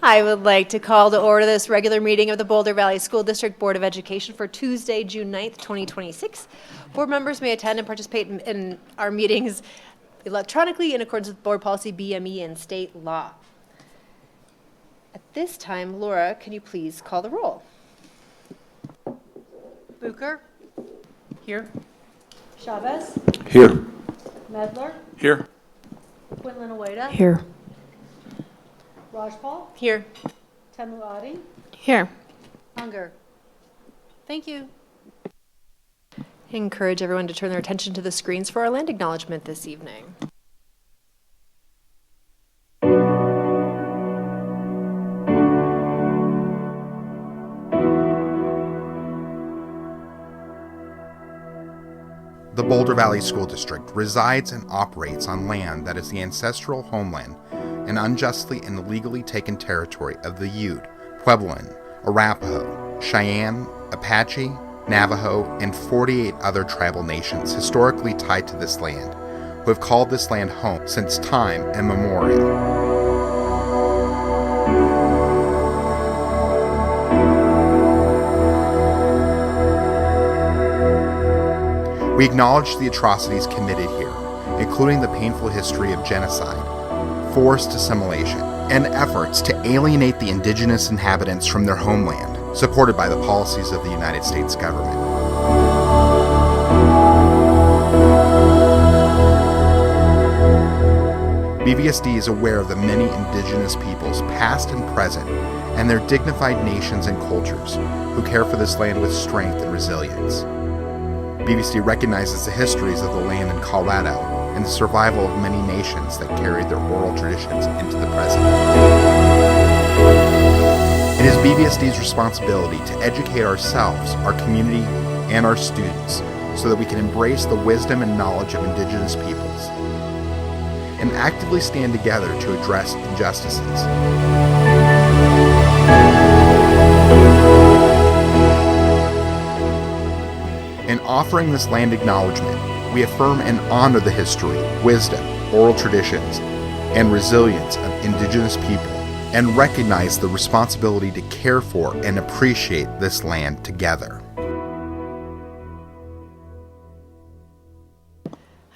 I would like to call to order this regular meeting of the Boulder Valley School District Board of Education for Tuesday, June 9th, 2026. Board members may attend and participate in our meetings electronically in accordance with board policy BME and state law. At this time, Laura, can you please call the roll? Bucher. Here. Chavez. Here. Medler. Here. Quinlan Oweda. Here. Rajpal. Here. Temuati. Here. Unger. Thank you. Encourage everyone to turn their attention to the screens for our land acknowledgement this evening. The Boulder Valley School District resides and operates on land that is the ancestral homeland and unjustly and illegally taken territory of the Ute, Puebloan, Arapaho, Cheyenne, Apache, Navajo, and 48 other tribal nations historically tied to this land, who have called this land home since time immemorial. We acknowledge the atrocities committed here, including the painful history of genocide, forced assimilation, and efforts to alienate the indigenous inhabitants from their homeland, supported by the policies of the United States government. BVSD is aware of the many indigenous peoples, past and present, and their dignified nations and cultures, who care for this land with strength and resilience. BVSD recognizes the histories of the land in Colorado and the survival of many nations that carried their oral traditions into the present. It is BVSD's responsibility to educate ourselves, our community, and our students so that we can embrace the wisdom and knowledge of indigenous peoples and actively stand together to address injustices. In offering this land acknowledgement, we affirm and honor the history, wisdom, oral traditions, and resilience of indigenous people, and recognize the responsibility to care for and appreciate this land together.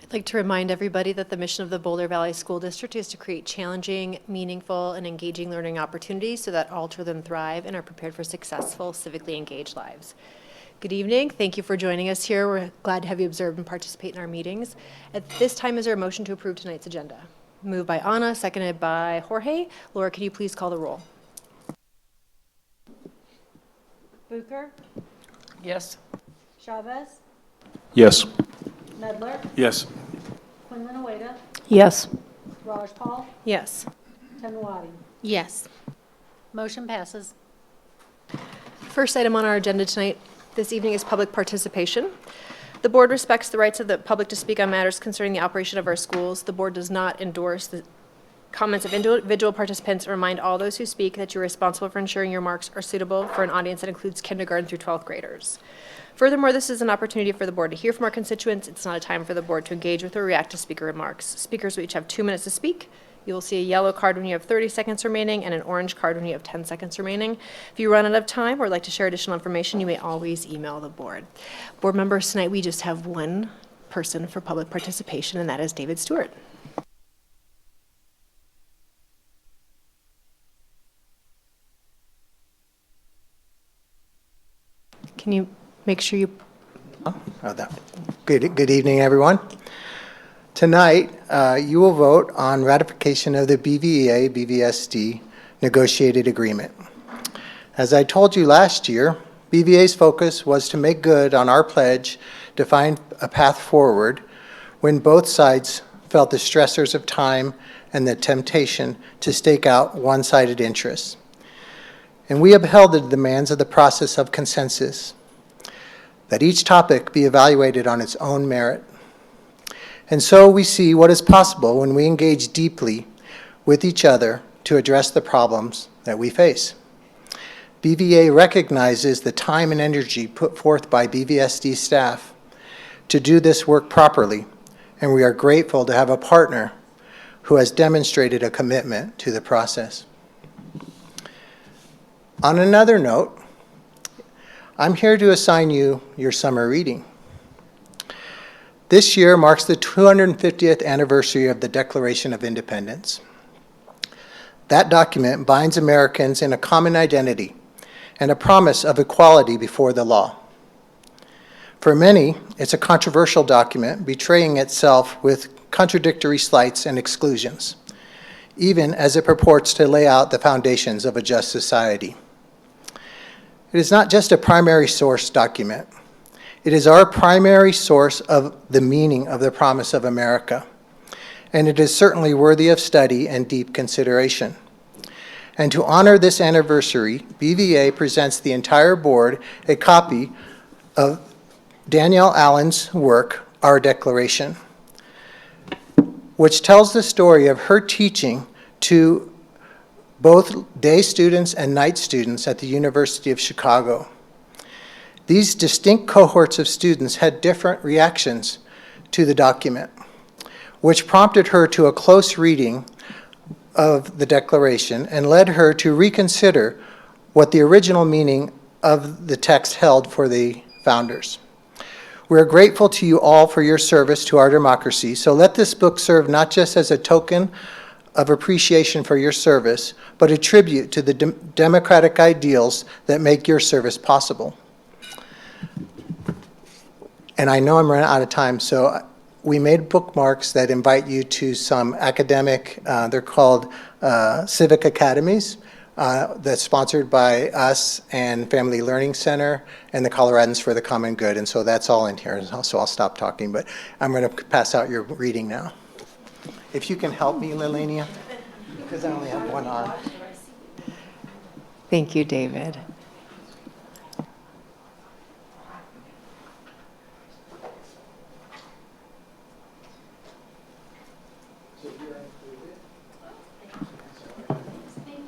I'd like to remind everybody that the mission of the Boulder Valley School District is to create challenging, meaningful, and engaging learning opportunities so that all children thrive and are prepared for successful, civically engaged lives. Good evening. Thank you for joining us here. We're glad to have you observe and participate in our meetings. At this time, is there a motion to approve tonight's agenda? Moved by Anna, seconded by Jorge. Laura, can you please call the roll? Bucher. Yes. Chavez. Yes. Medler. Yes. Quinlan Oweda. Yes. Rajpal. Yes. Temuati. Yes. Motion passes. First item on our agenda tonight, this evening, is public participation. The board respects the rights of the public to speak on matters concerning the operation of our schools. The board does not endorse the comments of individual participants and remind all those who speak that you're responsible for ensuring your remarks are suitable for an audience that includes kindergarten through 12th graders. Furthermore, this is an opportunity for the board to hear from our constituents. It's not a time for the board to engage with or react to speaker remarks. Speakers will each have 2 minutes to speak. You will see a yellow card when you have 30 seconds remaining and an orange card when you have 10 seconds remaining. If you run out of time or would like to share additional information, you may always email the board. Board members, tonight we just have one person for public participation, and that is David Stewart. Can you make sure you... Good evening, everyone. Tonight, you will vote on ratification of the BVA-BVSD negotiated agreement. As I told you last year, BVA's focus was to make good on our pledge to find a path forward when both sides felt the stressors of time and the temptation to stake out one-sided interests. And we upheld the demands of the process of consensus, that each topic be evaluated on its own merit. And so we see what is possible when we engage deeply with each other to address the problems that we face. BVA recognizes the time and energy put forth by BVSD staff to do this work properly, and we are grateful to have a partner who has demonstrated a commitment to the process. On another note, I'm here to assign you your summer reading. This year marks the 250th anniversary of the Declaration of Independence. That document binds Americans in a common identity and a promise of equality before the law. For many, it's a controversial document betraying itself with contradictory slights and exclusions, even as it purports to lay out the foundations of a just society. It is not just a primary source document. It is our primary source of the meaning of the promise of America, and it is certainly worthy of study and deep consideration. And to honor this anniversary, BVA presents the entire board a copy of Danielle Allen's work, Our Declaration, which tells the story of her teaching to both day students and night students at the University of Chicago. These distinct cohorts of students had different reactions to the document, which prompted her to a close reading of the Declaration and led her to reconsider what the original meaning of the text held for the founders. We are grateful to you all for your service to our democracy, so let this book serve not just as a token of appreciation for your service, but a tribute to the democratic ideals that make your service possible. And I know I'm running out of time, so we made bookmarks that invite you to some academic, they're called civic academies, that's sponsored by us and Family Learning Center and the Coloradans for the Common Good. And so that's all in here, so I'll stop talking, but I'm going to pass out your reading now. If you can help me, Lilania, because I only have one arm. Thank you, David.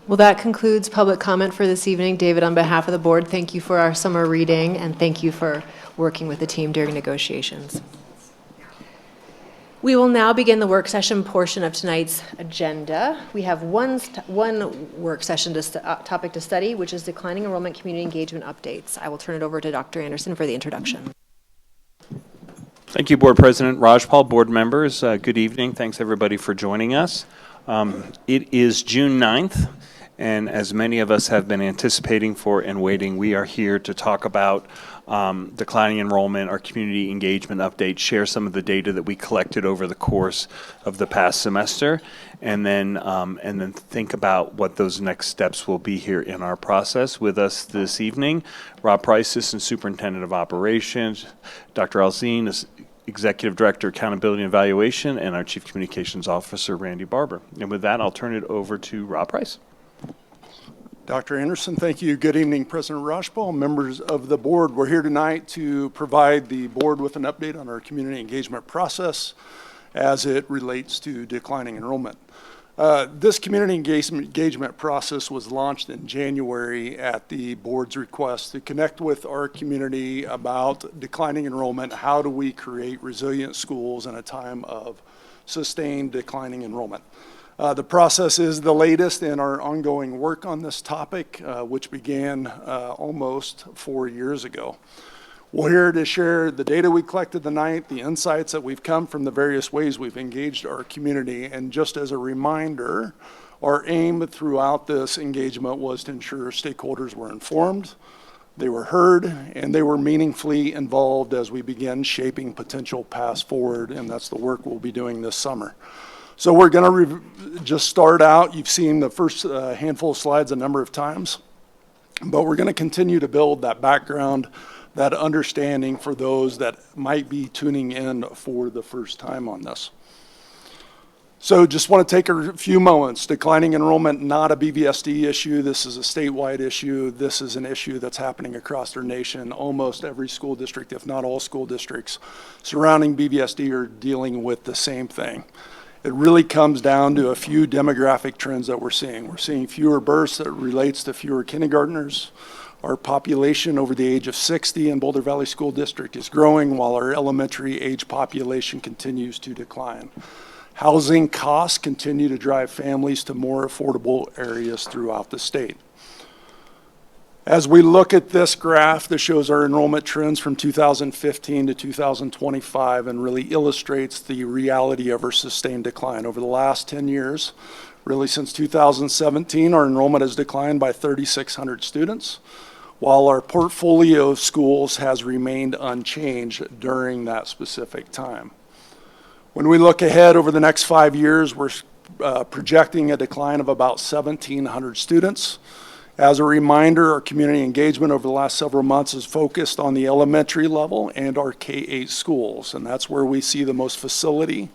Well, that concludes public comment for this evening. David, on behalf of the board, thank you for our summer reading, and thank you for working with the team during negotiations. We will now begin the work session portion of tonight's agenda. We have one work session topic to study, which is declining enrollment community engagement updates. I will turn it over to Dr. Anderson for the introduction. Thank you, Board President Rajpal, board members. Good evening. Thanks, everybody, for joining us. It is June 9th, and as many of us have been anticipating for and waiting, we are here to talk about declining enrollment, our community engagement update, share some of the data that we collected over the course of the past semester, and then think about what those next steps will be here in our process. With us this evening, Rob Price, Assistant Superintendent of Operations, Dr. Alzine, Executive Director, Accountability and Evaluation, and our Chief Communications Officer, Randy Barber. And with that, I'll turn it over to Rob Price. Dr. Anderson, thank you. Good evening, President Rajpal, members of the board. We're here tonight to provide the board with an update on our community engagement process as it relates to declining enrollment. This community engagement process was launched in January at the board's request to connect with our community about declining enrollment. How do we create resilient schools in a time of sustained declining enrollment? The process is the latest in our ongoing work on this topic, which began almost 4 years ago. We're here to share the data we collected tonight, the insights that we've come from the various ways we've engaged our community, and just as a reminder, our aim throughout this engagement was to ensure stakeholders were informed, they were heard, and they were meaningfully involved as we begin shaping potential paths forward, and that's the work we'll be doing this summer. So we're going to just start out. You've seen the first handful of slides a number of times, but we're going to continue to build that background, that understanding for those that might be tuning in for the first time on this. So just want to take a few moments. Declining enrollment, not a BVSD issue. This is a statewide issue. This is an issue that's happening across our nation. Almost every school district, if not all school districts surrounding BVSD, are dealing with the same thing. It really comes down to a few demographic trends that we're seeing. We're seeing fewer births that relates to fewer kindergartners. Our population over the age of 60 in Boulder Valley School District is growing while our elementary age population continues to decline. Housing costs continue to drive families to more affordable areas throughout the state. As we look at this graph, this shows our enrollment trends from 2015 to 2025 and really illustrates the reality of our sustained decline. Over the last 10 years, really since 2017, our enrollment has declined by 3,600 students, while our portfolio of schools has remained unchanged during that specific time. When we look ahead over the next 5 years, we're projecting a decline of about 1,700 students. As a reminder, our community engagement over the last several months is focused on the elementary level and our K-8 schools, and that's where we see the most facility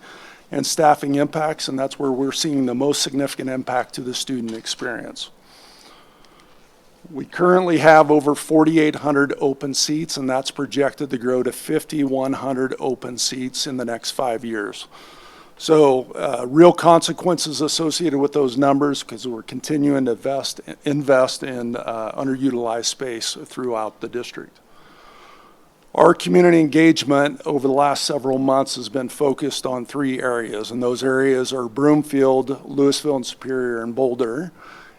and staffing impacts, and that's where we're seeing the most significant impact to the student experience. We currently have over 4,800 open seats, and that's projected to grow to 5,100 open seats in the next 5 years. So real consequences associated with those numbers because we're continuing to invest in underutilized space throughout the district. Our community engagement over the last several months has been focused on 3 areas, and those areas are Broomfield, Louisville, and Superior, and Boulder.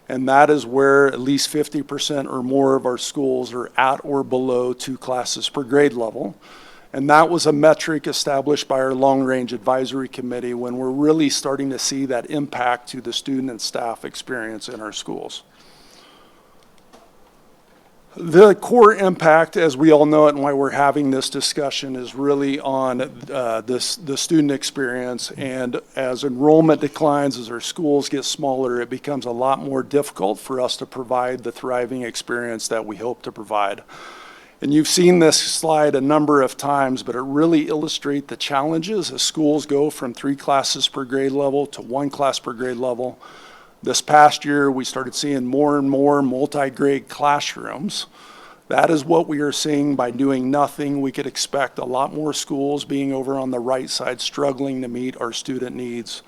And that is where at least 50% or more of our schools are at or below 2 classes per grade level. And that was a metric established by our long-range advisory committee when we're really starting to see that impact to the student and staff experience in our schools. The core impact, as we all know it and why we're having this discussion, is really on the student experience. And as enrollment declines, as our schools get smaller, it becomes a lot more difficult for us to provide the thriving experience that we hope to provide. And you've seen this slide a number of times, but it really illustrates the challenges as schools go from 3 classes per grade level to 1 class per grade level. This past year, we started seeing more and more multi-grade classrooms. That is what we are seeing by doing nothing. We could expect a lot more schools being over on the right side struggling to meet our student needs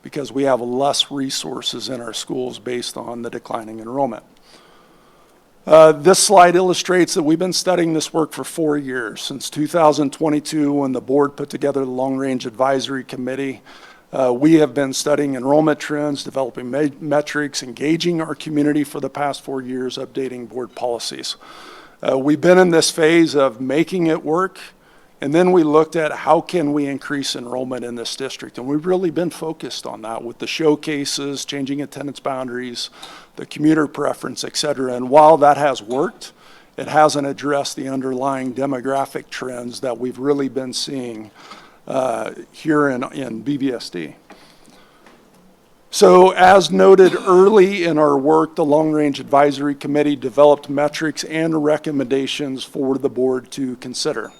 because we have less resources in our schools based on the declining enrollment. This slide illustrates that we've been studying this work for 4 years, since 2022 when the board put together the Long-Range Advisory Committee. We have been studying enrollment trends, developing metrics, engaging our community for the past 4 years, updating board policies. We've been in this phase of making it work, and then we looked at how can we increase enrollment in this district, and we've really been focused on that with the showcases, changing attendance boundaries, the commuter preference, et cetera. And while that has worked, it hasn't addressed the underlying demographic trends that we've really been seeing here in BVSD. So as noted early in our work, the Long Range Advisory Committee developed metrics and recommendations for the board to consider.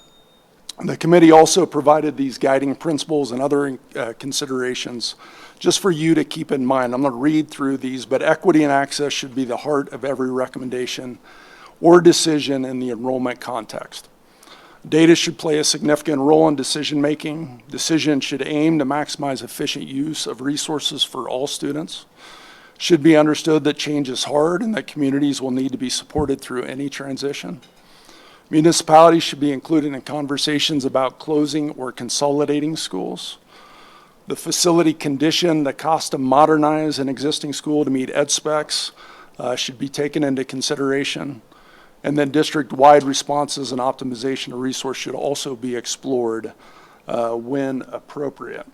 The committee also provided these guiding principles and other considerations just for you to keep in mind. I'm going to read through these, but equity and access should be the heart of every recommendation or decision in the enrollment context. Data should play a significant role in decision-making. Decisions should aim to maximize efficient use of resources for all students. Should be understood that change is hard and that communities will need to be supported through any transition. Municipalities should be included in conversations about closing or consolidating schools. The facility condition, the cost to modernize an existing school to meet ed specs should be taken into consideration. And then district-wide responses and optimization of resource should also be explored when appropriate.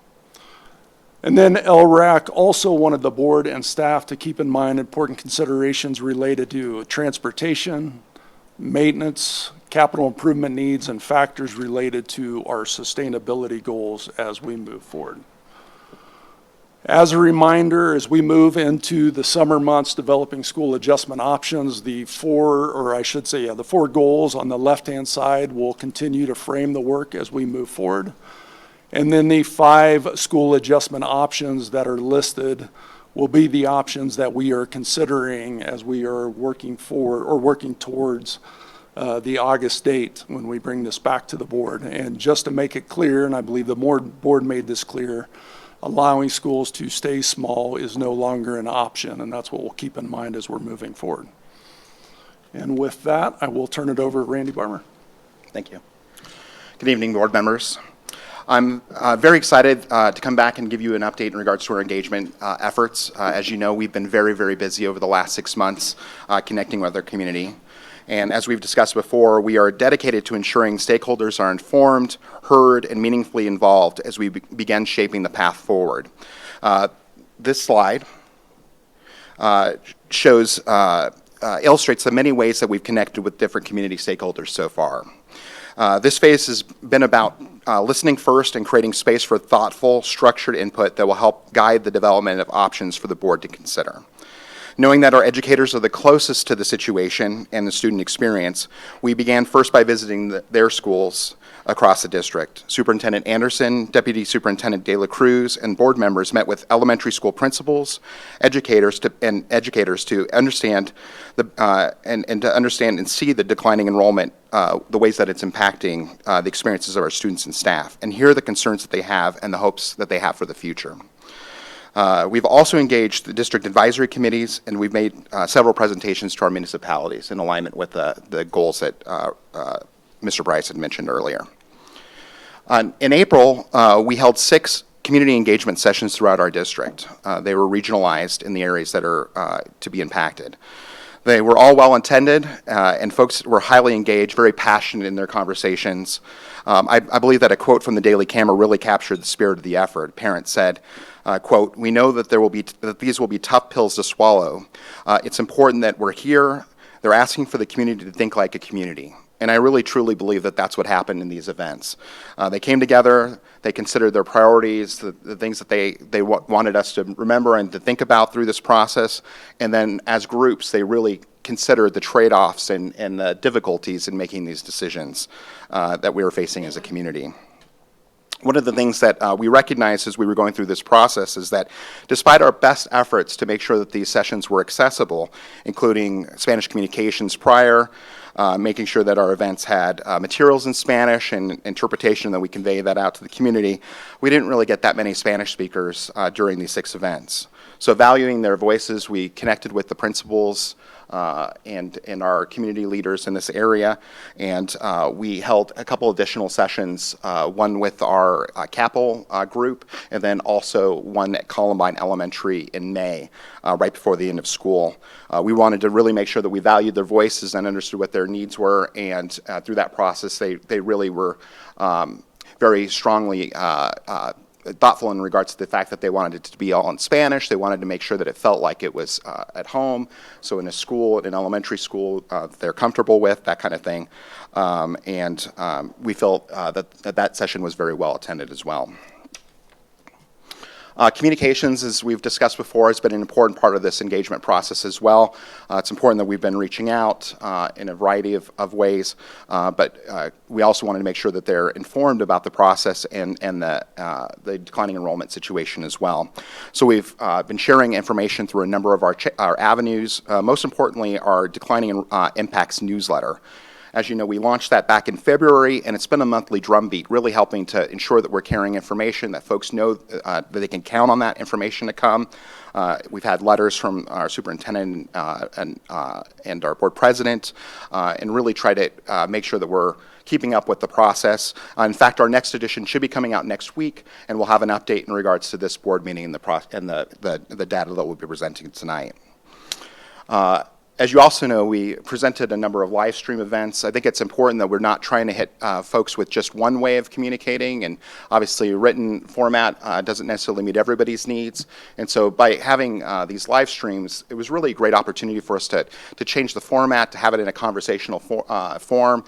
And then LRAC also wanted the board and staff to keep in mind important considerations related to transportation, maintenance, capital improvement needs, and factors related to our sustainability goals as we move forward. As a reminder, as we move into the summer months developing school adjustment options, the 4 goals on the left-hand side will continue to frame the work as we move forward. And then the 5 school adjustment options that are listed will be the options that we are considering as we are working towards the August date when we bring this back to the board. And just to make it clear, and I believe the board made this clear, allowing schools to stay small is no longer an option, and that's what we'll keep in mind as we're moving forward. And with that, I will turn it over to Randy Barmer. Thank you. Good evening, board members. I'm very excited to come back and give you an update in regards to our engagement efforts. As you know, we've been very, very busy over the last 6 months connecting with our community. And as we've discussed before, we are dedicated to ensuring stakeholders are informed, heard, and meaningfully involved as we begin shaping the path forward. This slide illustrates the many ways that we've connected with different community stakeholders so far. This phase has been about listening first and creating space for thoughtful, structured input that will help guide the development of options for the board to consider. Knowing that our educators are the closest to the situation and the student experience, we began first by visiting their schools across the district. Superintendent Anderson, Deputy Superintendent De La Cruz, and board members met with elementary school principals, educators to understand to understand and see the declining enrollment, the ways that it's impacting the experiences of our students and staff, and hear the concerns that they have and the hopes that they have for the future. We've also engaged the district advisory committees, and we've made several presentations to our municipalities in alignment with the goals that Mr. Bryce had mentioned earlier. In April, we held 6 community engagement sessions throughout our district. They were regionalized in the areas that are to be impacted. They were all well-intended, and folks were highly engaged, very passionate in their conversations. I believe that a quote from the Daily Camera really captured the spirit of the effort. Parents said, quote, "We know that that these will be tough pills to swallow. It's important that we're here. They're asking for the community to think like a community." And I really truly believe that that's what happened in these events. They came together, they considered their priorities, the things that they wanted us to remember and to think about through this process, and then as groups, they really considered the trade-offs and the difficulties in making these decisions that we were facing as a community. One of the things that we recognized as we were going through this process is that despite our best efforts to make sure that these sessions were accessible, including Spanish communications prior, making sure that our events had materials in Spanish and interpretation, that we convey that out to the community, we didn't really get that many Spanish speakers during these 6 events. So valuing their voices, we connected with the principals and our community leaders in this area, and we held a couple additional sessions, one with our CAPEL group, and then also one at Columbine Elementary in May, right before the end of school. We wanted to really make sure that we valued their voices and understood what their needs were, and through that process, they really were very strongly thoughtful in regards to the fact that they wanted it to be all in Spanish. They wanted to make sure that it felt like it was at home. So in a school, in elementary school, they're comfortable with, that kind of thing. We felt that session was very well attended as well. Communications, as we've discussed before, has been an important part of this engagement process as well. It's important that we've been reaching out in a variety of ways, but we also wanted to make sure that they're informed about the process and the declining enrollment situation as well. So we've been sharing information through a number of our avenues, most importantly our Declining Impacts newsletter. As you know, we launched that back in February, and it's been a monthly drumbeat, really helping to ensure that we're carrying information, that folks know that they can count on that information to come. We've had letters from our superintendent and our board president, and really try to make sure that we're keeping up with the process. In fact, our next edition should be coming out next week, and we'll have an update in regards to this board meeting and the data that we'll be presenting tonight. As you also know, we presented a number of live stream events. I think it's important that we're not trying to hit folks with just one way of communicating, and obviously written format doesn't necessarily meet everybody's needs. And so by having these live streams, it was really a great opportunity for us to change the format, to have it in a conversational form,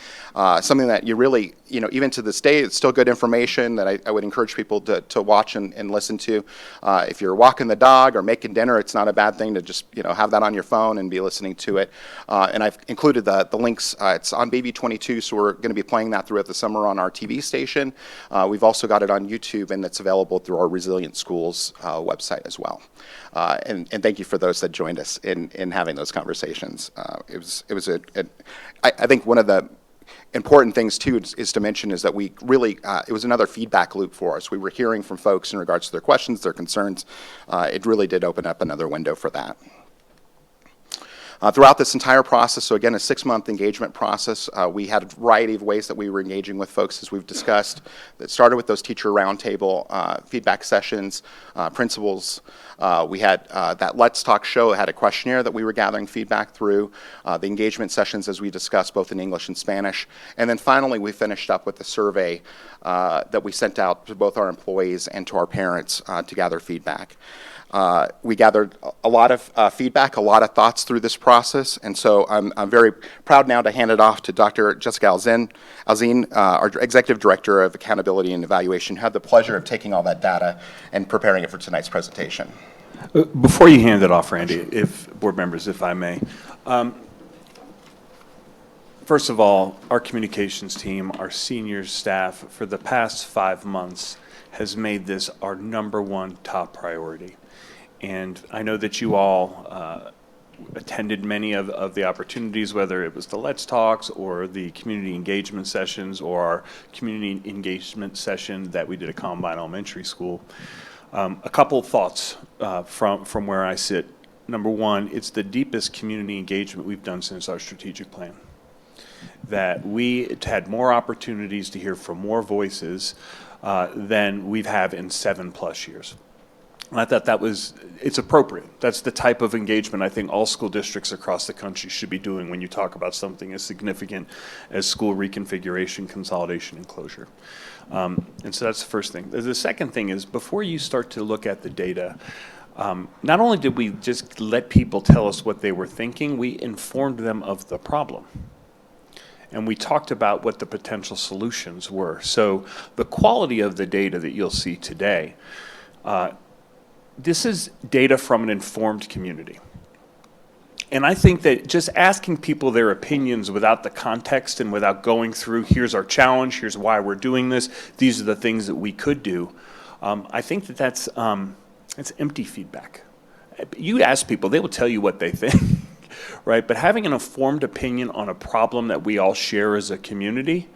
something that you really, even to this day, it's still good information that I would encourage people to watch and listen to. If you're walking the dog or making dinner, it's not a bad thing to just have that on your phone and be listening to it. And I've included the links. It's on BB22, so we're going to be playing that throughout the summer on our TV station. We've also got it on YouTube, and it's available through our Resilient Schools website as well. And thank you for those that joined us in having those conversations. I think one of the important things too is to mention is that we really, it was another feedback loop for us. We were hearing from folks in regards to their questions, their concerns. It really did open up another window for that. Throughout this entire process, so again, a 6-month engagement process, we had a variety of ways that we were engaging with folks, as we've discussed. That started with those teacher roundtable feedback sessions, principals. We had that Let's Talk show. It had a questionnaire that we were gathering feedback through, the engagement sessions, as we discussed, both in English and Spanish. And then finally, we finished up with the survey that we sent out to both our employees and to our parents to gather feedback. We gathered a lot of feedback, a lot of thoughts through this process, and so I'm very proud now to hand it off to Dr. Jessica Alzine, our Executive Director of Accountability and Evaluation, who had the pleasure of taking all that data and preparing it for tonight's presentation. Before you hand it off, Randy, if board members, if I may. First of all, our communications team, our senior staff, for the past 5 months has made this our #1 top priority. And I know that you all attended many of the opportunities, whether it was the Let's Talks or the community engagement sessions or our community engagement session that we did at Columbine Elementary School. A couple of thoughts from where I sit. Number one, it's the deepest community engagement we've done since our strategic plan. That we had more opportunities to hear from more voices than we've had in 7+ years. And I thought it's appropriate. That's the type of engagement I think all school districts across the country should be doing when you talk about something as significant as school reconfiguration, consolidation, and closure. And so that's the first thing. The second thing is, before you start to look at the data, not only did we just let people tell us what they were thinking, we informed them of the problem. And we talked about what the potential solutions were. So the quality of the data that you'll see today, this is data from an informed community. And I think that just asking people their opinions without the context and without going through, here's our challenge, here's why we're doing this, these are the things that we could do, I think that that's empty feedback. You ask people, they will tell you what they think. Right, but having an informed opinion on a problem that we all share as a community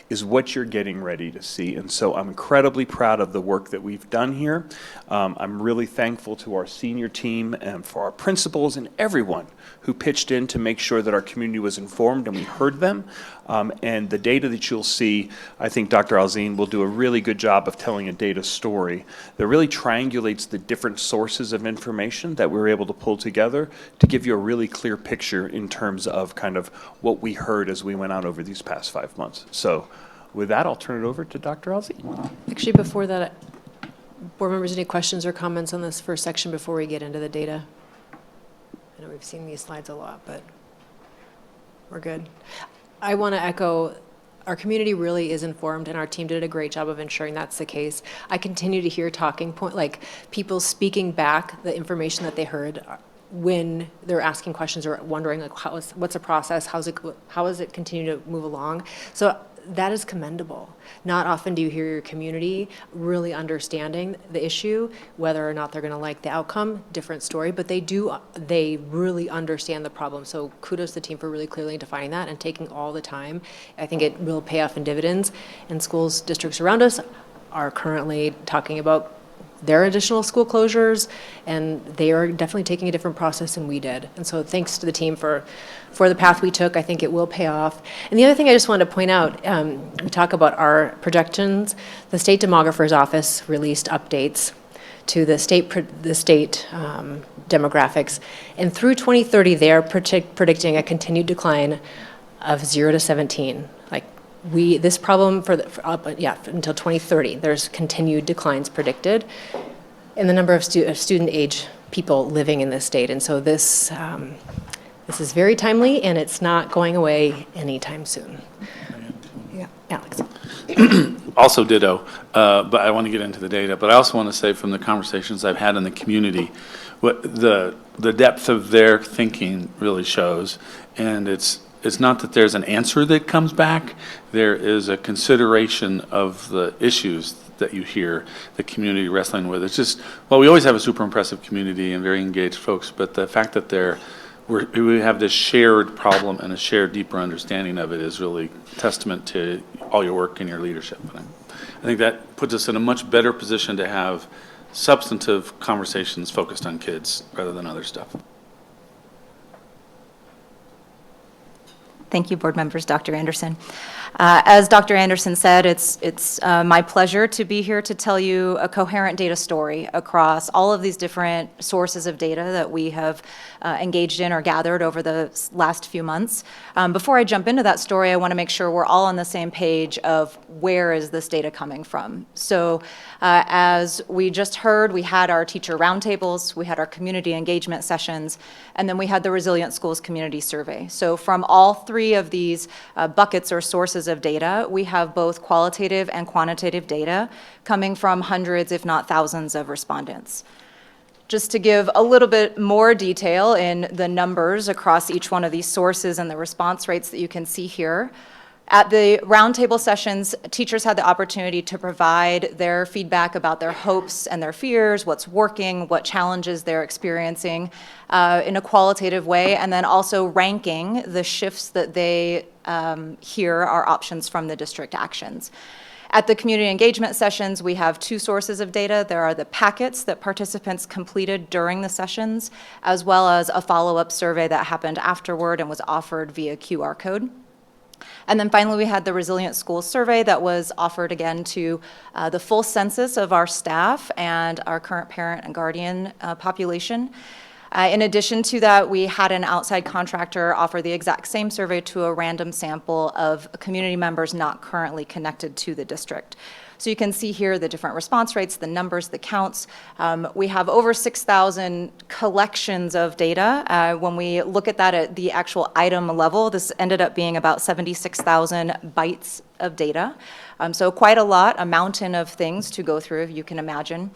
is what you're getting ready to see. And so I'm incredibly proud of the work that we've done here. I'm really thankful to our senior team and for our principals and everyone who pitched in to make sure that our community was informed and we heard them. And the data that you'll see, I think Dr. Alzine will do a really good job of telling a data story that really triangulates the different sources of information that we were able to pull together to give you a really clear picture in terms of kind of what we heard as we went out over these past 5 months. So with that, I'll turn it over to Dr. Alzine. Actually, before that, board members, any questions or comments on this first section before we get into the data? I know we've seen these slides a lot, but we're good. I want to echo, our community really is informed, and our team did a great job of ensuring that's the case. I continue to hear talking point, like people speaking back the information that they heard when they're asking questions or wondering like what's the process, how does it continue to move along. So that is commendable. Not often do you hear your community really understanding the issue, whether or not they're going to like the outcome, different story, but they really understand the problem. So kudos to the team for really clearly defining that and taking all the time. I think it will pay off in dividends. And schools, districts around us are currently talking about their additional school closures, and they are definitely taking a different process than we did. And so thanks to the team for the path we took. I think it will pay off. And the other thing I just wanted to point out, we talk about our projections. The state demographer's office released updates to the state demographics, and through 2030, they are predicting a continued decline of 0 to 17. This problem until 2030, there's continued declines predicted in the number of student age people living in this state. And so this is very timely, and it's not going away anytime soon. Yeah, Alex. Also ditto, but I want to get into the data. But I also want to say from the conversations I've had in the community, what the depth of their thinking really shows, and it's not that there's an answer that comes back. There is a consideration of the issues that you hear the community wrestling with. It's just, well, we always have a super impressive community and very engaged folks, but the fact that we have this shared problem and a shared deeper understanding of it is really testament to all your work and your leadership. And I think that puts us in a much better position to have substantive conversations focused on kids rather than other stuff. Thank you, board members, Dr. Anderson. As Dr. Anderson said, it's my pleasure to be here to tell you a coherent data story across all of these different sources of data that we have engaged in or gathered over the last few months. Before I jump into that story, I want to make sure we're all on the same page of where is this data coming from. So as we just heard, we had our teacher roundtables, we had our community engagement sessions, and then we had the Resilient Schools Community Survey. So from all three of these buckets or sources of data, we have both qualitative and quantitative data coming from hundreds, if not thousands, of respondents. Just to give a little bit more detail in the numbers across each one of these sources and the response rates that you can see here. At the roundtable sessions, teachers had the opportunity to provide their feedback about their hopes and their fears, what's working, what challenges they're experiencing in a qualitative way, and then also ranking the shifts that they hear are options from the district actions. At the community engagement sessions, we have two sources of data. There are the packets that participants completed during the sessions, as well as a follow-up survey that happened afterward and was offered via QR code. And then finally, we had the Resilient Schools Survey that was offered again to the full census of our staff and our current parent and guardian population. In addition to that, we had an outside contractor offer the exact same survey to a random sample of community members not currently connected to the district. So you can see here the different response rates, the numbers, the counts. We have over 6,000 collections of data. When we look at that at the actual item level, this ended up being about 76,000 bytes of data. So quite a lot, a mountain of things to go through, if you can imagine.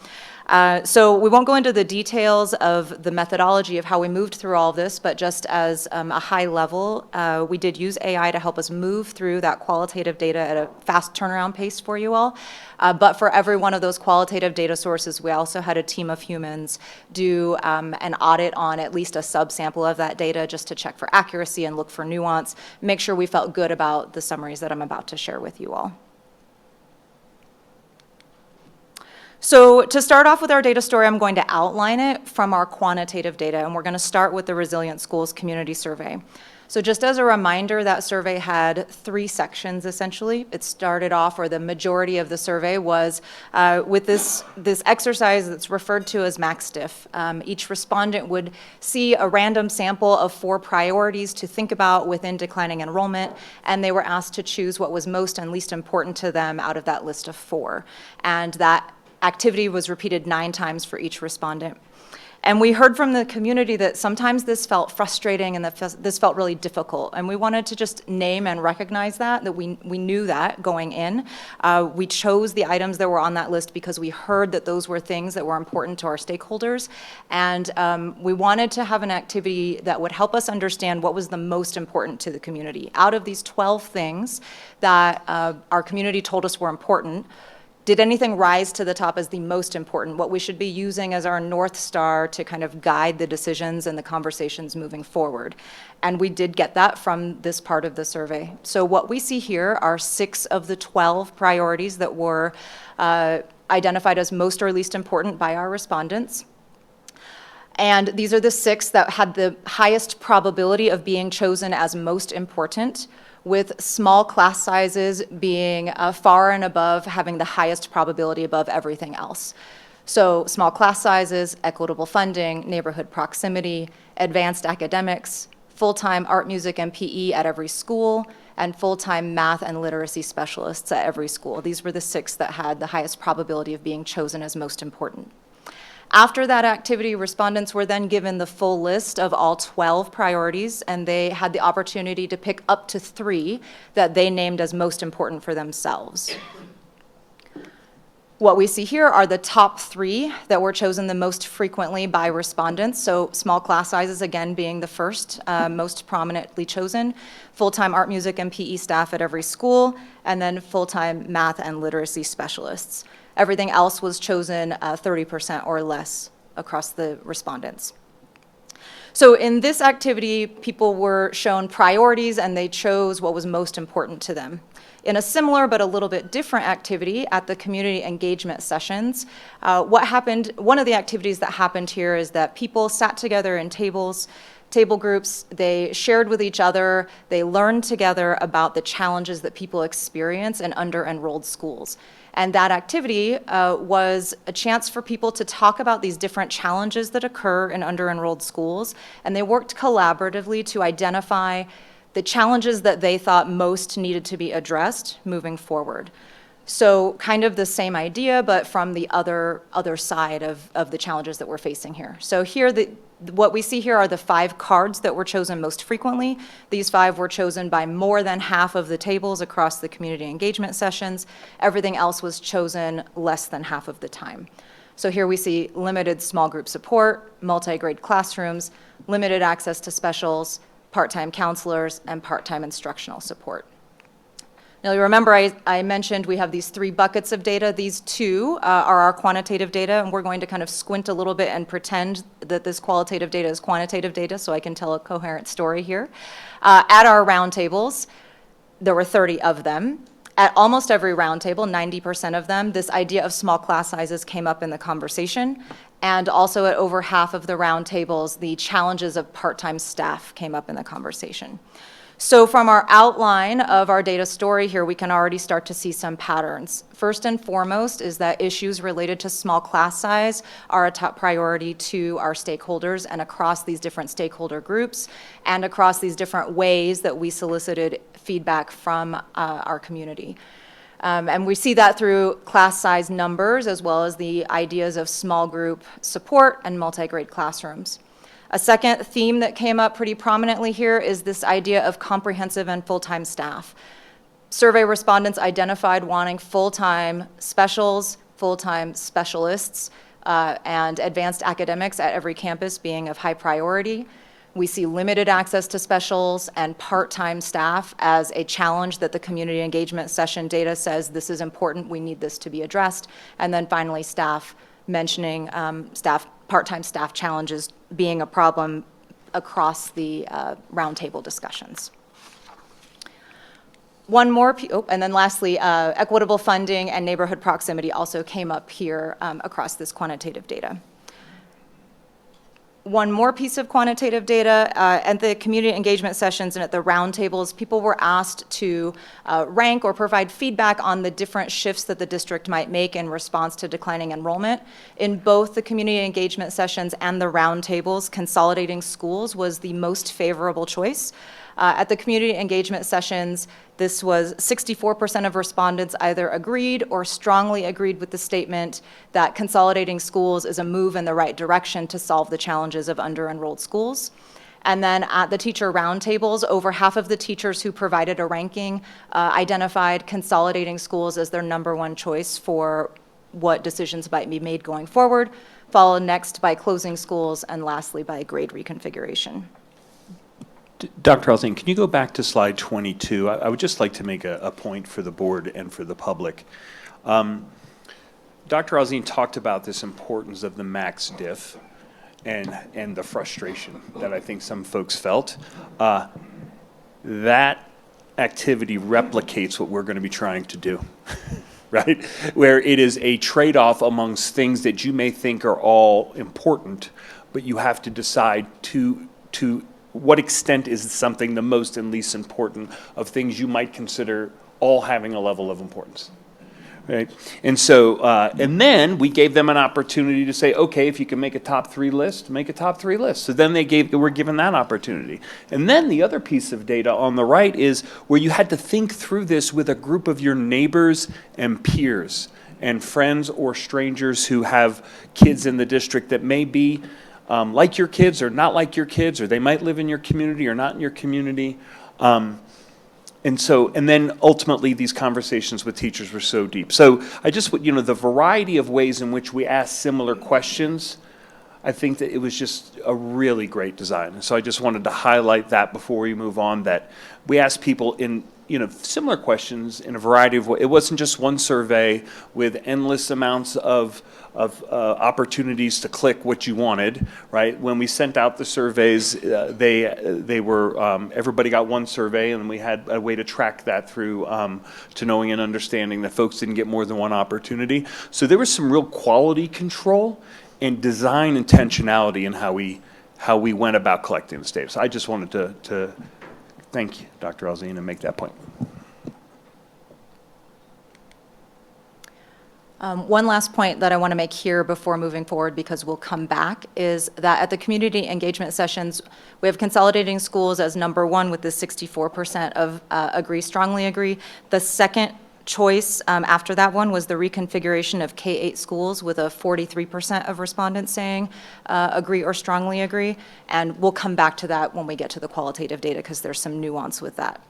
So we won't go into the details of the methodology of how we moved through all this, but just as a high level, we did use AI to help us move through that qualitative data at a fast turnaround pace for you all. But for every one of those qualitative data sources, we also had a team of humans do an audit on at least a subsample of that data just to check for accuracy and look for nuance, make sure we felt good about the summaries that I'm about to share with you all. So to start off with our data story, I'm going to outline it from our quantitative data, and we're going to start with the Resilient Schools Community Survey. So just as a reminder, that survey had 3 sections, essentially. It started off, or the majority of the survey was with this exercise that's referred to as MaxDiff. Each respondent would see a random sample of 4 priorities to think about within declining enrollment, and they were asked to choose what was most and least important to them out of that list of 4. And that activity was repeated 9 times for each respondent. And we heard from the community that sometimes this felt frustrating and that this felt really difficult. And we wanted to just name and recognize that we knew that going in. We chose the items that were on that list because we heard that those were things that were important to our stakeholders. And we wanted to have an activity that would help us understand what was the most important to the community. Out of these 12 things that our community told us were important, did anything rise to the top as the most important, what we should be using as our North Star to kind of guide the decisions and the conversations moving forward? And we did get that from this part of the survey. So what we see here are 6 of the 12 priorities that were identified as most or least important by our respondents. And these are the 6 that had the highest probability of being chosen as most important, with small class sizes being far and above, having the highest probability above everything else. So small class sizes, equitable funding, neighborhood proximity, advanced academics, full-time art, music, and PE at every school, and full-time math and literacy specialists at every school. These were the 6 that had the highest probability of being chosen as most important. After that activity, respondents were then given the full list of all 12 priorities, and they had the opportunity to pick up to 3 that they named as most important for themselves. What we see here are the top 3 that were chosen the most frequently by respondents. So small class sizes, again, being the first, most prominently chosen, full-time art, music, and PE staff at every school, and then full-time math and literacy specialists. Everything else was chosen 30% or less across the respondents. So in this activity, people were shown priorities and they chose what was most important to them. In a similar but a little bit different activity at the community engagement sessions, one of the activities that happened here is that people sat together in tables, table groups, they shared with each other, they learned together about the challenges that people experience in under-enrolled schools. And that activity was a chance for people to talk about these different challenges that occur in under-enrolled schools, and they worked collaboratively to identify the challenges that they thought most needed to be addressed moving forward. So kind of the same idea, but from the other side of the challenges that we're facing here. So here, what we see here are the 5 cards that were chosen most frequently. These 5 were chosen by more than half of the tables across the community engagement sessions. Everything else was chosen less than half of the time. So here we see limited small group support, multi-grade classrooms, limited access to specials, part-time counselors, and part-time instructional support. Now, you remember I mentioned we have these 3 buckets of data. These 2 are our quantitative data, and we're going to kind of squint a little bit and pretend that this qualitative data is quantitative data so I can tell a coherent story here. At our roundtables, there were 30 of them. At almost every roundtable, 90% of them, this idea of small class sizes came up in the conversation. And also at over half of the roundtables, the challenges of part-time staff came up in the conversation. So from our outline of our data story here, we can already start to see some patterns. First and foremost is that issues related to small class size are a top priority to our stakeholders and across these different stakeholder groups and across these different ways that we solicited feedback from our community. And we see that through class size numbers as well as the ideas of small group support and multi-grade classrooms. A second theme that came up pretty prominently here is this idea of comprehensive and full-time staff. Survey respondents identified wanting full-time specials, full-time specialists, and advanced academics at every campus being of high priority. We see limited access to specials and part-time staff as a challenge that the community engagement session data says this is important, we need this to be addressed. And then finally, staff, mentioning part-time staff challenges being a problem across the roundtable discussions. One more, and then lastly, equitable funding and neighborhood proximity also came up here across this quantitative data. One more piece of quantitative data, at the community engagement sessions and at the roundtables, people were asked to rank or provide feedback on the different shifts that the district might make in response to declining enrollment. In both the community engagement sessions and the roundtables, consolidating schools was the most favorable choice. At the community engagement sessions, this was 64% of respondents either agreed or strongly agreed with the statement that consolidating schools is a move in the right direction to solve the challenges of under-enrolled schools. And then at the teacher roundtables, over half of the teachers who provided a ranking identified consolidating schools as their #1 choice for what decisions might be made going forward, followed next by closing schools, and lastly by grade reconfiguration. Dr. Alzine, can you go back to slide 22? I would just like to make a point for the board and for the public. Dr. Alzine talked about this importance of the max diff and the frustration that I think some folks felt. That activity replicates what we're going to be trying to do, right? Where it is a trade-off amongst things that you may think are all important, but you have to decide to what extent is something the most and least important of things you might consider all having a level of importance, right? And so, and then we gave them an opportunity to say, okay, if you can make a top 3 list, make a top 3 list. So then they were given that opportunity. And then the other piece of data on the right is where you had to think through this with a group of your neighbors and peers and friends or strangers who have kids in the district that may be like your kids or not like your kids, or they might live in your community or not in your community. And then ultimately these conversations with teachers were so deep. So I just, the variety of ways in which we asked similar questions, I think that it was just a really great design. And so I just wanted to highlight that before we move on, that we asked people in, similar questions in a variety of ways. It wasn't just one survey with endless amounts of opportunities to click what you wanted, right? When we sent out the surveys, they were, everybody got one survey, and we had a way to track that through to knowing and understanding that folks didn't get more than one opportunity. So there was some real quality control and design intentionality in how we how we went about collecting this data. So I just wanted to thank you, Dr. Alzine, and make that point. One last point that I want to make here before moving forward, because we'll come back, is that at the community engagement sessions, we have consolidating schools as number one with the 64% of strongly agree. The second choice after that one was the reconfiguration of K-8 schools with a 43% of respondents saying agree or strongly agree. And we'll come back to that when we get to the qualitative data, because there's some nuance with that.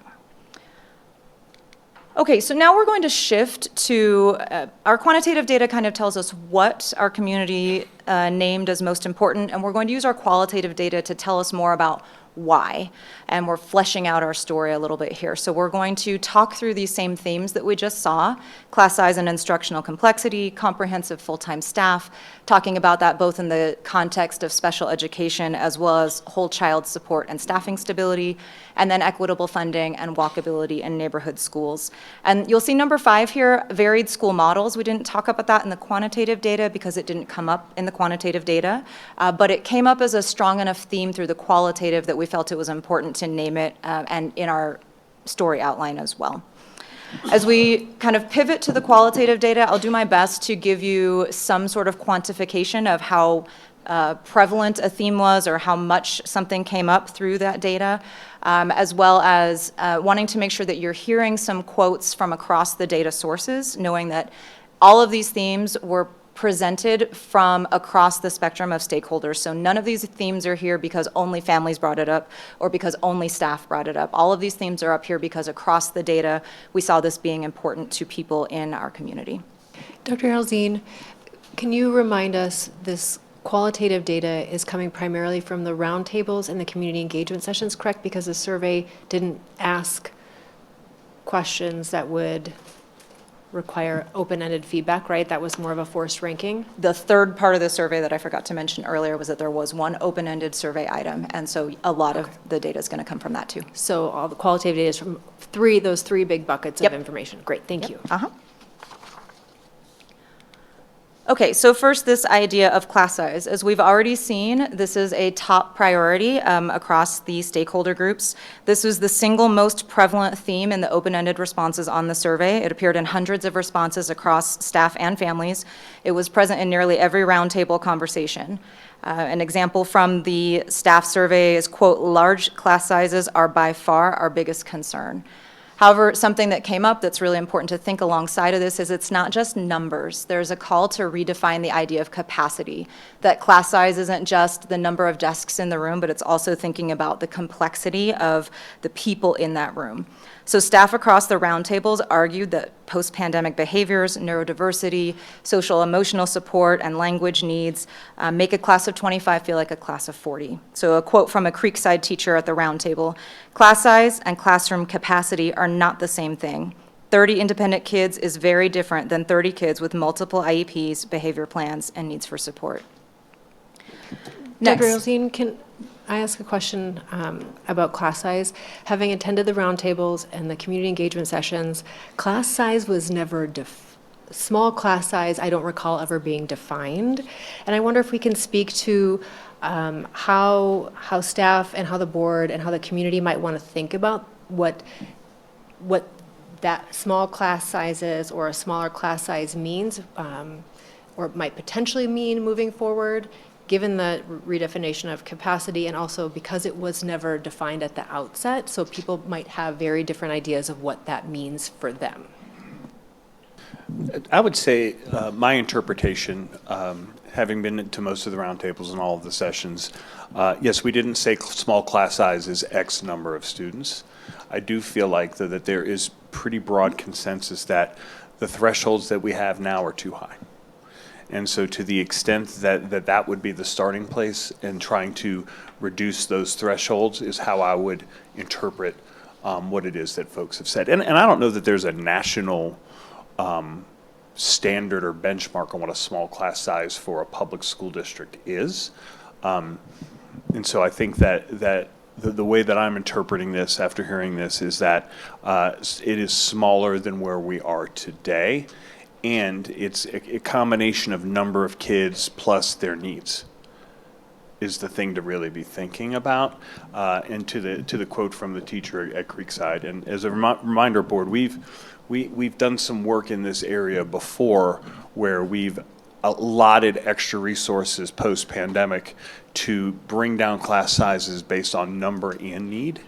Okay, so now we're going to shift to, our quantitative data kind of tells us what our community named as most important, and we're going to use our qualitative data to tell us more about why. And we're fleshing out our story a little bit here. So we're going to talk through these same themes that we just saw: class size and instructional complexity, comprehensive full-time staff, talking about that both in the context of special education as well as whole child support and staffing stability, and then equitable funding and walkability in neighborhood schools. And you'll see number 5 here, varied school models. We didn't talk about that in the quantitative data because it didn't come up in the quantitative data, but it came up as a strong enough theme through the qualitative that we felt it was important to name it and in our story outline as well. As we kind of pivot to the qualitative data, I'll do my best to give you some sort of quantification of how prevalent a theme was or how much something came up through that data, as well as wanting to make sure that you're hearing some quotes from across the data sources, knowing that all of these themes were presented from across the spectrum of stakeholders. So none of these themes are here because only families brought it up or because only staff brought it up. All of these themes are up here because across the data, we saw this being important to people in our community. Dr. Alzine, can you remind us, this qualitative data is coming primarily from the roundtables and the community engagement sessions, correct? Because the survey didn't ask questions that would require open-ended feedback, right? That was more of a forced ranking. The third part of the survey that I forgot to mention earlier was that there was one open-ended survey item, and so a lot of the data is going to come from that too. So all the qualitative data is from those three big buckets of information. Great, thank you. Uh-huh. Okay, so first, this idea of class size. As we've already seen, this is a top priority across the stakeholder groups. This was the single most prevalent theme in the open-ended responses on the survey. It appeared in hundreds of responses across staff and families. It was present in nearly every roundtable conversation. An example from the staff survey is, quote, "Large class sizes are by far our biggest concern." However, something that came up that's really important to think alongside of this is it's not just numbers. There's a call to redefine the idea of capacity, that class size isn't just the number of desks in the room, but it's also thinking about the complexity of the people in that room. So staff across the roundtables argued that post-pandemic behaviors, neurodiversity, social emotional support, and language needs make a class of 25 feel like a class of 40. So a quote from a Creekside teacher at the roundtable: "Class size and classroom capacity are not the same thing. 30 independent kids is very different than 30 kids with multiple IEPs, behavior plans, and needs for support." Next. Dr. Alzine, can I ask a question about class size? Having attended the roundtables and the community engagement sessions, class size was never small class size, I don't recall ever being defined. And I wonder if we can speak to how staff and how the board and how the community might want to think about what that small class size is, or a smaller class size means, or might potentially mean moving forward, given the redefinition of capacity, and also because it was never defined at the outset, so people might have very different ideas of what that means for them. I would say my interpretation, having been to most of the roundtables and all of the sessions, yes, we didn't say small class size is X number of students. I do feel like that there is pretty broad consensus that the thresholds that we have now are too high. And so to the extent that would be the starting place, and trying to reduce those thresholds is how I would interpret what it is that folks have said. And I don't know that there's a national standard or benchmark on what a small class size for a public school district is. And so I think that the way that I'm interpreting this after hearing this is that it is smaller than where we are today. And it's a combination of number of kids plus their needs. is the thing to really be thinking about. And to the quote from the teacher at Creekside, and as a reminder, board, we've done some work in this area before where we've allotted extra resources post-pandemic to bring down class sizes based on number and need.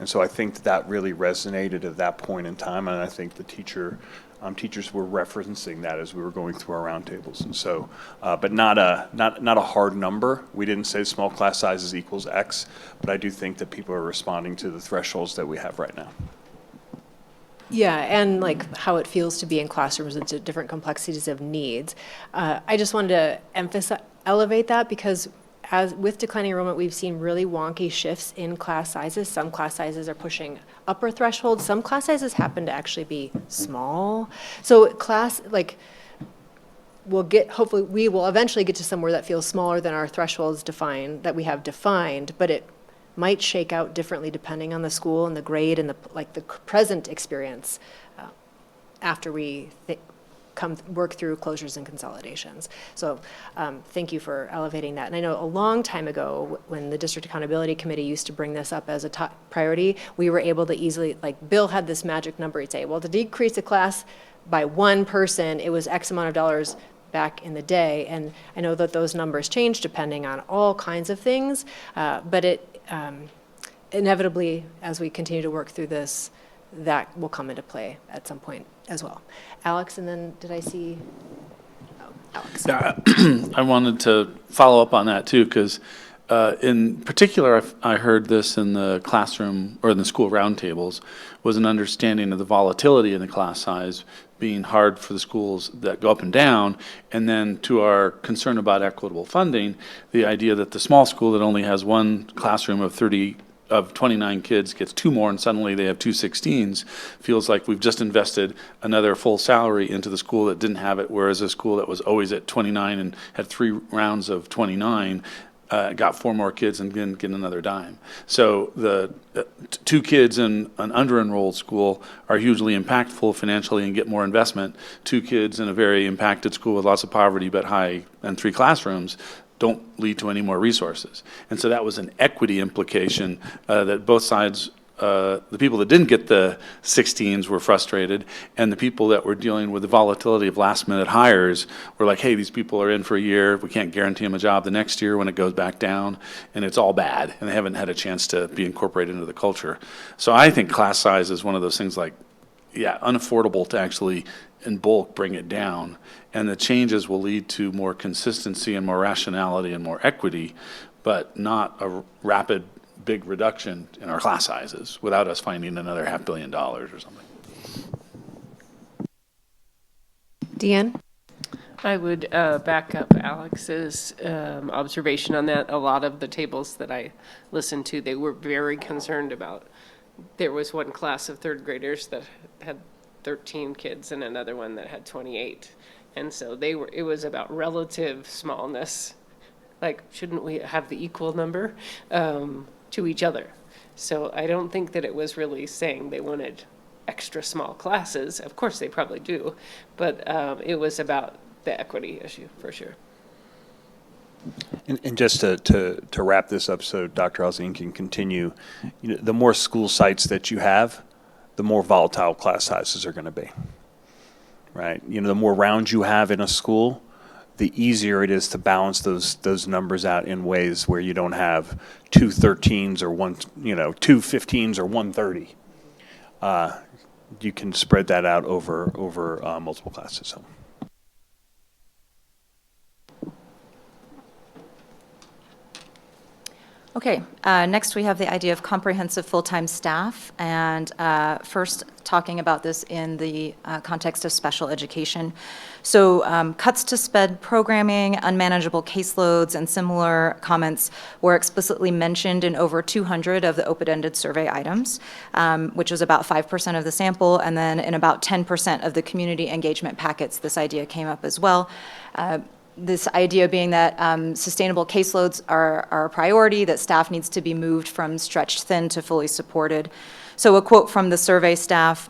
And so I think that really resonated at that point in time, and I think the teachers were referencing that as we were going through our roundtables. And so, but not a hard number. We didn't say small class sizes equals X, but I do think that people are responding to the thresholds that we have right now. Yeah, and like how it feels to be in classrooms with different complexities of needs. I just wanted to elevate that because as with declining enrollment, we've seen really wonky shifts in class sizes. Some class sizes are pushing upper thresholds. Some class sizes happen to actually be small. So class, like, hopefully we will eventually get to somewhere that feels smaller than our thresholds that we have defined, but it might shake out differently depending on the school and the grade and the present experience after we work through closures and consolidations. So thank you for elevating that. And I know a long time ago when the District Accountability Committee used to bring this up as a top priority, we were able to easily, like Bill had this magic number, he'd say, well, to decrease a class by one person, it was X amount of dollars back in the day. And I know that those numbers change depending on all kinds of things, but it inevitably, as we continue to work through this, that will come into play at some point as well. Alex, and then did I see, Alex. Yeah, I wanted to follow up on that too, because in particular, I heard this in the classroom or in the school roundtables, was an understanding of the volatility in the class size being hard for the schools that go up and down, and then to our concern about equitable funding, the idea that the small school that only has one classroom of 29 kids gets two more and suddenly they have two 16s, feels like we've just invested another full salary into the school that didn't have it, whereas a school that was always at 29 and had 3 rounds of 29 got 4 more kids and didn't get another dime. So the 2 kids in an under-enrolled school are hugely impactful financially and get more investment. 2 kids in a very impacted school with lots of poverty but high and 3 classrooms don't lead to any more resources. And so that was an equity implication that both sides, the people that didn't get the 16s were frustrated, and the people that were dealing with the volatility of last-minute hires were like, hey, these people are in for a year, we can't guarantee them a job the next year when it goes back down, and it's all bad, and they haven't had a chance to be incorporated into the culture. So I think class size is one of those things like, yeah, unaffordable to actually in bulk bring it down, and the changes will lead to more consistency and more rationality and more equity, but not a rapid big reduction in our class sizes without us finding another $500 million or something. Deanne? I would back up Alex's observation on that. A lot of the tables that I listened to, they were very concerned about. There was one class of 3rd graders that had 13 kids and another one that had 28. And so it was about relative smallness. Like, shouldn't we have the equal number to each other? So I don't think that it was really saying they wanted extra small classes. Of course they probably do, but it was about the equity issue for sure. And just to wrap this up so Dr. Alzine can continue, the more school sites that you have, the more volatile class sizes are going to be, right? The more rounds you have in a school, the easier it is to balance those numbers out in ways where you don't have 2 13s or 2 15s or 1 30. You can spread that out over multiple classes. So. Okay, next we have the idea of comprehensive full-time staff, and first talking about this in the context of special education. So cuts to SPED programming, unmanageable caseloads, and similar comments were explicitly mentioned in over 200 of the open-ended survey items, which was about 5% of the sample, and then in about 10% of the community engagement packets, this idea came up as well. This idea being that sustainable caseloads are a priority, that staff needs to be moved from stretched thin to fully supported. So a quote from the survey staff: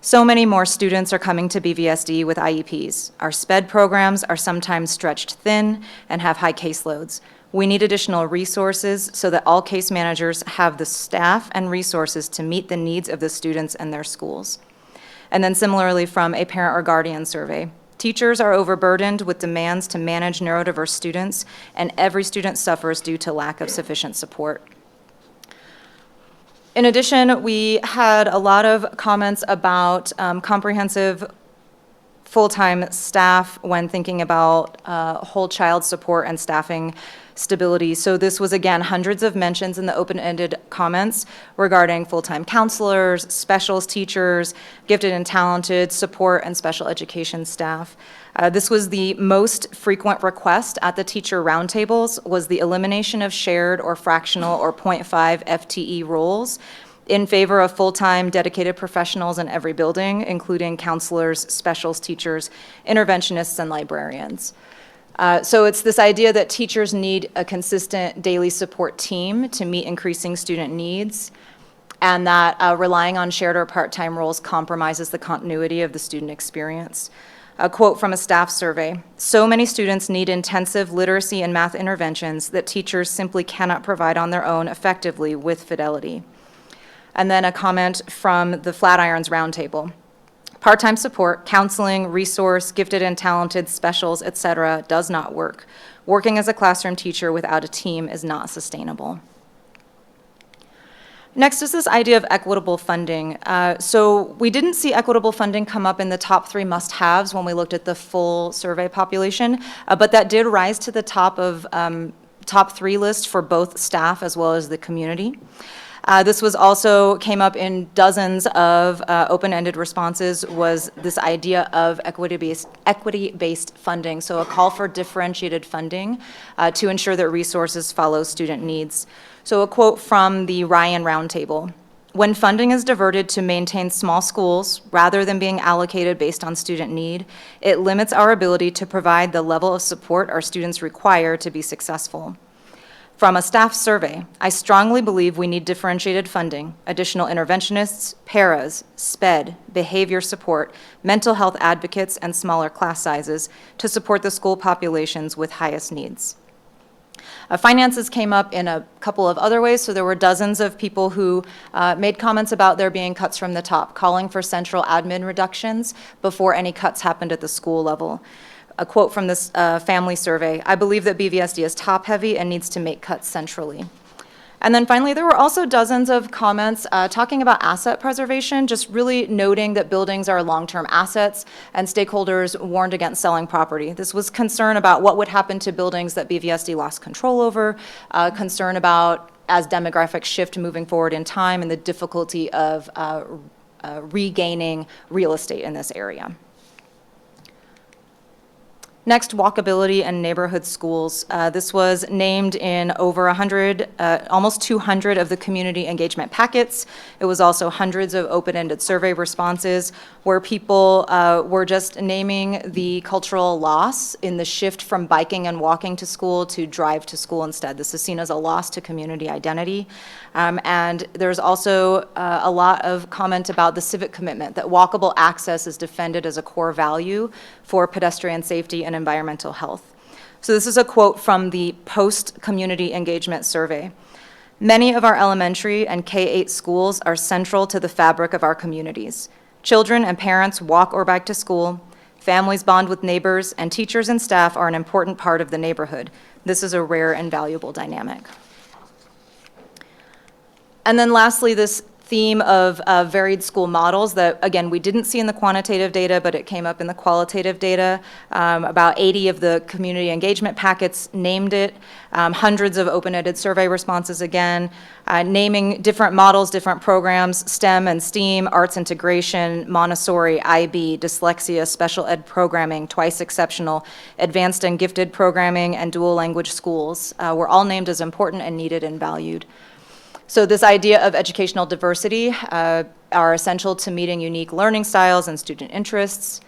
"So many more students are coming to BVSD with IEPs. Our SPED programs are sometimes stretched thin and have high caseloads. We need additional resources so that all case managers have the staff and resources to meet the needs of the students and their schools. And then similarly from a parent or guardian survey, teachers are overburdened with demands to manage neurodiverse students, and every student suffers due to lack of sufficient support. In addition, we had a lot of comments about comprehensive full-time staff when thinking about whole child support and staffing stability. So this was, again, hundreds of mentions in the open-ended comments regarding full-time counselors, specials teachers, gifted and talented support and special education staff. This was the most frequent request at the teacher roundtables, was the elimination of shared or fractional or 0.5 FTE roles in favor of full-time dedicated professionals in every building, including counselors, specials teachers, interventionists, and librarians. So it's this idea that teachers need a consistent daily support team to meet increasing student needs, and that relying on shared or part-time roles compromises the continuity of the student experience. A quote from a staff survey: "So many students need intensive literacy and math interventions that teachers simply cannot provide on their own effectively with fidelity." And then a comment from the Flatirons Roundtable: "Part-time support, counseling, resource, gifted and talented specials, etc., does not work. Working as a classroom teacher without a team is not sustainable." Next is this idea of equitable funding. So we didn't see equitable funding come up in the top 3 must-haves when we looked at the full survey population, but that did rise to the top of top 3 list for both staff as well as the community. This was also came up in dozens of open-ended responses, was this idea of equity-based funding, so a call for differentiated funding to ensure that resources follow student needs. So a quote from the Ryan Roundtable: "When funding is diverted to maintain small schools rather than being allocated based on student need, it limits our ability to provide the level of support our students require to be successful." From a staff survey: "I strongly believe we need differentiated funding, additional interventionists, paras, SPED, behavior support, mental health advocates, and smaller class sizes to support the school populations with highest needs." Finances came up in a couple of other ways, so there were dozens of people who made comments about there being cuts from the top, calling for central admin reductions before any cuts happened at the school level. A quote from this family survey: "I believe that BVSD is top-heavy and needs to make cuts centrally." And then finally, there were also dozens of comments talking about asset preservation, just really noting that buildings are long-term assets, and stakeholders warned against selling property. This was concern about what would happen to buildings that BVSD lost control over, concern about as demographics shift moving forward in time, and the difficulty of regaining real estate in this area. Next, walkability and neighborhood schools. This was named in over 100, almost 200 of the community engagement packets. It was also hundreds of open-ended survey responses where people were just naming the cultural loss in the shift from biking and walking to school to drive to school instead. This is seen as a loss to community identity. And there's also a lot of comment about the civic commitment, that walkable access is defended as a core value for pedestrian safety and environmental health. So this is a quote from the post-community engagement survey: "Many of our elementary and K-8 schools are central to the fabric of our communities. Children and parents walk or bike to school, families bond with neighbors, and teachers and staff are an important part of the neighborhood. This is a rare and valuable dynamic." And then lastly, this theme of varied school models that, again, we didn't see in the quantitative data, but it came up in the qualitative data. About 80 of the community engagement packets named it. Hundreds of open-ended survey responses again, naming different models, different programs: STEM and STEAM, arts integration, Montessori, IB, dyslexia, special ed programming, twice exceptional, advanced and gifted programming, and dual language schools were all named as important and needed and valued. So this idea of educational diversity are essential to meeting unique learning styles and student interests,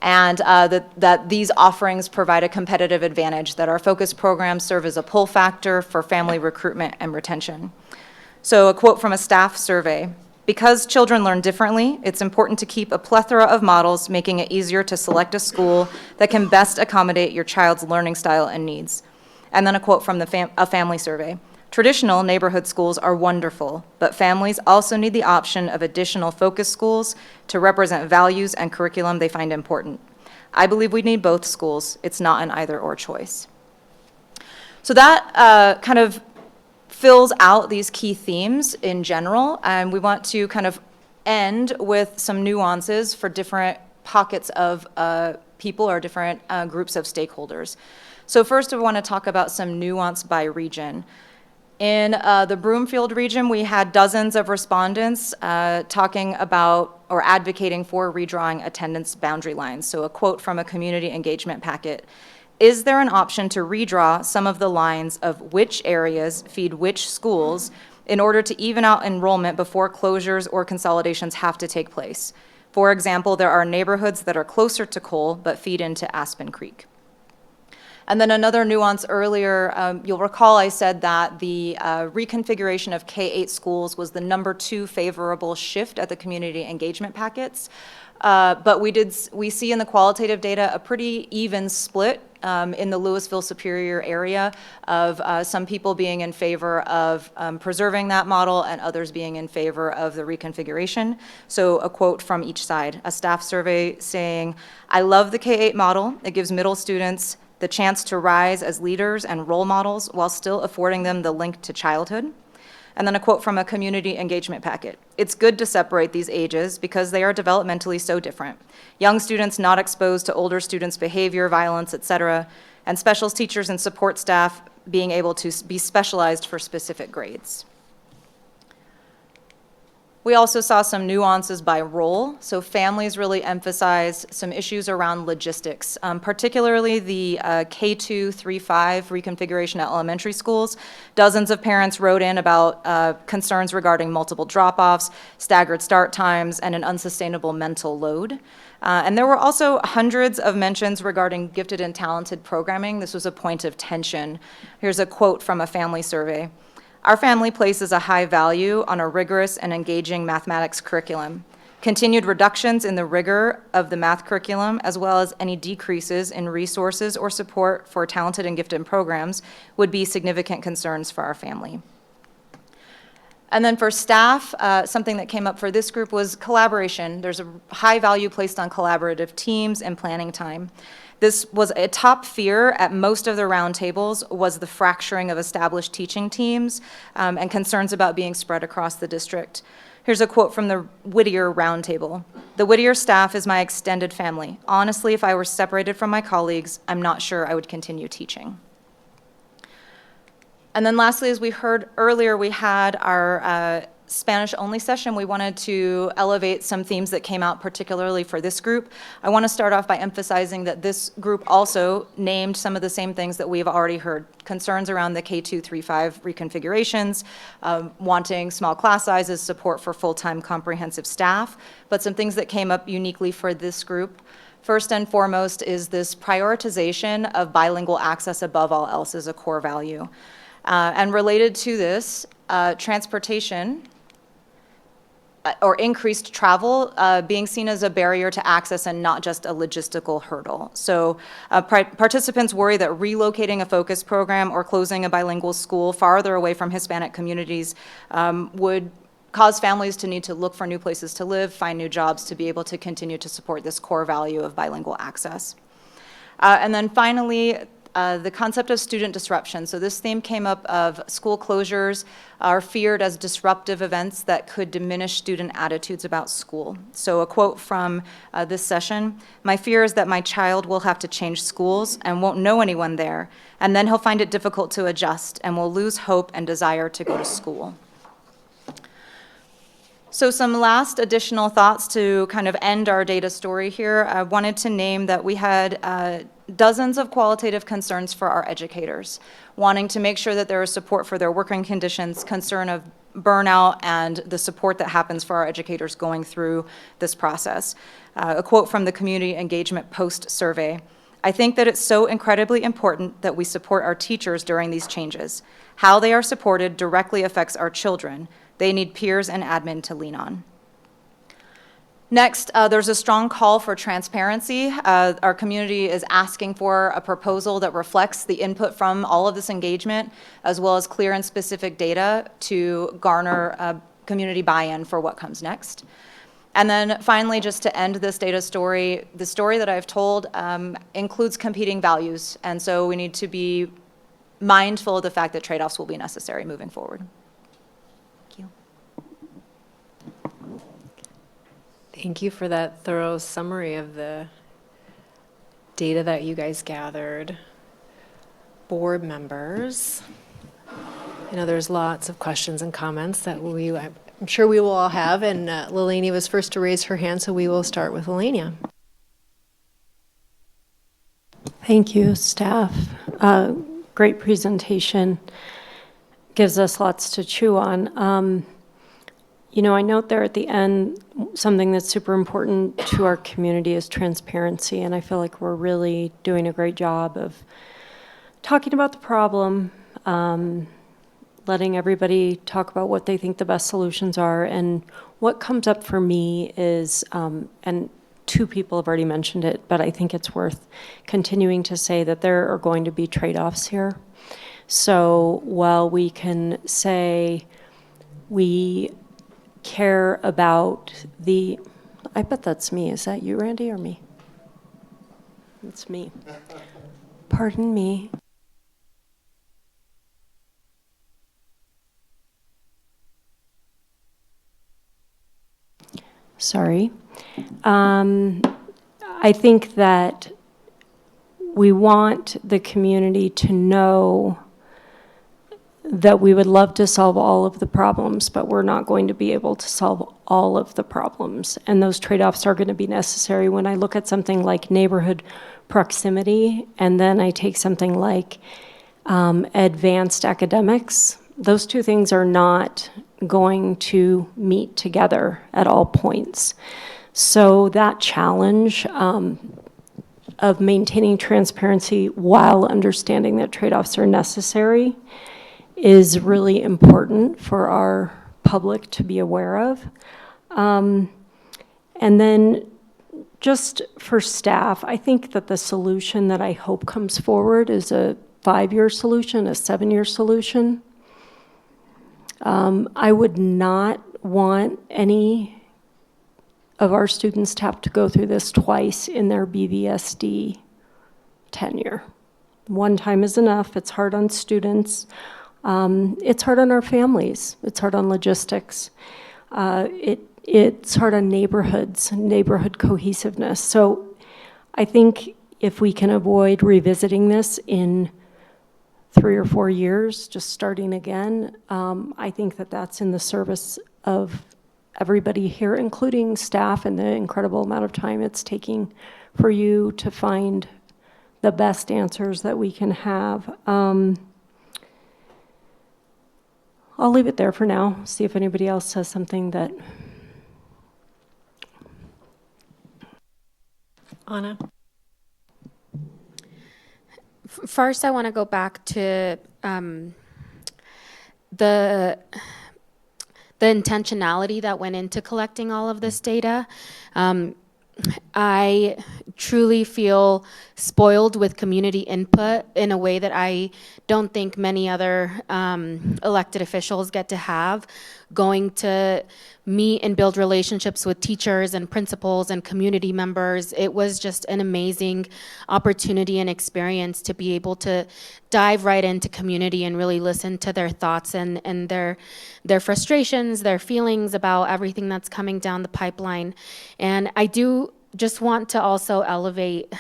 and that these offerings provide a competitive advantage, that our focus programs serve as a pull factor for family recruitment and retention. So a quote from a staff survey: "Because children learn differently, it's important to keep a plethora of models, making it easier to select a school that can best accommodate your child's learning style and needs. And then a quote from a family survey. Traditional neighborhood schools are wonderful, but families also need the option of additional focus schools to represent values and curriculum they find important. I believe we need both schools. It's not an either-or choice. So that kind of fills out these key themes in general, and we want to kind of end with some nuances for different pockets of people or different groups of stakeholders. So first, we want to talk about some nuance by region. In the Broomfield region, we had dozens of respondents talking about or advocating for redrawing attendance boundary lines. So a quote from a community engagement packet. Is there an option to redraw some of the lines of which areas feed which schools in order to even out enrollment before closures or consolidations have to take place? For example, there are neighborhoods that are closer to Cole but feed into Aspen Creek. And then another nuance earlier, you'll recall I said that the reconfiguration of K-8 schools was the #2 favorable shift at the community engagement packets. But we see in the qualitative data a pretty even split in the Louisville Superior area of some people being in favor of preserving that model and others being in favor of the reconfiguration. So a quote from each side, a staff survey saying, "I love the K-8 model. It gives middle students the chance to rise as leaders and role models while still affording them the link to childhood." And then a quote from a community engagement packet. "It's good to separate these ages because they are developmentally so different. Young students not exposed to older students' behavior, violence, etc., and special teachers and support staff being able to be specialized for specific grades." We also saw some nuances by role. So families really emphasized some issues around logistics, particularly the K2, 3, 5 reconfiguration at elementary schools. Dozens of parents wrote in about concerns regarding multiple drop-offs, staggered start times, and an unsustainable mental load. And there were also hundreds of mentions regarding gifted and talented programming. This was a point of tension. Here's a quote from a family survey. "Our family places a high value on a rigorous and engaging mathematics curriculum. Continued reductions in the rigor of the math curriculum, as well as any decreases in resources or support for talented and gifted programs, would be significant concerns for our family." And then for staff, something that came up for this group was collaboration. There's a high value placed on collaborative teams and planning time. This was a top fear at most of the roundtables, was the fracturing of established teaching teams and concerns about being spread across the district. Here's a quote from the Whittier roundtable. "The Whittier staff is my extended family. Honestly, if I were separated from my colleagues, I'm not sure I would continue teaching." And then lastly, as we heard earlier, we had our Spanish-only session. We wanted to elevate some themes that came out particularly for this group. I want to start off by emphasizing that this group also named some of the same things that we've already heard. Concerns around the K2, 3, 5 reconfigurations, wanting small class sizes, support for full-time comprehensive staff, but some things that came up uniquely for this group. First and foremost is this prioritization of bilingual access above all else is a core value. And related to this, transportation or increased travel being seen as a barrier to access and not just a logistical hurdle. So participants worry that relocating a focus program or closing a bilingual school farther away from Hispanic communities would cause families to need to look for new places to live, find new jobs to be able to continue to support this core value of bilingual access. And then finally, the concept of student disruption. So this theme came up of school closures are feared as disruptive events that could diminish student attitudes about school. So a quote from this session, "My fear is that my child will have to change schools and won't know anyone there, and then he'll find it difficult to adjust and will lose hope and desire to go to school." So some last additional thoughts to kind of end our data story here. I wanted to name that we had dozens of qualitative concerns for our educators, wanting to make sure that there is support for their working conditions, concern of burnout, and the support that happens for our educators going through this process. A quote from the Community Engagement Post survey. "I think that it's so incredibly important that we support our teachers during these changes. How they are supported directly affects our children. They need peers and admin to lean on." Next, there's a strong call for transparency. Our community is asking for a proposal that reflects the input from all of this engagement, as well as clear and specific data to garner community buy-in for what comes next. And then finally, just to end this data story, the story that I've told includes competing values, and so we need to be mindful of the fact that trade-offs will be necessary moving forward. Thank you. Thank you for that thorough summary of the data that you guys gathered. Board members, I know there's lots of questions and comments that I'm sure we will all have, and Lelania was first to raise her hand, so we will start with Lelania. Thank you, staff. Great presentation. Gives us lots to chew on. You know, I note there at the end, something that's super important to our community is transparency, and I feel like we're really doing a great job of talking about the problem, letting everybody talk about what they think the best solutions are. And what comes up for me is, and two people have already mentioned it, but I think it's worth continuing to say that there are going to be trade-offs here. So while we can say we care about I bet that's me. Is that you, Randy, or me? It's me. Pardon me. Sorry. I think that we want the community to know that we would love to solve all of the problems, but we're not going to be able to solve all of the problems. And those trade-offs are going to be necessary. When I look at something like neighborhood proximity, and then I take something like advanced academics, those two things are not going to meet together at all points. So that challenge of maintaining transparency while understanding that trade-offs are necessary is really important for our public to be aware of. And then just for staff, I think that the solution that I hope comes forward is a 5-year solution, a 7-year solution. I would not want any of our students to have to go through this twice in their BVSD tenure. One time is enough. It's hard on students. It's hard on our families. It's hard on logistics. It's hard on neighborhoods, neighborhood cohesiveness. So I think if we can avoid revisiting this in 3 or 4 years, just starting again, I think that that's in the service of everybody here, including staff, and the incredible amount of time it's taking for you to find the best answers that we can have. I'll leave it there for now, see if anybody else says something that... Anna? First, I want to go back to the intentionality that went into collecting all of this data. I truly feel spoiled with community input in a way that I don't think many other elected officials get to have. Going to meet and build relationships with teachers and principals and community members. It was just an amazing opportunity and experience to be able to dive right into community and really listen to their thoughts and their frustrations, their feelings about everything that's coming down the pipeline. And I do just want to also elevate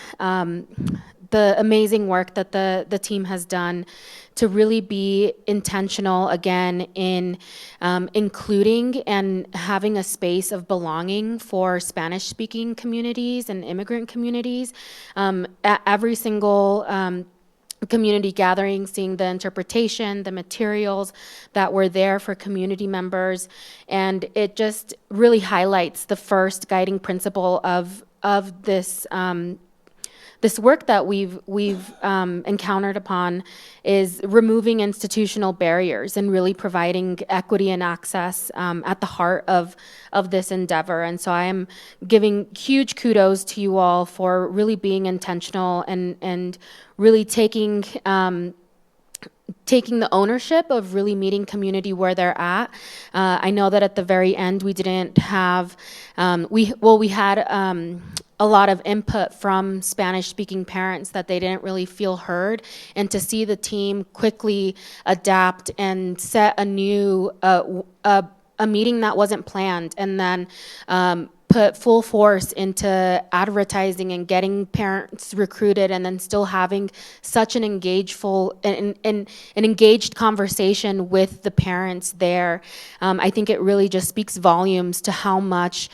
the amazing work that the team has done to really be intentional again in including and having a space of belonging for Spanish-speaking communities and immigrant communities. At every single community gathering, seeing the interpretation, the materials that were there for community members, and it just really highlights the first guiding principle of this this work that we've encountered upon is removing institutional barriers and really providing equity and access at the heart of this endeavor. And so I am giving huge kudos to you all for really being intentional and really taking the ownership of really meeting community where they're at. I know that at the very end we didn't have, we had a lot of input from Spanish-speaking parents that they didn't really feel heard, and to see the team quickly adapt and set a new, a meeting that wasn't planned, and then put full force into advertising and getting parents recruited, and then still having such an an engaged conversation with the parents there. I think it really just speaks volumes to how much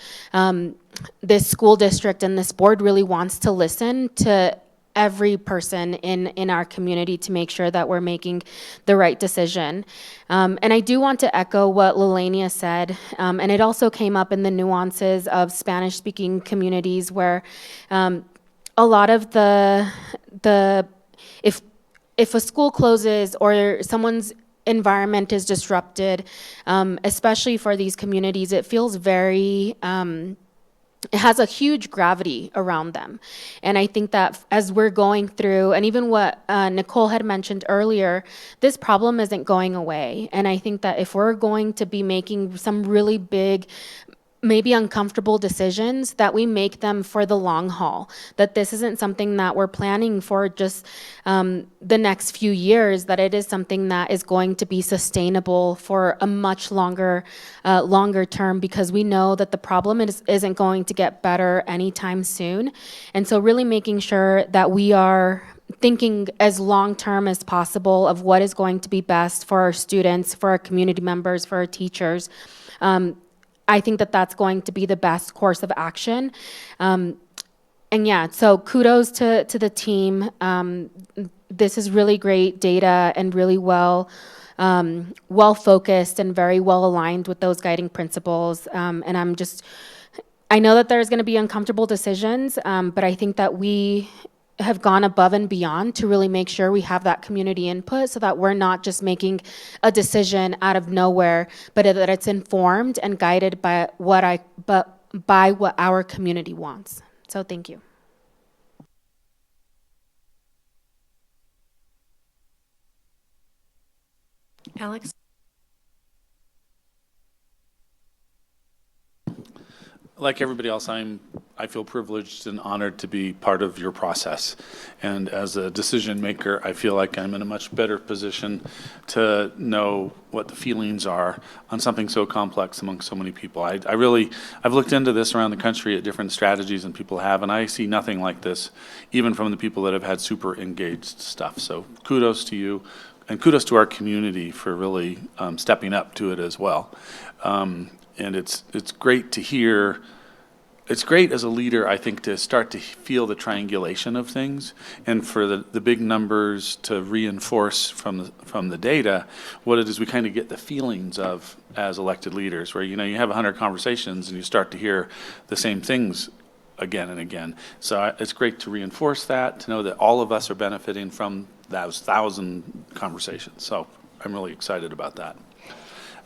this school district and this board really wants to listen to every person in our community to make sure that we're making the right decision. And I do want to echo what Lelania said, and it also came up in the nuances of Spanish-speaking communities where a lot of if a school closes or someone's environment is disrupted, especially for these communities, it feels very, it has a huge gravity around them. And I think that as we're going through, and even what Nicole had mentioned earlier, this problem isn't going away. And I think that if we're going to be making some really big, maybe uncomfortable decisions, that we make them for the long haul, that this isn't something that we're planning for just the next few years, that it is something that is going to be sustainable for a much longer term, because we know that the problem isn't going to get better anytime soon. And so really making sure that we are thinking as long-term as possible of what is going to be best for our students, for our community members, for our teachers. I think that that's going to be the best course of action. And yeah, so kudos to the team. This is really great data and really well focused and very well aligned with those guiding principles. And I know that there's going to be uncomfortable decisions, but I think that we have gone above and beyond to really make sure we have that community input so that we're not just making a decision out of nowhere, but that it's informed and guided by what our community wants. So thank you. Alex? Like everybody else, I feel privileged and honored to be part of your process. And as a decision maker, I feel like I'm in a much better position to know what the feelings are on something so complex among so many people. I've looked into this around the country at different strategies and people have, and I see nothing like this, even from the people that have had super engaged stuff. So kudos to you, and kudos to our community for really stepping up to it as well. And it's great to hear. It's great as a leader, I think, to start to feel the triangulation of things, and for the big numbers to reinforce from the data what it is we kind of get the feelings of as elected leaders, where you have 100 conversations and you start to hear the same things again and again. So it's great to reinforce that, to know that all of us are benefiting from those 1,000 conversations. So I'm really excited about that.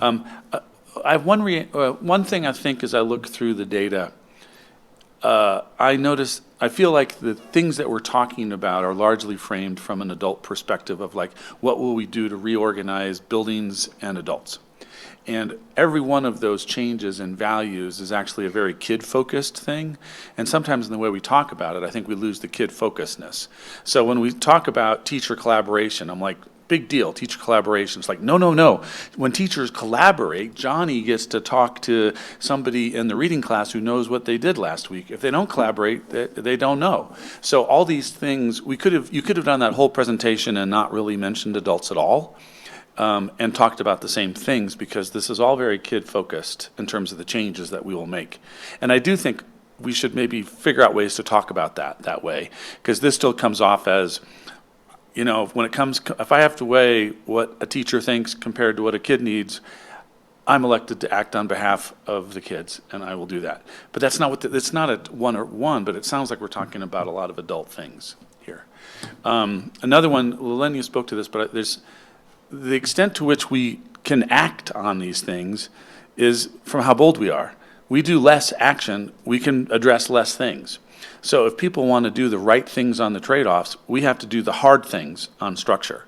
I have one thing I think as I look through the data, I feel like the things that we're talking about are largely framed from an adult perspective of like, what will we do to reorganize buildings and adults? And every one of those changes in values is actually a very kid-focused thing. And sometimes in the way we talk about it, I think we lose the kid-focusedness. So when we talk about teacher collaboration, I'm like, big deal, teacher collaboration. It's like, no. When teachers collaborate, Johnny gets to talk to somebody in the reading class who knows what they did last week. If they don't collaborate, they don't know. So all these things, you could have done that whole presentation and not really mentioned adults at all, and talked about the same things, because this is all very kid-focused in terms of the changes that we will make. And I do think we should maybe figure out ways to talk about that way, because this still comes off as, if I have to weigh what a teacher thinks compared to what a kid needs, I'm elected to act on behalf of the kids, and I will do that. But that's not it's not a one-on-one, but it sounds like we're talking about a lot of adult things here. Another one, Lelenia spoke to this, but there's the extent to which we can act on these things is from how bold we are. We do less action, we can address less things. So if people want to do the right things on the trade-offs, we have to do the hard things on structure.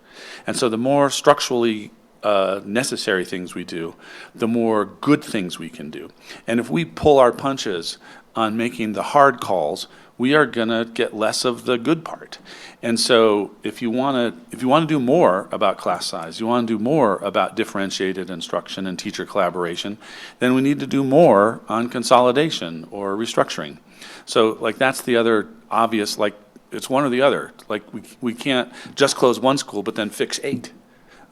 And so the more structurally necessary things we do, the more good things we can do. And if we pull our punches on making the hard calls, we are going to get less of the good part. And so if you want to do more about class size, you want to do more about differentiated instruction and teacher collaboration, then we need to do more on consolidation or restructuring. So like that's the other obvious, like it's one or the other. Like we can't just close one school but then fix 8.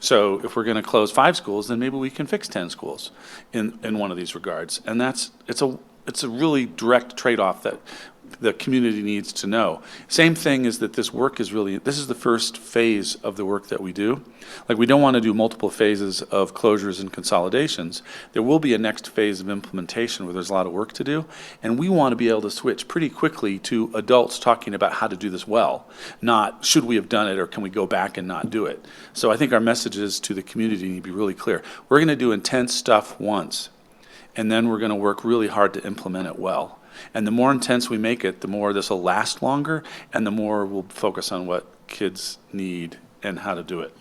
So if we're going to close 5 schools, then maybe we can fix 10 schools in one of these regards. And it's a really direct trade-off that the community needs to know. Same thing is that this work is this is the first phase of the work that we do. Like we don't want to do multiple phases of closures and consolidations. There will be a next phase of implementation where there's a lot of work to do. And we want to be able to switch pretty quickly to adults talking about how to do this well, not should we have done it or can we go back and not do it. So I think our messages to the community need to be really clear. We're going to do intense stuff once, and then we're going to work really hard to implement it well. And the more intense we make it, the more this will last longer, and the more we'll focus on what kids need and how to do it.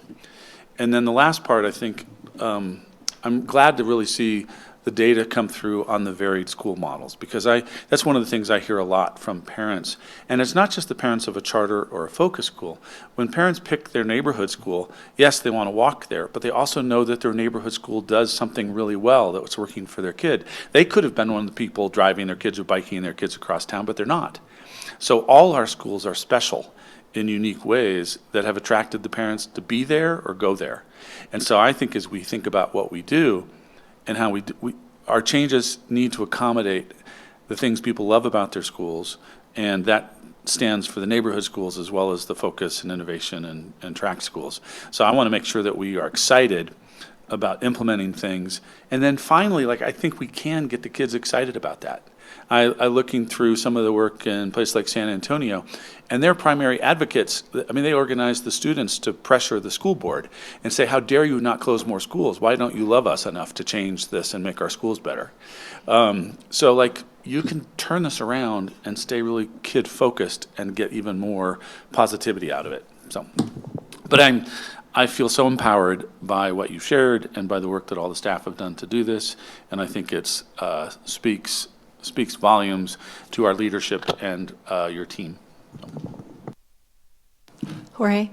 And then the last part, I think, I'm glad to really see the data come through on the varied school models, because that's one of the things I hear a lot from parents. And it's not just the parents of a charter or a focus school. When parents pick their neighborhood school, yes, they want to walk there, but they also know that their neighborhood school does something really well that's working for their kid. They could have been one of the people driving their kids or biking their kids across town, but they're not. So all our schools are special in unique ways that have attracted the parents to be there or go there. And so I think as we think about what we do, and how our changes need to accommodate the things people love about their schools, and that stands for the neighborhood schools as well as the focus and innovation and track schools. So I want to make sure that we are excited about implementing things. And then finally, like I think we can get the kids excited about that. I looking through some of the work in places like San Antonio, and their primary advocates, I mean, they organize the students to pressure the school board and say, how dare you not close more schools? Why don't you love us enough to change this and make our schools better? So like you can turn this around and stay really kid focused and get even more positivity out of it. So, but I feel so empowered by what you shared and by the work that all the staff have done to do this, and I think it's speaks volumes to our leadership and your team. Jorge?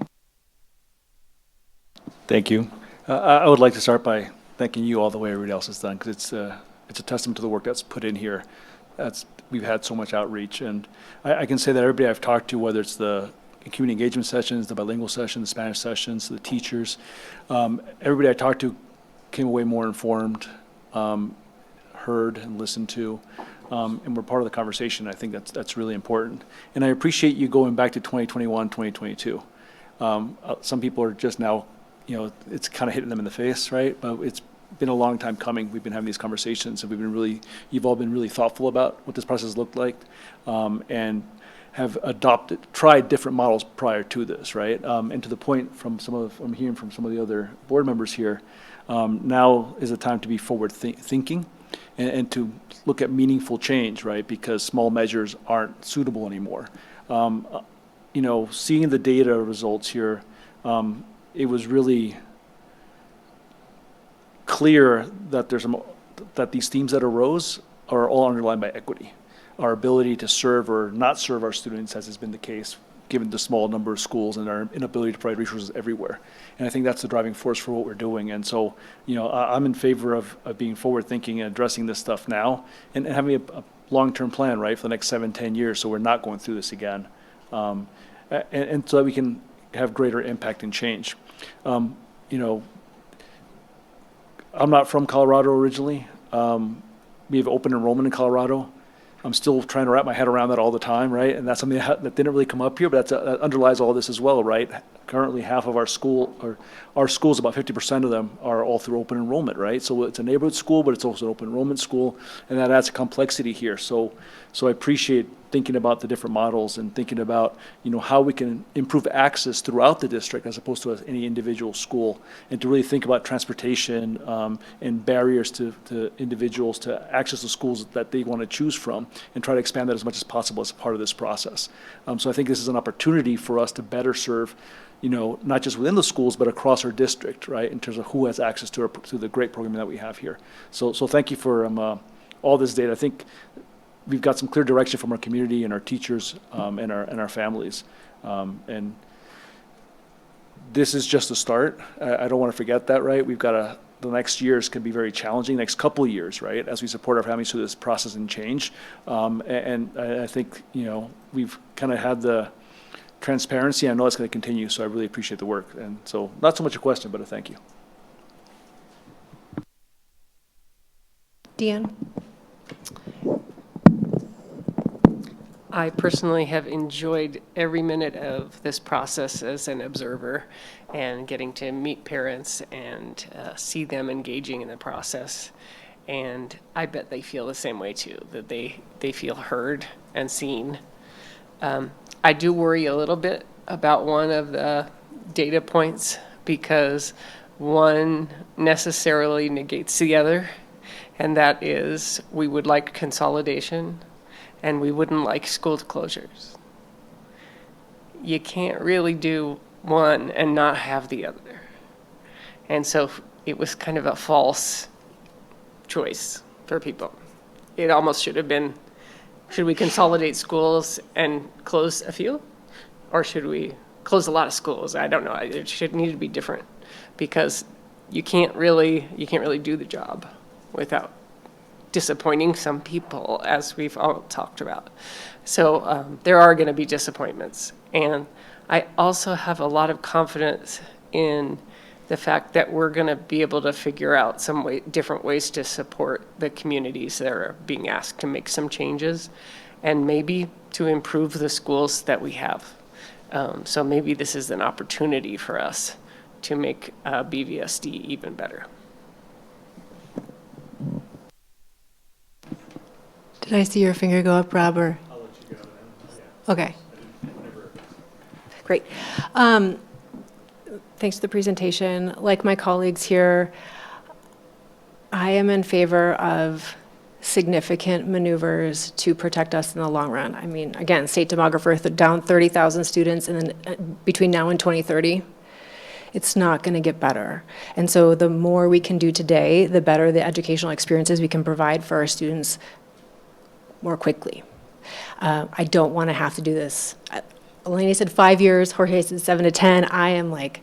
Thank you. I would like to start by thanking you all the way everybody else has done, because it's a testament to the work that's put in here. We've had so much outreach, and I can say that everybody I've talked to, whether it's the community engagement sessions, the bilingual sessions, the Spanish sessions, the teachers, everybody I talked to came away more informed, heard and listened to, and we're part of the conversation. I think that's really important. And I appreciate you going back to 2021, 2022. Some people are just now, it's kind of hitting them in the face, right? But it's been a long time coming. We've been having these conversations, and you've all been really thoughtful about what this process looked like, and have tried different models prior to this, right? And to the point I'm hearing from some of the other board members here, now is the time to be forward thinking and to look at meaningful change, right? Because small measures aren't suitable anymore. Seeing the data results here, it was really clear that that these themes that arose are all underlined by equity. Our ability to serve or not serve our students, as has been the case, given the small number of schools and our inability to provide resources everywhere. And I think that's the driving force for what we're doing. And so, I'm in favor of being forward-thinking and addressing this stuff now and having a long-term plan, right, for the next 7-10 years, so we're not going through this again. And so that we can have greater impact and change. I'm not from Colorado originally. We have open enrollment in Colorado. I'm still trying to wrap my head around that all the time, right? And that's something that didn't really come up here, but that underlies all this as well, right? Currently, half of our schools, about 50% of them are all through open enrollment, right? So it's a neighborhood school, but it's also an open enrollment school, and that adds complexity here. So I appreciate thinking about the different models and thinking about, how we can improve access throughout the district as opposed to any individual school, and to really think about transportation and barriers to individuals to access the schools that they want to choose from, and try to expand that as much as possible as a part of this process. So I think this is an opportunity for us to better serve, not just within the schools, but across our district, right, in terms of who has access to the great programming that we have here. So thank you for all this data. I think we've got some clear direction from our community and our teachers and our families. And this is just a start. I don't want to forget that, right? We've got the next years can be very challenging, next couple of years, right, as we support our families through this process and change. And I think, we've kind of had the transparency. I know it's going to continue, so I really appreciate the work. And so not so much a question, but a thank you. Deanne? I personally have enjoyed every minute of this process as an observer, and getting to meet parents and see them engaging in the process. And I bet they feel the same way too, that they feel heard and seen. I do worry a little bit about one of the data points, because one necessarily negates the other, and that is we would like consolidation and we wouldn't like school closures. You can't really do one and not have the other. And so it was kind of a false choice for people. It almost should have been, should we consolidate schools and close a few? Or should we close a lot of schools? I don't know. It should need to be different, because you can't really do the job without disappointing some people, as we've all talked about. So there are going to be disappointments. And I also have a lot of confidence in the fact that we're going to be able to figure out some different ways to support the communities that are being asked to make some changes, and maybe to improve the schools that we have. So maybe this is an opportunity for us to make BVSD even better. Did I see your finger go up, Rob? Or? I'll let you go. Okay. Great. Thanks for the presentation. Like my colleagues here, I am in favor of significant maneuvers to protect us in the long run. I mean, again, state demographer down 30,000 students between now and 2030. It's not going to get better. And so the more we can do today, the better the educational experiences we can provide for our students more quickly. I don't want to have to do this. Eleni said 5 years, Jorge said 7 to 10. I am like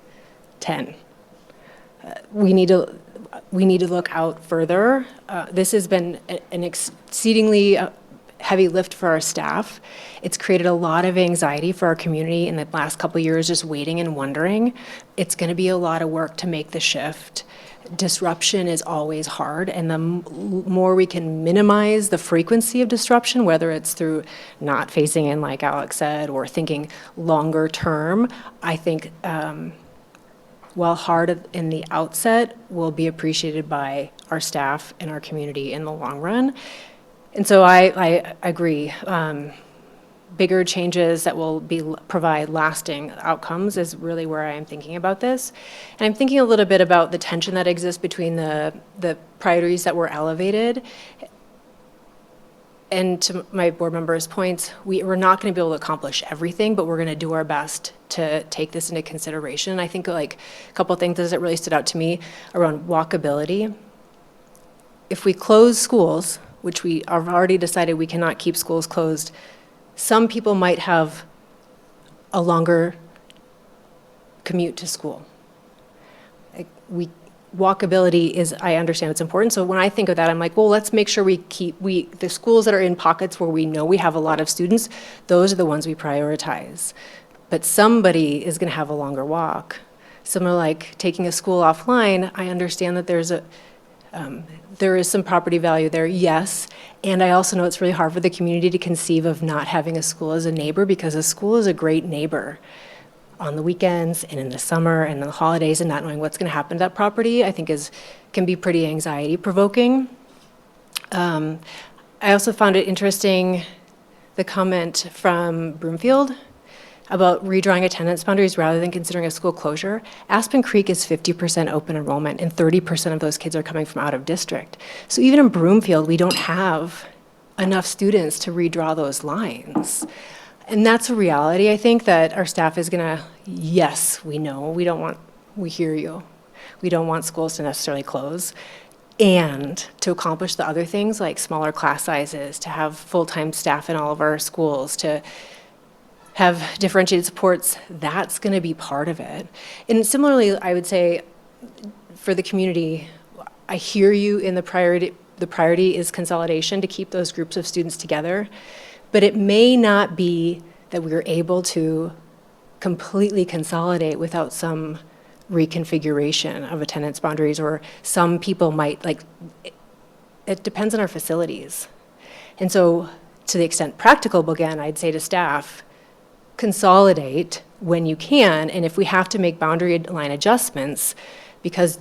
10. We need to look out further. This has been an exceedingly heavy lift for our staff. It's created a lot of anxiety for our community in the last couple of years, just waiting and wondering. It's going to be a lot of work to make the shift. Disruption is always hard, and the more we can minimize the frequency of disruption, whether it's through not phasing in, like Alex said, or thinking longer term, I think while hard in the outset, will be appreciated by our staff and our community in the long run. And so I agree. Bigger changes that will provide lasting outcomes is really where I am thinking about this. And I'm thinking a little bit about the tension that exists between the priorities that were elevated. And to my board members' points, we're not going to be able to accomplish everything, but we're going to do our best to take this into consideration. I think like a couple of things that really stood out to me around walkability. If we close schools, which we have already decided we cannot keep schools closed, some people might have a longer commute to school. Walkability is, I understand it's important. So when I think of that, I'm like, well, let's make sure the schools that are in pockets where we know we have a lot of students, those are the ones we prioritize. But somebody is going to have a longer walk. Something like taking a school offline, I understand that there's There is some property value there, yes. And I also know it's really hard for the community to conceive of not having a school as a neighbor, because a school is a great neighbor on the weekends and in the summer and in the holidays, and not knowing what's going to happen to that property, I think can be pretty anxiety provoking. I also found it interesting, the comment from Broomfield about redrawing attendance boundaries rather than considering a school closure. Aspen Creek is 50% open enrollment, and 30% of those kids are coming from out of district. So even in Broomfield, we don't have enough students to redraw those lines. And that's a reality, I think, that our staff is gonna, yes, we know, we hear you. We don't want schools to necessarily close. And to accomplish the other things like smaller class sizes, to have full-time staff in all of our schools, to have differentiated supports, that's going to be part of it. And similarly, I would say for the community, I hear you in the priority is consolidation to keep those groups of students together, but it may not be that we're able to completely consolidate without some reconfiguration of attendance boundaries, or some people might, like, it depends on our facilities. And so to the extent practicable, again, I'd say to staff, consolidate when you can, and if we have to make boundary line adjustments because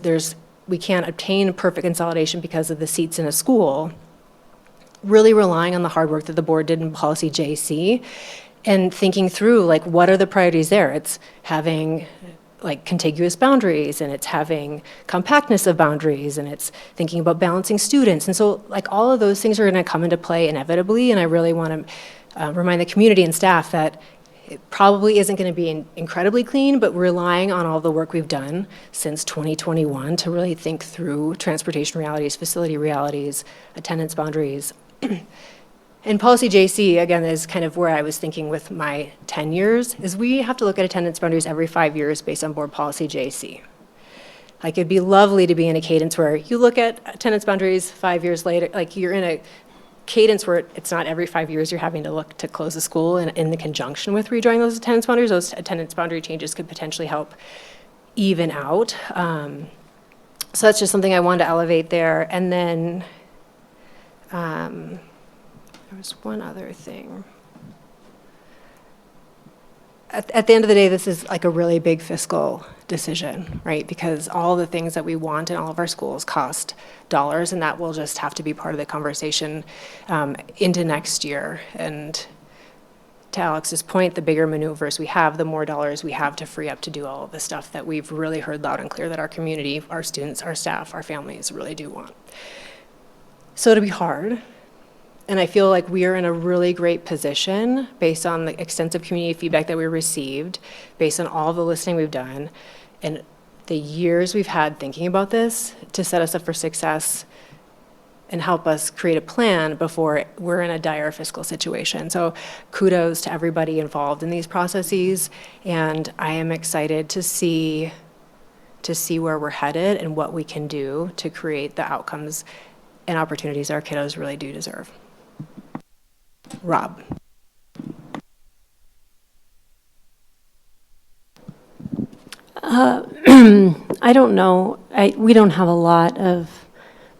we can't obtain perfect consolidation because of the seats in a school, really relying on the hard work that the board did in policy JC and thinking through, like, what are the priorities there? It's having like contiguous boundaries, and it's having compactness of boundaries, and it's thinking about balancing students. And so, like, all of those things are going to come into play inevitably, and I really want to remind the community and staff that it probably isn't going to be incredibly clean, but relying on all the work we've done since 2021 to really think through transportation realities, facility realities, attendance boundaries. And policy JC, again, is kind of where I was thinking with my 10 years, is we have to look at attendance boundaries every 5 years based on board policy JC. Like, it'd be lovely to be in a cadence where you look at attendance boundaries 5 years later, like you're in a cadence where it's not every 5 years you're having to look to close a school, and in the conjunction with redrawing those attendance boundary changes could potentially help even out. So that's just something I wanted to elevate there. And then, there was one other thing. At the end of the day, this is like a really big fiscal decision, right? Because all the things that we want in all of our schools cost dollars, and that will just have to be part of the conversation into next year. And to Alex's point, the bigger maneuvers we have, the more dollars we have to free up to do all of the stuff that we've really heard loud and clear that our community, our students, our staff, our families really do want. So it'll be hard. And I feel like we are in a really great position based on the extensive community feedback that we received, based on all the listening we've done, and the years we've had thinking about this to set us up for success and help us create a plan before we're in a dire fiscal situation. So kudos to everybody involved in these processes, and I am excited to see where we're headed and what we can do to create the outcomes and opportunities our kiddos really do deserve. Rob. I don't know. We don't have a lot of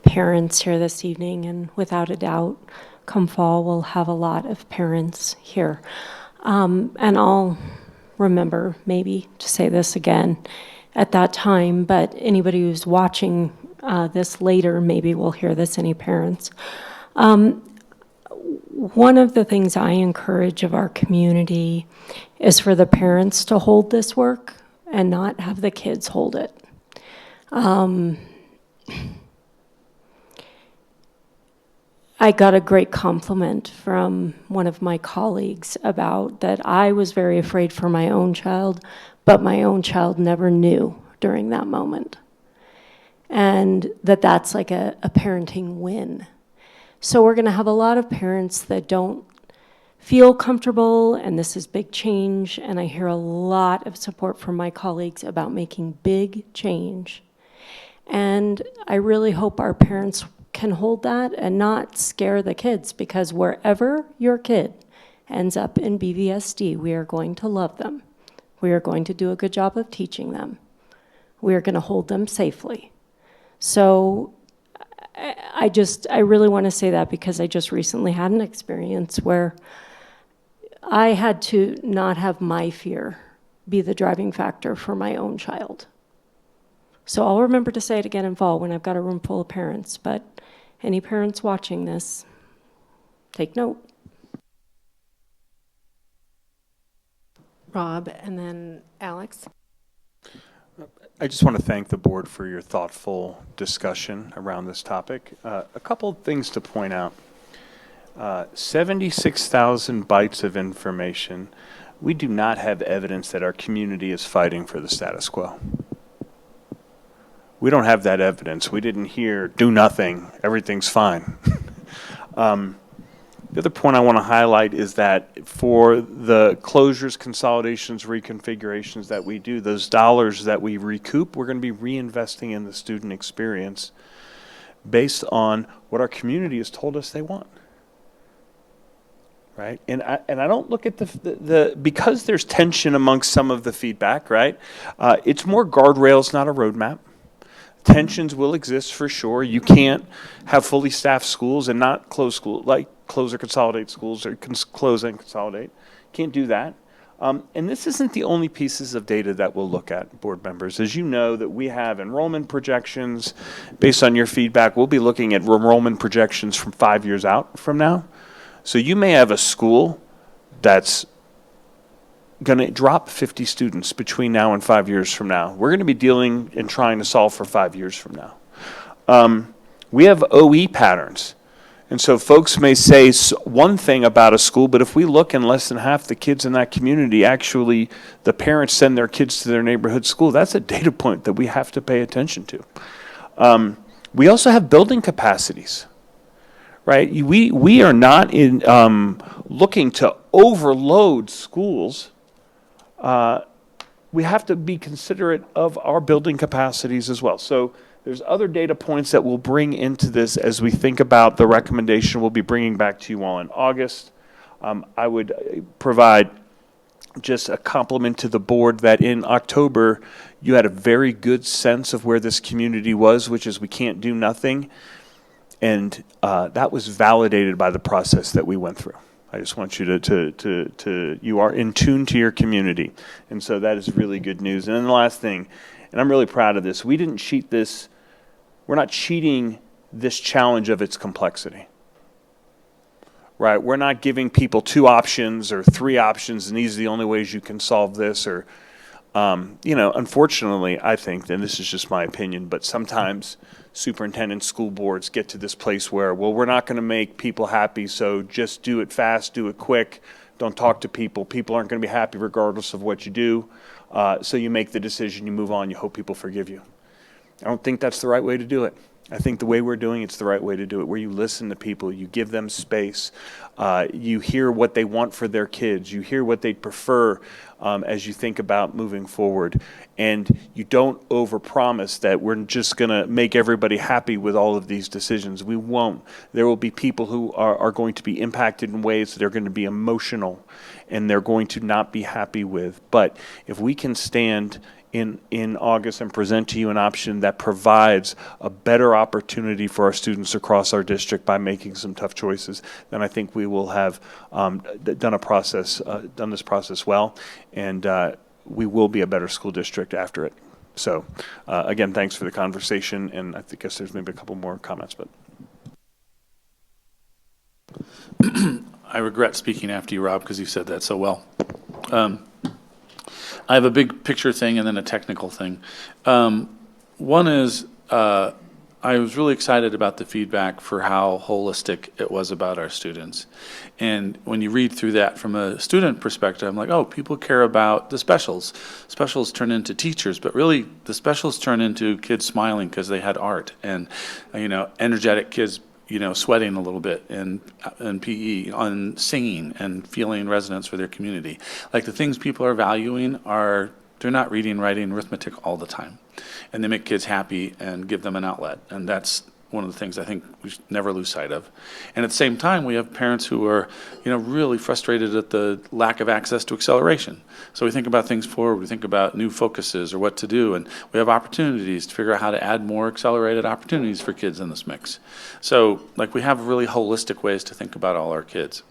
parents here this evening, and without a doubt, come fall, we'll have a lot of parents here. And I'll remember maybe to say this again at that time, but anybody who's watching this later maybe will hear this, any parents. One of the things I encourage of our community is for the parents to hold this work and not have the kids hold it. I got a great compliment from one of my colleagues about that I was very afraid for my own child, but my own child never knew during that moment. And that's like a parenting win. So we're going to have a lot of parents that don't feel comfortable, and this is big change, and I hear a lot of support from my colleagues about making big change. And I really hope our parents can hold that and not scare the kids, because wherever your kid ends up in BVSD, we are going to love them. We are going to do a good job of teaching them. We are going to hold them safely. So I really want to say that because I just recently had an experience where I had to not have my fear be the driving factor for my own child. So I'll remember to say it again in fall when I've got a room full of parents, but any parents watching this, take note. Rob, and then Alex. I just want to thank the board for your thoughtful discussion around this topic. A couple of things to point out. 76,000 bytes of information. We do not have evidence that our community is fighting for the status quo. We don't have that evidence. We didn't hear, do nothing, everything's fine. The other point I want to highlight is that for the closures, consolidations, reconfigurations that we do, those dollars that we recoup, we're going to be reinvesting in the student experience based on what our community has told us they want. Right? And I don't look at the because there's tension amongst some of the feedback, right? It's more guardrails, not a roadmap. Tensions will exist for sure. You can't have fully staffed schools and not close school, like close or consolidate schools or close and consolidate. Can't do that. And this isn't the only pieces of data that we'll look at, board members. As you know, that we have enrollment projections. Based on your feedback, we'll be looking at enrollment projections from 5 years out from now. So you may have a school that's going to drop 50 students between now and 5 years from now. We're going to be dealing and trying to solve for 5 years from now. We have OE patterns. And so folks may say one thing about a school, but if we look and less than half the kids in that community, actually the parents send their kids to their neighborhood school, that's a data point that we have to pay attention to. We also have building capacities. Right? We are not in looking to overload schools. We have to be considerate of our building capacities as well. So there's other data points that we'll bring into this as we think about the recommendation we'll be bringing back to you all in August. I would provide just a compliment to the board that in October you had a very good sense of where this community was, which is we can't do nothing. And that was validated by the process that we went through. I just want you to you are in tune to your community. And so that is really good news. And then the last thing, and I'm really proud of this, we didn't cheat this, we're not cheating this challenge of its complexity. Right? We're not giving people 2 options or 3 options and these are the only ways you can solve this or, unfortunately, I think, and this is just my opinion, but sometimes superintendents, school boards get to this place where, well, we're not going to make people happy, so just do it fast, do it quick, don't talk to people. People aren't going to be happy regardless of what you do. So you make the decision, you move on, you hope people forgive you. I don't think that's the right way to do it. I think the way we're doing it's the right way to do it, where you listen to people, you give them space, you hear what they want for their kids, you hear what they prefer as you think about moving forward, and you don't overpromise that we're just going to make everybody happy with all of these decisions. We won't. There will be people who are going to be impacted in ways that are going to be emotional and they're going to not be happy with. But if we can stand in August and present to you an option that provides a better opportunity for our students across our district by making some tough choices, then I think we will have done this process well, and we will be a better school district after it. So again, thanks for the conversation, and I guess there's maybe a couple more comments, but. I regret speaking after you, Rob, because you said that so well. I have a big picture thing and then a technical thing. One is I was really excited about the feedback for how holistic it was about our students. And when you read through that from a student perspective, I'm like, oh, people care about the specials. Specials turn into teachers, but really the specials turn into kids smiling because they had art and, energetic kids sweating a little bit in PE, on singing and feeling resonance for their community. Like the things people are valuing they're not reading, writing, arithmetic all the time. And they make kids happy and give them an outlet. And that's one of the things I think we should never lose sight of. And at the same time, we have parents who are, really frustrated at the lack of access to acceleration. So we think about things forward, we think about new focuses or what to do, and we have opportunities to figure out how to add more accelerated opportunities for kids in this mix. So, we have really holistic ways to think about all our kids.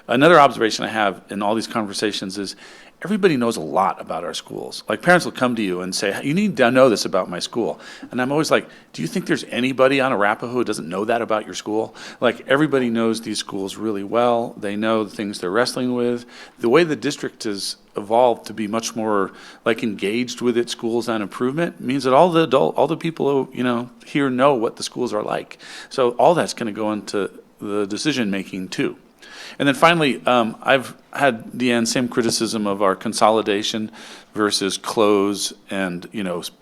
Another observation I have in all these conversations is everybody knows a lot about our schools. Parents will come to you and say, you need to know this about my school. And I'm always like, do you think there's anybody on Arapahoe who doesn't know that about your school? Everybody knows these schools really well. They know the things they're wrestling with. The way the district has evolved to be much more engaged with its schools on improvement means that all the people who, here know what the schools are like. So all that's going to go into the decision making too. And then finally, I've had, Deanne, same criticism of our consolidation versus close and,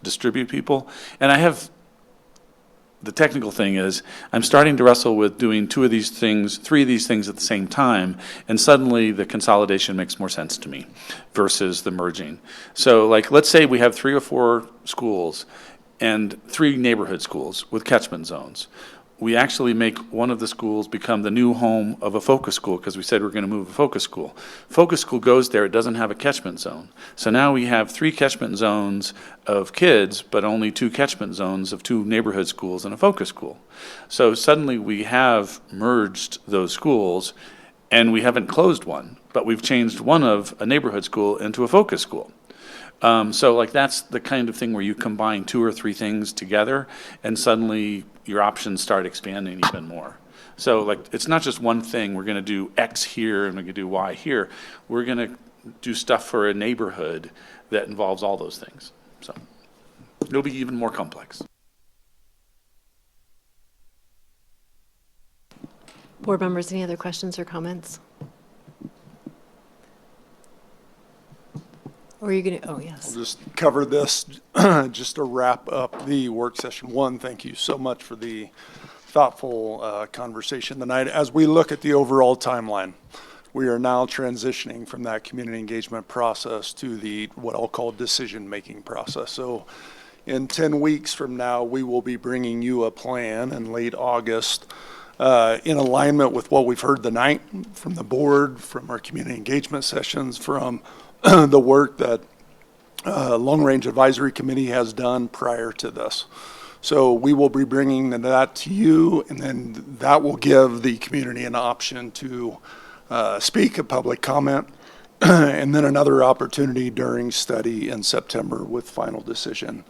distribute people. And I have, the technical thing is, I'm starting to wrestle with doing three of these things at the same time, and suddenly the consolidation makes more sense to me versus the merging. So let's say we have 3 or 4 schools and 3 neighborhood schools with catchment zones. We actually make one of the schools become the new home of a focus school because we said we're going to move a focus school. Focus school goes there, it doesn't have a catchment zone. So now we have 3 catchment zones of kids, but only 2 catchment zones of 2 neighborhood schools and a focus school. So suddenly we have merged those schools and we haven't closed one, but we've changed one of a neighborhood school into a focus school. So that's the kind of thing where you combine 2 or 3 things together and suddenly your options start expanding even more. So it's not just one thing, we're going to do X here and we're going to do Y here. We're going to do stuff for a neighborhood that involves all those things. So it'll be even more complex. Board members, any other questions or comments? Or are you going to, yes. I'll just cover this just to wrap up the work session. One, thank you so much for the thoughtful conversation tonight. As we look at the overall timeline, we are now transitioning from that community engagement process to the what I'll call decision-making process. So in 10 weeks from now, we will be bringing you a plan in late August in alignment with what we've heard tonight from the board, from our community engagement sessions, from the work that Long Range Advisory Committee has done prior to this. So we will be bringing that to you, and then that will give the community an option to speak, a public comment, and then another opportunity during study in September with final decision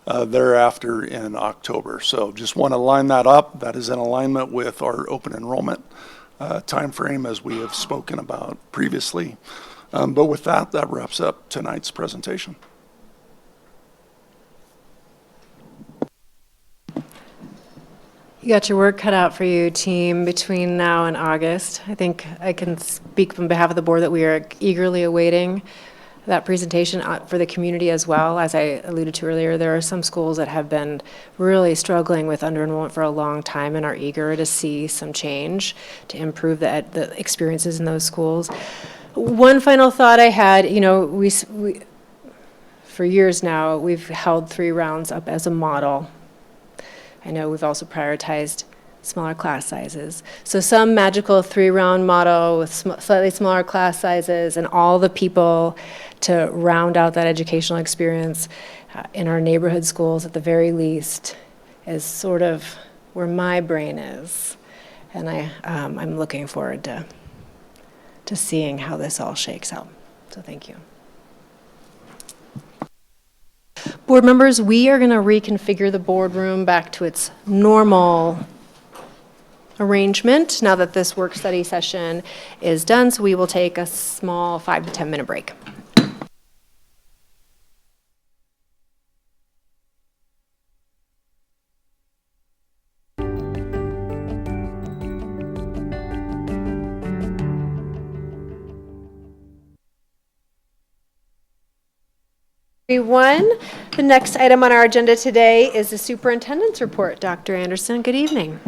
thereafter in October. So just want to line that up. That is in alignment with our open enrollment timeframe as we have spoken about previously. But with that wraps up tonight's presentation. You got your work cut out for you, team, between now and August. I think I can speak on behalf of the board that we are eagerly awaiting that presentation for the community as well. As I alluded to earlier, there are some schools that have been really struggling with under-enrollment for a long time and are eager to see some change to improve the experiences in those schools. One final thought I had, we for years now, we've held 3 rounds up as a model. I know we've also prioritized smaller class sizes. So some magical 3-round model with slightly smaller class sizes and all the people to round out that educational experience in our neighborhood schools at the very least is sort of where my brain is. And I'm looking forward to seeing how this all shakes out. So thank you. Board members, we are going to reconfigure the boardroom back to its normal arrangement now that this work study session is done. So we will take a small 5 to 10 minute break. Everyone, the next item on our agenda today is the superintendent's report. Dr. Anderson, good evening.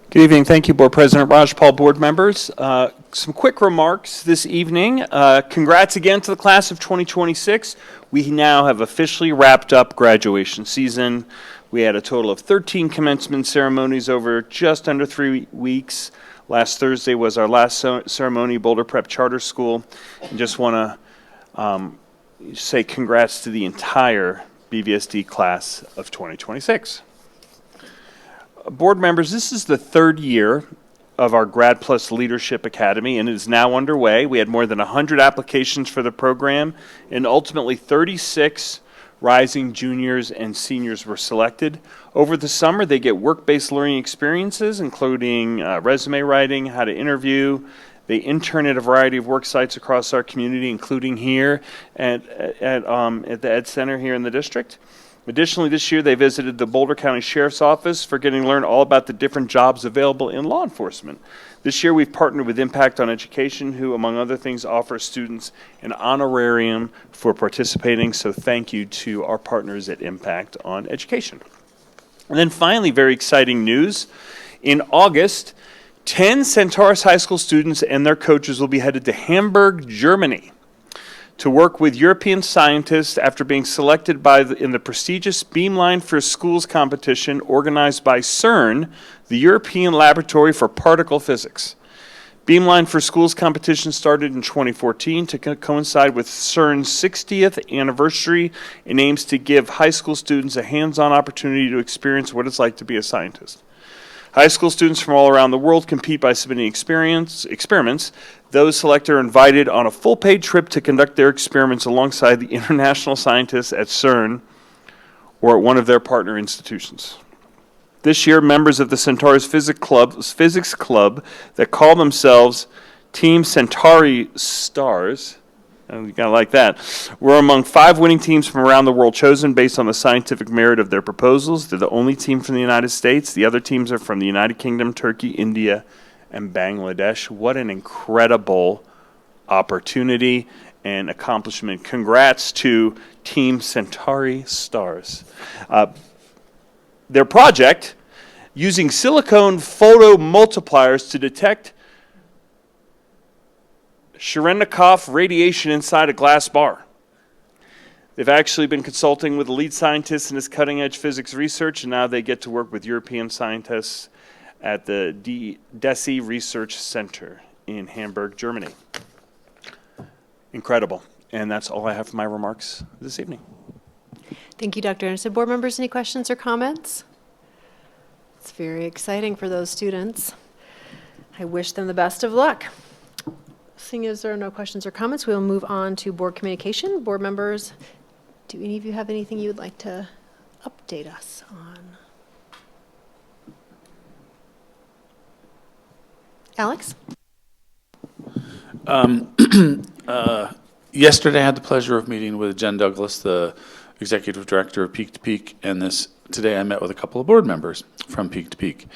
Good Good evening. Thank you, Board President Rajpal, board members. Some quick remarks this evening. Congrats again to the class of 2026. We now have officially wrapped up graduation season. We had a total of 13 commencement ceremonies over just under 3 weeks. Last Thursday was our last ceremony, Boulder Prep Charter School. And just want to say congrats to the entire BVSD class of 2026. Board members, this is the third year of our Grad Plus Leadership Academy, and it is now underway. We had more than 100 applications for the program, and ultimately 36 rising juniors and seniors were selected. Over the summer, they get work-based learning experiences, including resume writing, how to interview. They intern at a variety of work sites across our community, including here at the Ed Center here in the district. Additionally, this year they visited the Boulder County Sheriff's Office for getting to learn all about the different jobs available in law enforcement. This year we've partnered with Impact on Education, who, among other things, offers students an honorarium for participating, so thank you to our partners at Impact on Education. And then finally, very exciting news. In August, 10 Centaurus High School students and their coaches will be headed to Hamburg, Germany, to work with European scientists after being selected in the prestigious Beamline for Schools competition organized by CERN, the European Laboratory for Particle Physics. Beamline for Schools competition started in 2014 to coincide with CERN's 60th anniversary and aims to give high school students a hands-on opportunity to experience what it's like to be a scientist. High school students from all around the world compete by submitting experiments. Those selected are invited on a full-paid trip to conduct their experiments alongside the international scientists at CERN or at one of their partner institutions. This year, members of the Centaurus Physics Club that call themselves Team Centauri Stars, you gotta like that, were among 5 winning teams from around the world chosen based on the scientific merit of their proposals. They're the only team from the United States. The other teams are from the United Kingdom, Turkey, India, and Bangladesh. What an incredible opportunity and accomplishment. Congrats to Team Centauri Stars. Their project, using silicone photomultipliers to detect Cherenkov radiation inside a glass bar. They've actually been consulting with the lead scientist in this cutting-edge physics research, and now they get to work with European scientists at the DESI Research Center in Hamburg, Germany. Incredible. And that's all I have for my remarks this evening. Thank you, Dr. Anderson. Board members, any questions or comments? It's very exciting for those students. I wish them the best of luck. Seeing as there are no questions or comments, we will move on to board communication. Board members, do any of you have anything you would like to update us on? Alex? Yesterday I had the pleasure of meeting with Jen Douglas, the executive director of Peak to Peak, and today I met with a couple of board members from Peak to Peak.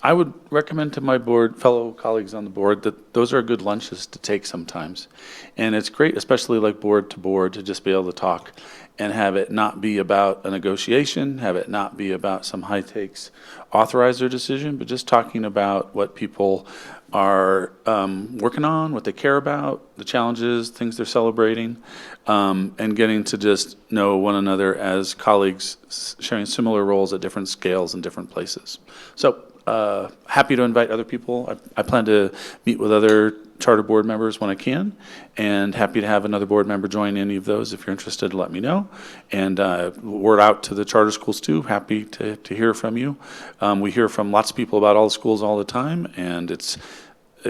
I would recommend to my fellow colleagues on the board that those are good lunches to take sometimes. And it's great, especially like board to board, to just be able to talk and have it not be about a negotiation, have it not be about some high takes authorizer decision, but just talking about what people are working on, what they care about, the challenges, things they're celebrating, and getting to just know one another as colleagues sharing similar roles at different scales and different places. So happy to invite other people. I plan to meet with other charter board members when I can, and happy to have another board member join any of those. If you're interested, let me know. And word out to the charter schools too. Happy to hear from you. We hear from lots of people about all the schools all the time, and it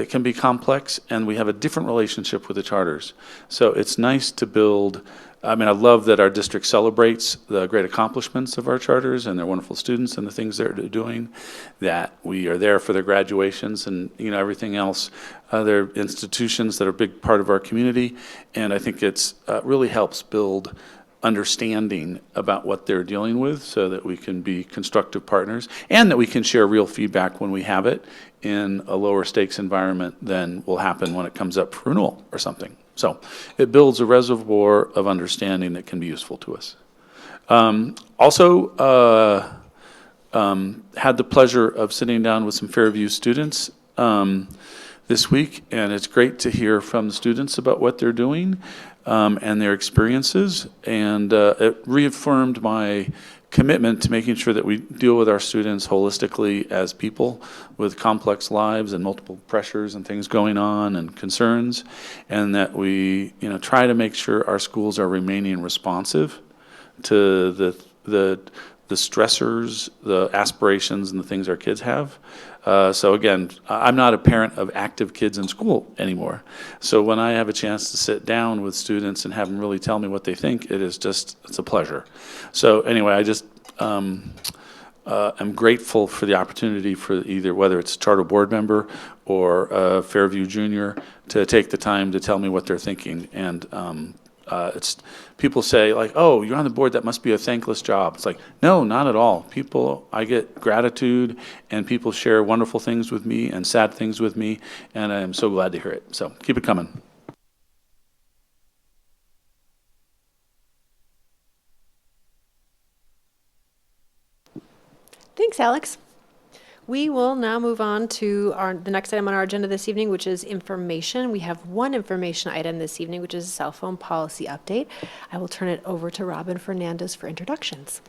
can be complex, and we have a different relationship with the charters. So it's nice to build. I mean, I love that our district celebrates the great accomplishments of our charters and their wonderful students and the things they're doing, that we are there for their graduations and, everything else. They're institutions that are a big part of our community, and I think it's really helps build understanding about what they're dealing with so that we can be constructive partners and that we can share real feedback when we have it in a lower stakes environment than will happen when it comes up for renewal or something. So it builds a reservoir of understanding that can be useful to us. Also, had the pleasure of sitting down with some Fairview students this week, and it's great to hear from the students about what they're doing and their experiences, and it reaffirmed my commitment to making sure that we deal with our students holistically as people with complex lives and multiple pressures and things going on and concerns, and that we, try to make sure our schools are remaining responsive to the stressors, the aspirations, and the things our kids have. So again, I'm not a parent of active kids in school anymore. So when I have a chance to sit down with students and have them really tell me what they think, it's a pleasure. So anyway, I just am grateful for the opportunity for whether it's a charter board member or Fairview Junior to take the time to tell me what they're thinking. And it's people say like, "Oh, you're on the board. That must be a thankless job." It's like, no, not at all. I get gratitude, and people share wonderful things with me and sad things with me, and I'm so glad to hear it. So keep it coming. Thanks, Alex. We will now move on to the next item on our agenda this evening, which is information. We have one information item this evening, which is a cell phone policy update. I will turn it over to Robin Fernandez for introductions.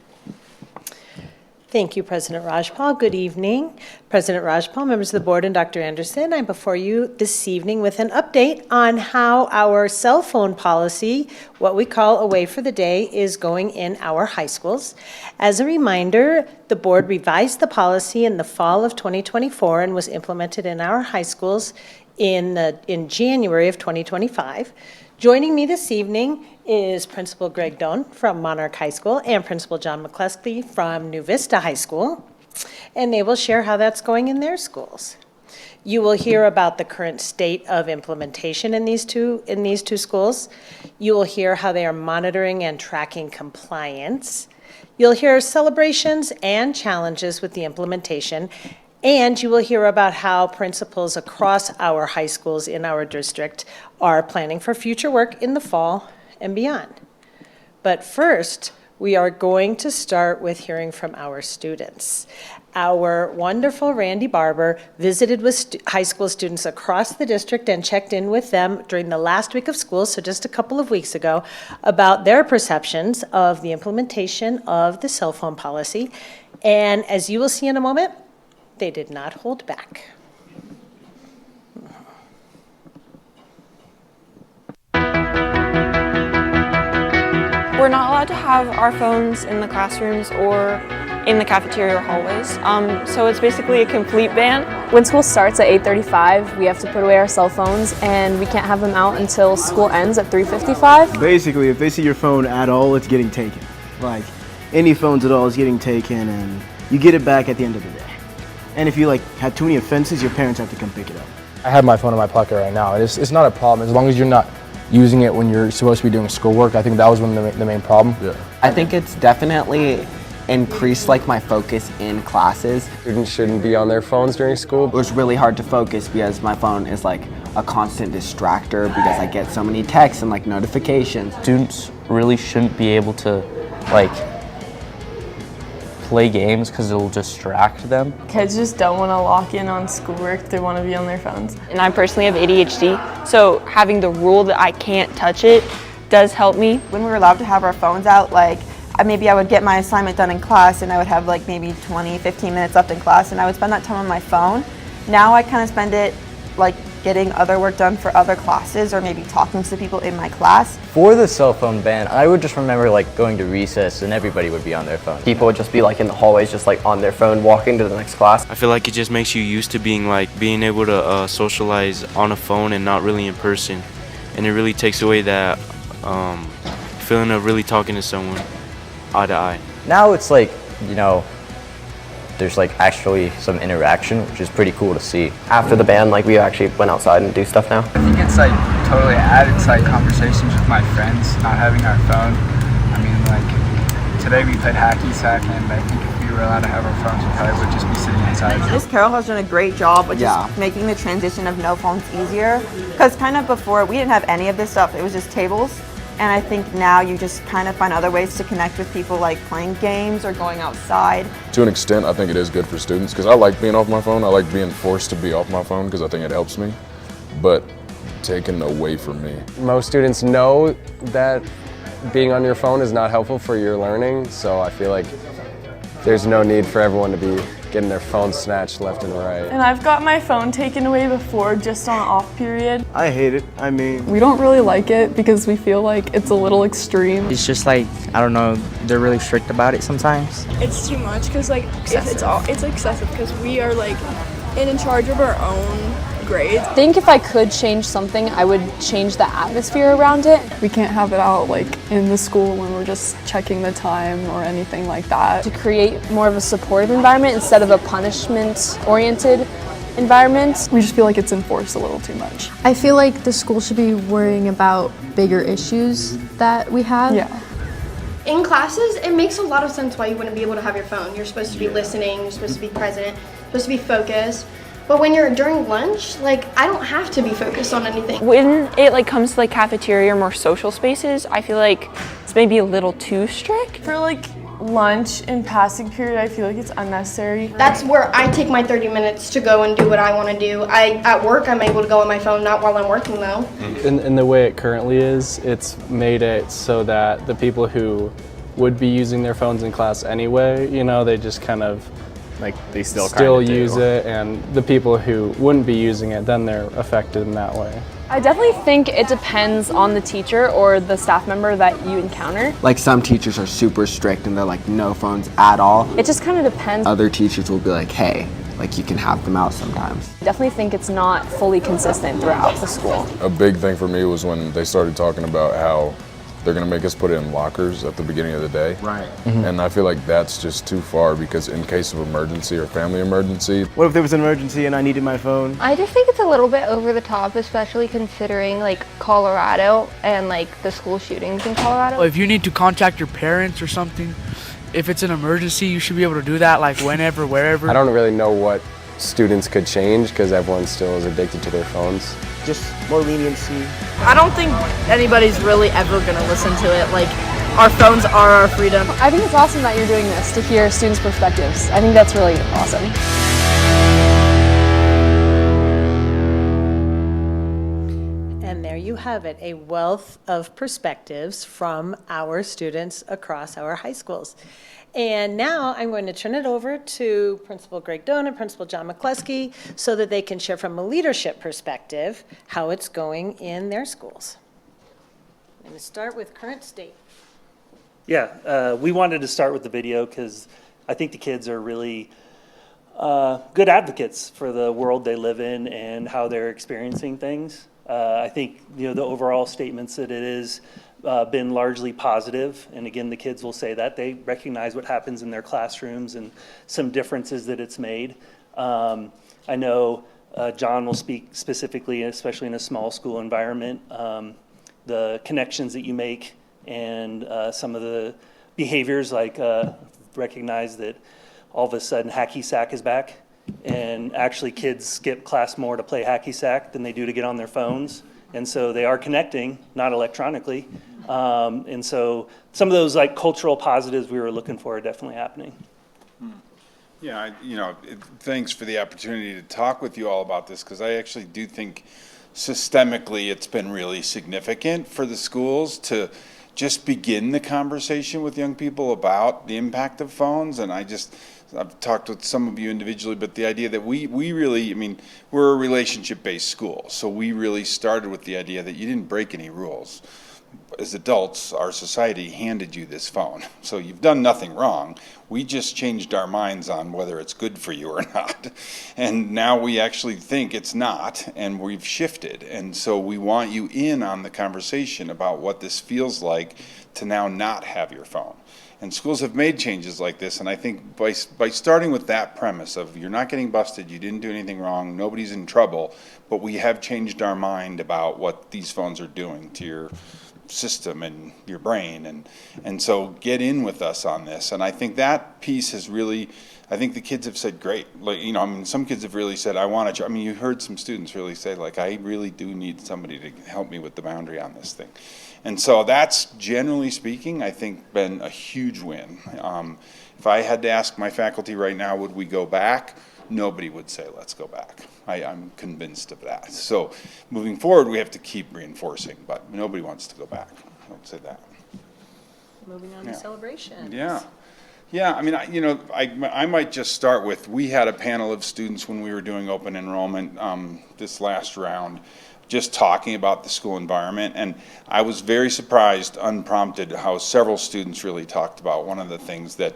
Thank you, President Rajpal. Good evening. President Rajpal, members of the board, and Dr. Anderson, I'm before you this evening with an update on how our cell phone policy, what we call Away for the Day, is going in our high schools. As a reminder, the board revised the policy in the fall of 2024 and was implemented in our high schools in January of 2025. Joining me this evening is Principal Greg Doan from Monarch High School and Principal John McCluskey from New Vista High School, and they will share how that's going in their schools. You will hear about the current state of implementation in these two schools. You will hear how they are monitoring and tracking compliance. You'll hear celebrations and challenges with the implementation, and you will hear about how principals across our high schools in our district are planning for future work in the fall and beyond. But first, we are going to start with hearing from our students. Our wonderful Randy Barber visited with high school students across the district and checked in with them during the last week of school, so just a couple of weeks ago, about their perceptions of the implementation of the cell phone policy. And as you will see in a moment, they did not hold back. We're not allowed to have our phones in the classrooms or in the cafeteria or hallways, so it's basically a complete ban. When school starts at 8:35, we have to put away our cell phones, and we can't have them out until school ends at 3:55. Basically, if they see your phone at all, it's getting taken. Like, any phones at all is getting taken, and you get it back at the end of the day. And if you have too many offenses, your parents have to come pick it up. I have my phone in my pocket right now. It's not a problem as long as you're not using it when you're supposed to be doing schoolwork. I think that was one of the main problem. Yeah. I think it's definitely increased my focus in classes. Students shouldn't be on their phones during school. It was really hard to focus because my phone is a constant distractor because I get so many texts and notifications. Students really shouldn't be able to play games because it'll distract them. Kids just don't want to lock in on schoolwork, they want to be on their phones. And I personally have ADHD, so having the rule that I can't touch it does help me. When we were allowed to have our phones out, maybe I would get my assignment done in class and I would have maybe 20, 15 minutes left in class and I would spend that time on my phone. Now I kind of spend it getting other work done for other classes or maybe talking to people in my class. For the cell phone ban, I would just remember going to recess and everybody would be on their phone. People would just be in the hallways just on their phone walking to the next class. I feel like it just makes you used to being able to socialize on a phone and not really in person. And it really takes away that feeling of really talking to someone eye to eye. Now it's there's actually some interaction, which is pretty cool to see. After the ban, we actually went outside and do stuff now. I think it's totally added to conversations with my friends, not having our phone. I mean, today we played hacky sack, and I think if we were allowed to have our phones, we probably would just be sitting inside. Miss Carroll has done a great job of just making the transition of no phones easier. Because kind of before, we didn't have any of this stuff. It was just tables. And I think now you just kind of find other ways to connect with people, like playing games or going outside. To an extent, I think it is good for students because I like being off my phone. I like being forced to be off my phone because I think it helps me, but taken away from me. Most students know that being on your phone is not helpful for your learning, so I feel like there's no need for everyone to be getting their phone snatched left and right. And I've got my phone taken away before, just on off period. I hate it. I mean, We don't really like it because we feel like it's a little extreme. It's just like, I don't know, they're really strict about it sometimes. It's too much because like it's excessive because we are like in charge of our own grades. I think if I could change something, I would change the atmosphere around it. We can't have it out like in the school when we're just checking the time or anything like that. To create more of a supportive environment instead of a punishment-oriented environment. We just feel like it's enforced a little too much. I feel like the school should be worrying about bigger issues that we have. Yeah. In classes, it makes a lot of sense why you wouldn't be able to have your phone. You're supposed to be listening, you're supposed to be present, you're supposed to be focused. But when you're during lunch, like, I don't have to be focused on anything. When it like comes to like cafeteria or more social spaces, I feel like it's maybe a little too strict. For like lunch and passing period, I feel like it's unnecessary. That's where I take my 30 minutes to go and do what I want to do. At work, I'm able to go on my phone, not while I'm working though. In the way it currently is, it's made it so that the people who would be using their phones in class anyway, you know, they just kind of like they still use it, and the people who wouldn't be using it, then they're affected in that way. I definitely think it depends on the teacher or the staff member that you encounter. Like some teachers are super strict and they're like no phones at all. It just kind of depends. Other teachers will be like, hey, like you can have them out sometimes. I definitely think it's not fully consistent throughout the school. A big thing for me was when they started talking about how they're gonna make us put it in lockers at the beginning of the day. Right. And I feel like that's just too far because in case of emergency or family emergency. What if there was an emergency and I needed my phone? I just think it's a little bit over the top, especially considering like Colorado and like the school shootings in Colorado. If you need to contact your parents or something, if it's an emergency, you should be able to do that like whenever, wherever. I don't really know what students could change because everyone still is addicted to their phones. Just more leniency. I don't think anybody's really ever going to listen to it. Like, our phones are our freedom. I think it's awesome that you're doing this to hear students' perspectives. I think that's really awesome. And there you have it, a wealth of perspectives from our students across our high schools. And now I'm going to turn it over to Principal Greg Doan and Principal John McCluskey so that they can share from a leadership perspective how it's going in their schools. I'm going to start with current state. Yeah, we wanted to start with the video because I think the kids are really good advocates for the world they live in and how they're experiencing things. I think, you know, the overall statements that it is been largely positive, and again, the kids will say that they recognize what happens in their classrooms and some differences that it's made. I know John will speak specifically, especially in a small school environment, the connections that you make and some of the behaviors, like recognize that all of a sudden hacky sack is back, and actually kids skip class more to play hacky sack than they do to get on their phones. And so they are connecting, not electronically. And so some of those like cultural positives we were looking for are definitely happening. Yeah, thanks for the opportunity to talk with you all about this, because I actually do think systemically it's been really significant for the schools to just begin the conversation with young people about the impact of phones. And I've talked with some of you individually, but the idea that we really, we're a relationship-based school. So we really started with the idea that you didn't break any rules. As adults, our society handed you this phone. So you've done nothing wrong. We just changed our minds on whether it's good for you or not. And now we actually think it's not, and we've shifted. And so we want you in on the conversation about what this feels like to now not have your phone. And schools have made changes like this, and I think by starting with that premise of you're not getting busted, you didn't do anything wrong, nobody's in trouble, but we have changed our mind about what these phones are doing to your system and your brain, and so get in with us on this. And I think that piece has really, I think the kids have said great. Like, you know, I mean, some kids have really said, I want to, I mean, you heard some students really say, like, I really do need somebody to help me with the boundary on this thing. And so that's, generally speaking, I think been a huge win. If I had to ask my faculty right now, would we go back? Nobody would say, let's go back. I'm convinced of that. So moving forward, we have to keep reinforcing, but nobody wants to go back. I would say that. Moving on to celebrations. Yeah. Yeah, I mean, I might just start with, we had a panel of students when we were doing open enrollment this last round, just talking about the school environment, and I was very surprised, unprompted, how several students really talked about one of the things that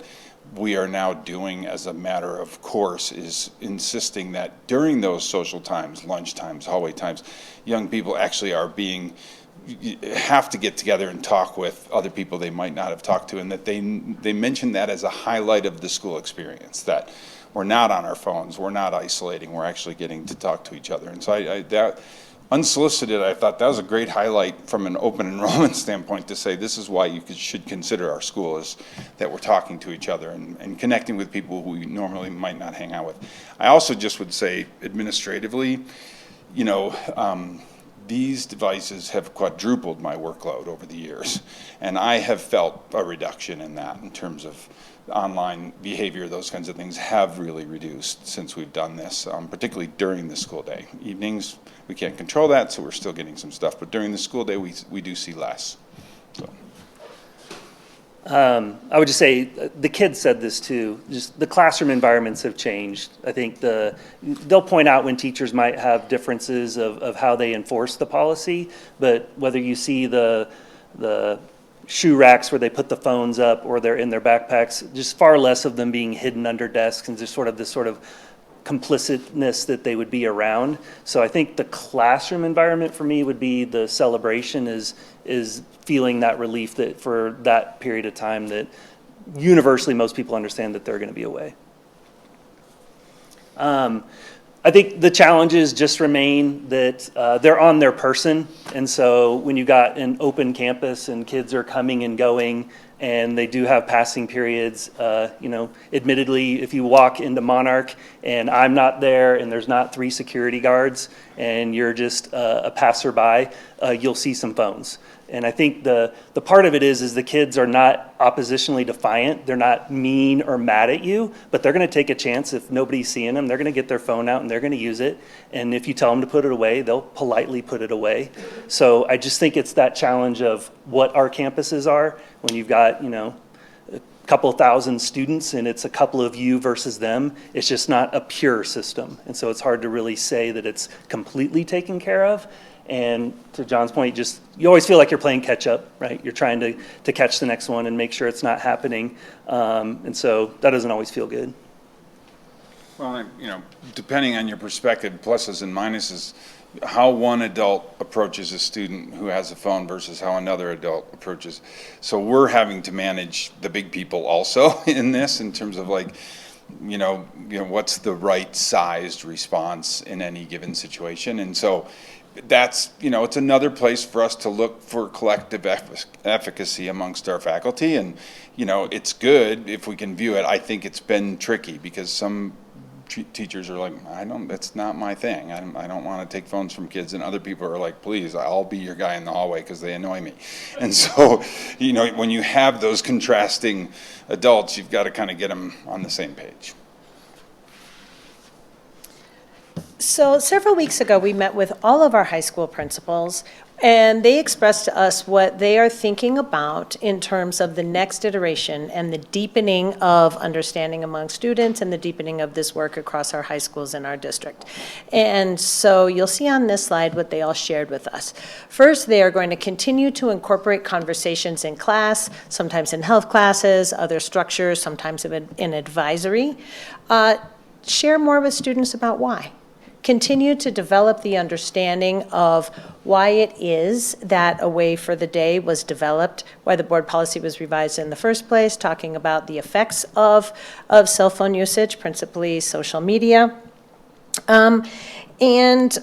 we are now doing as a matter of course is insisting that during those social times, lunch times, hallway times, young people actually are have to get together and talk with other people they might not have talked to, and that they mention that as a highlight of the school experience, that we're not on our phones, we're not isolating, we're actually getting to talk to each other. And so that unsolicited, I thought that was a great highlight from an open enrollment standpoint, to say this is why you should consider our school, is that we're talking to each other and connecting with people who we normally might not hang out with. I also just would say administratively, you know, these devices have quadrupled my workload over the years, and I have felt a reduction in that in terms of online behavior. Those kinds of things have really reduced since we've done this, particularly during the school day. Evenings, we can't control that, so we're still getting some stuff, but during the school day, we do see less. So. I would just say, the kids said this too, just the classroom environments have changed. I think they'll point out when teachers might have differences of how they enforce the policy, but whether you see the shoe racks where they put the phones up or they're in their backpacks, just far less of them being hidden under desks, and just this sort of complicitness that they would be around. So I think the classroom environment for me would be the celebration, is feeling that relief that for that period of time that universally most people understand that they're going to be away. I think the challenges just remain that they're on their person, and so when you got an open campus and kids are coming and going, and they do have passing periods, you know, admittedly, if you walk into Monarch and I'm not there and there's not 3 security guards and you're just a passerby, you'll see some phones. And I think the part of it is the kids are not oppositionally defiant. They're not mean or mad at you, but they're going to take a chance. If nobody's seeing them, they're going to get their phone out and they're going to use it. And if you tell them to put it away, they'll politely put it away. So I just think it's that challenge of what our campuses are when you've got, you know, a couple thousand students and it's a couple of you versus them. It's just not a pure system. And so it's hard to really say that it's completely taken care of. And to John's point, you always feel like you're playing catch up, right? You're trying to catch the next one and make sure it's not happening. And so that doesn't always feel good. Well, you know, depending on your perspective, pluses and minuses, how one adult approaches a student who has a phone versus how another adult approaches. So we're having to manage the big people also in this, in terms of like, you know, what's the right sized response in any given situation. And so that's, you know, it's another place for us to look for collective efficacy amongst our faculty. And, you know, it's good if we can view it. I think it's been tricky because some teachers are like, that's not my thing. I don't want to take phones from kids. And other people are like, please, I'll be your guy in the hallway because they annoy me. And so, you know, when you have those contrasting adults, you've got to kind of get them on the same page. So several weeks ago, we met with all of our high school principals, and they expressed to us what they are thinking about in terms of the next iteration and the deepening of understanding among students and the deepening of this work across our high schools in our district. And so you'll see on this slide what they all shared with us. First, they are going to continue to incorporate conversations in class, sometimes in health classes, other structures, sometimes in advisory. Share more with students about why. Continue to develop the understanding of why it is that Away for the Day was developed, why the board policy was revised in the first place, talking about the effects of cell phone usage, principally social media. And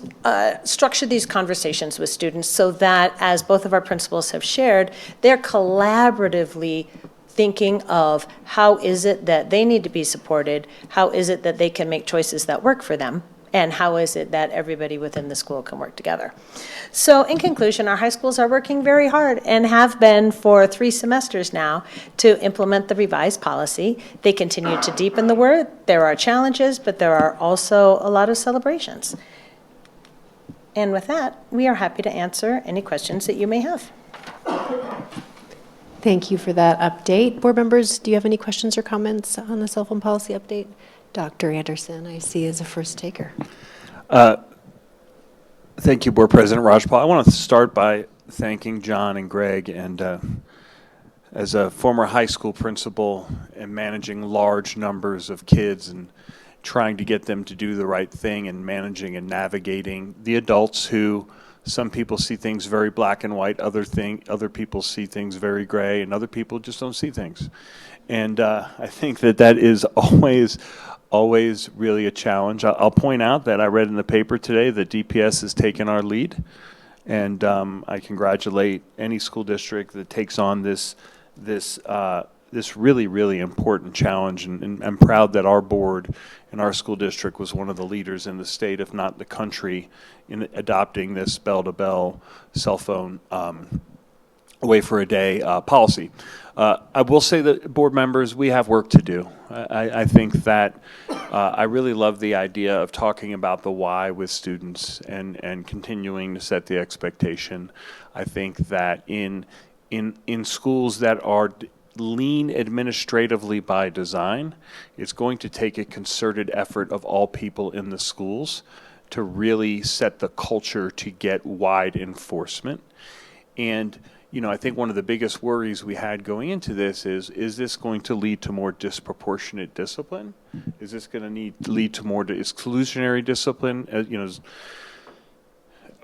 structure these conversations with students so that, as both of our principals have shared, they're collaboratively thinking of how is it that they need to be supported, how is it that they can make choices that work for them, and how is it that everybody within the school can work together. So in conclusion, our high schools are working very hard and have been for 3 semesters now to implement the revised policy. They continue to deepen the work. There are challenges, but there are also a lot of celebrations. And with that, we are happy to answer any questions that you may have. Thank you for that update. Board members, do you have any questions or comments on the cell phone policy update? Dr. Anderson, I see as a first taker. Thank you, Board President Rajpal. I want to start by thanking John and Greg. And as a former high school principal and managing large numbers of kids and trying to get them to do the right thing and managing and navigating the adults who some people see things very black and white, other people see things very gray, and other people just don't see things. And I think that is always really a challenge. I'll point out that I read in the paper today that DPS has taken our lead, and I congratulate any school district that takes on this really, really important challenge, and I'm proud that our board and our school district was one of the leaders in the state, if not the country, in adopting this bell-to-bell cell phone away for a day policy. I will say that, board members, we have work to do. I think that I really love the idea of talking about the why with students and continuing to set the expectation. I think that in schools that are lean administratively by design, it's going to take a concerted effort of all people in the schools to really set the culture to get wide enforcement. And I think one of the biggest worries we had going into this is this going to lead to more disproportionate discipline? Is this going to lead to more exclusionary discipline?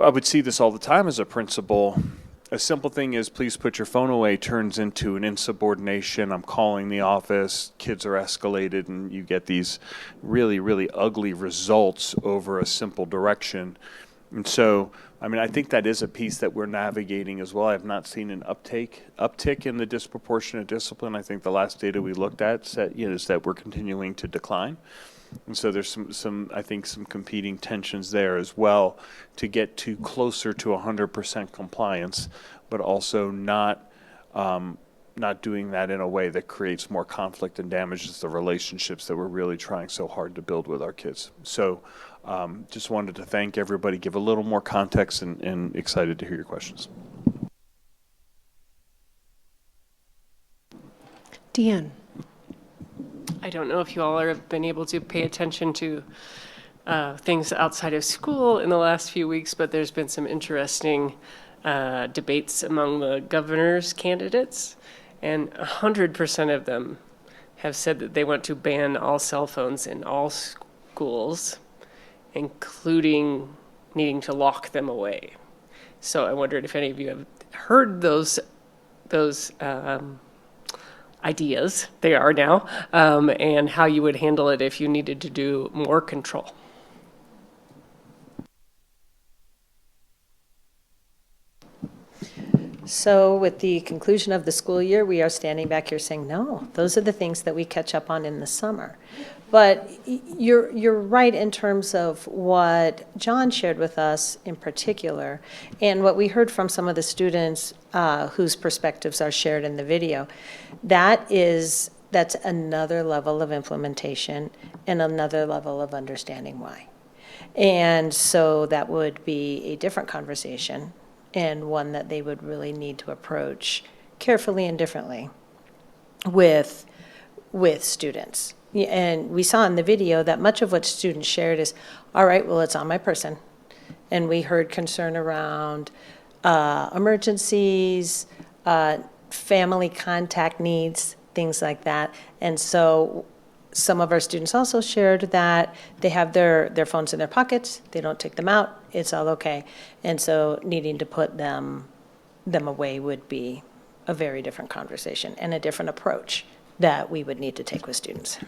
I would see this all the time as a principal. A simple thing is, please put your phone away, turns into an insubordination. I'm calling the office, kids are escalated, and you get these really, really ugly results over a simple direction. And so, I think that is a piece that we're navigating as well. I have not seen an uptick in the disproportionate discipline. I think the last data we looked at is that we're continuing to decline. And so there's some competing tensions there as well to get to closer to 100% compliance, but also not doing that in a way that creates more conflict and damages the relationships that we're really trying so hard to build with our kids. So just wanted to thank everybody, give a little more context, and excited to hear your questions. Deanne. I don't know if you all have been able to pay attention to things outside of school in the last few weeks, but there's been some interesting debates among the governor's candidates, and 100% of them have said that they want to ban all cell phones in all schools, including needing to lock them away. So I wondered if any of you have heard those ideas, they are now, and how you would handle it if you needed to do more control. So with the conclusion of the school year, we are standing back here saying, no, those are the things that we catch up on in the summer. But you're right in terms of what John shared with us in particular, and what we heard from some of the students whose perspectives are shared in the video. That's another level of implementation and another level of understanding why. And so that would be a different conversation, and one that they would really need to approach carefully and differently with students. And we saw in the video that much of what students shared is, all right, well, it's on my person. And we heard concern around emergencies, family contact needs, things like that. And so some of our students also shared that they have their phones in their pockets, they don't take them out, it's all okay. And so needing to put them away would be a very different conversation and a different approach that we would need to take with students.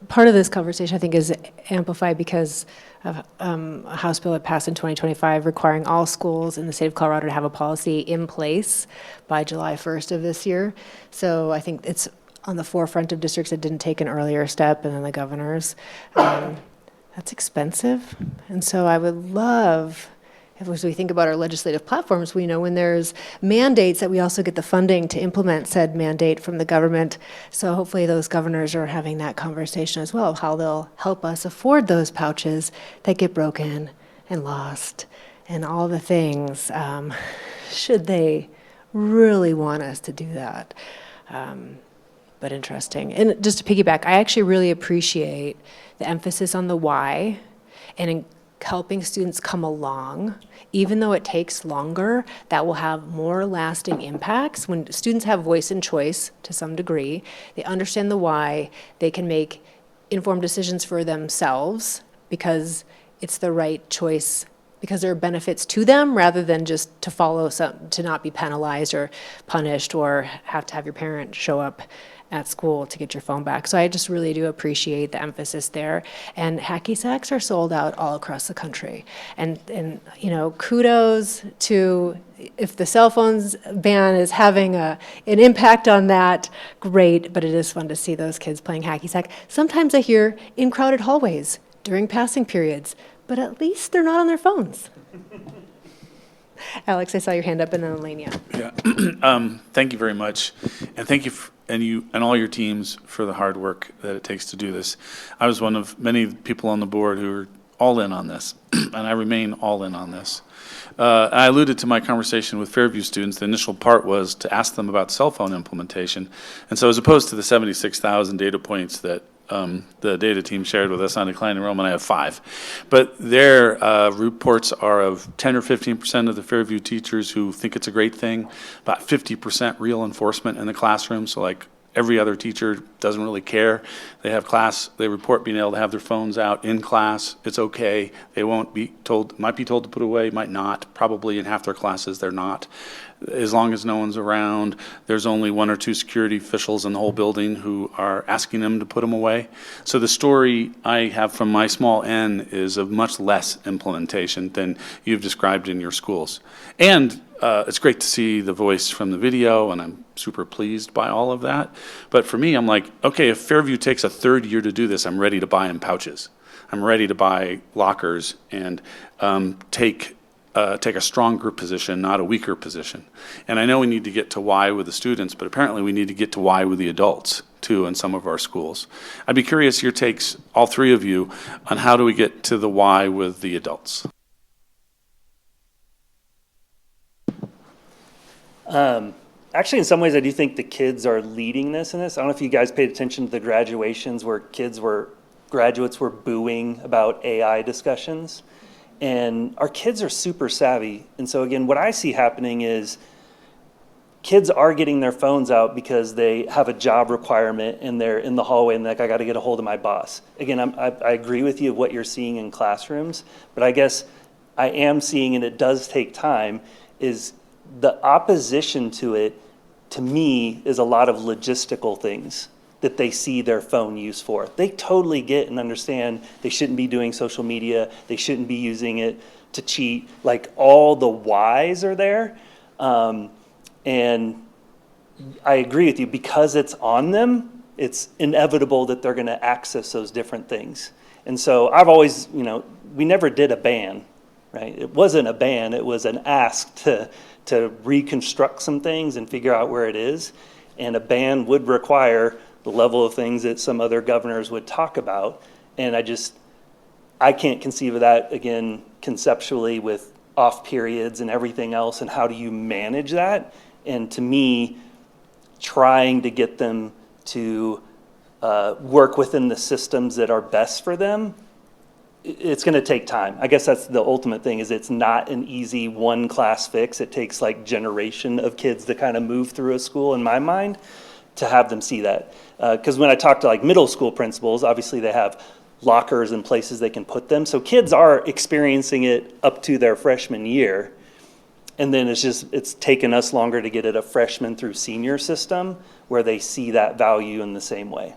part of this conversation I think is amplified because of a House bill that passed in 2025 requiring all schools in the state of Colorado to have a policy in place by July 1st of this year. So I think it's on the forefront of districts that didn't take an earlier step, and then the governors. That's expensive. And so I would love, as we think about our legislative platforms, we know when there's mandates that we also get the funding to implement said mandate from the government. So hopefully those governors are having that conversation as well, of how they'll help us afford those pouches that get broken and lost and all the things, should they really want us to do that. But interesting. And just to piggyback, I actually really appreciate the emphasis on the why and in helping students come along. Even though it takes longer, that will have more lasting impacts. When students have voice and choice to some degree, they understand the why, they can make informed decisions for themselves because it's the right choice, because there are benefits to them rather than just to follow some, to not be penalized or punished or have to have your parent show up at school to get your phone back. So I just really do appreciate the emphasis there. And hacky sacks are sold out all across the country. And you know, kudos to, if the cell phones ban is having an impact on that, great, but it is fun to see those kids playing hacky sack. Sometimes I hear in crowded hallways during passing periods, but at least they're not on their phones. Alex, I saw your hand up, and then Elenia. Yeah. Thank you very much, and thank you and all your teams for the hard work that it takes to do this. I was one of many people on the board who are all in on this, and I remain all in on this. I alluded to my conversation with Fairview students. The initial part was to ask them about cell phone implementation, and so as opposed to the 76,000 data points that the data team shared with us on decline enrollment, I have 5. But their reports are of 10 or 15% of the Fairview teachers who think it's a great thing, about 50% real enforcement in the classroom, so like every other teacher doesn't really care. They have class, they report being able to have their phones out in class. It's okay. They won't be told, might be told to put away, might not. Probably in half their classes they're not. As long as no one's around, there's only 1 or 2 security officials in the whole building who are asking them to put them away. So the story I have from my small N is of much less implementation than you've described in your schools. And it's great to see the voice from the video, and I'm super pleased by all of that. But for me, I'm like, okay, if Fairview takes a 3rd year to do this, I'm ready to buy them pouches. I'm ready to buy lockers and take a stronger position, not a weaker position. And I know we need to get to why with the students, but apparently we need to get to why with the adults too in some of our schools. I'd be curious your takes, all 3 of you, on how do we get to the why with the adults? Actually, in some ways, I do think the kids are leading this in this. I don't know if you guys paid attention to the graduations where graduates were booing about AI discussions. And our kids are super savvy. And so again, what I see happening is kids are getting their phones out because they have a job requirement and they're in the hallway and like, I got to get a hold of my boss. Again, I agree with you of what you're seeing in classrooms, but I guess I am seeing, and it does take time, is the opposition to it, to me, is a lot of logistical things that they see their phone used for. They totally get and understand they shouldn't be doing social media, they shouldn't be using it to cheat, like all the whys are there. And I agree with you, because it's on them, it's inevitable that they're gonna access those different things. And so I've always, we never did a ban, right? It wasn't a ban, it was an ask to reconstruct some things and figure out where it is. And a ban would require the level of things that some other governors would talk about. And I can't conceive of that, again, conceptually with off periods and everything else, and how do you manage that? And to me, trying to get them to work within the systems that are best for them, it's going to take time. I guess that's the ultimate thing, is it's not an easy one class fix. It takes like generation of kids to kind of move through a school, in my mind, to have them see that. Because when I talk to like middle school principals, obviously they have lockers and places they can put them. So kids are experiencing it up to their freshman year. And then it's taken us longer to get it a freshman through senior system where they see that value in the same way.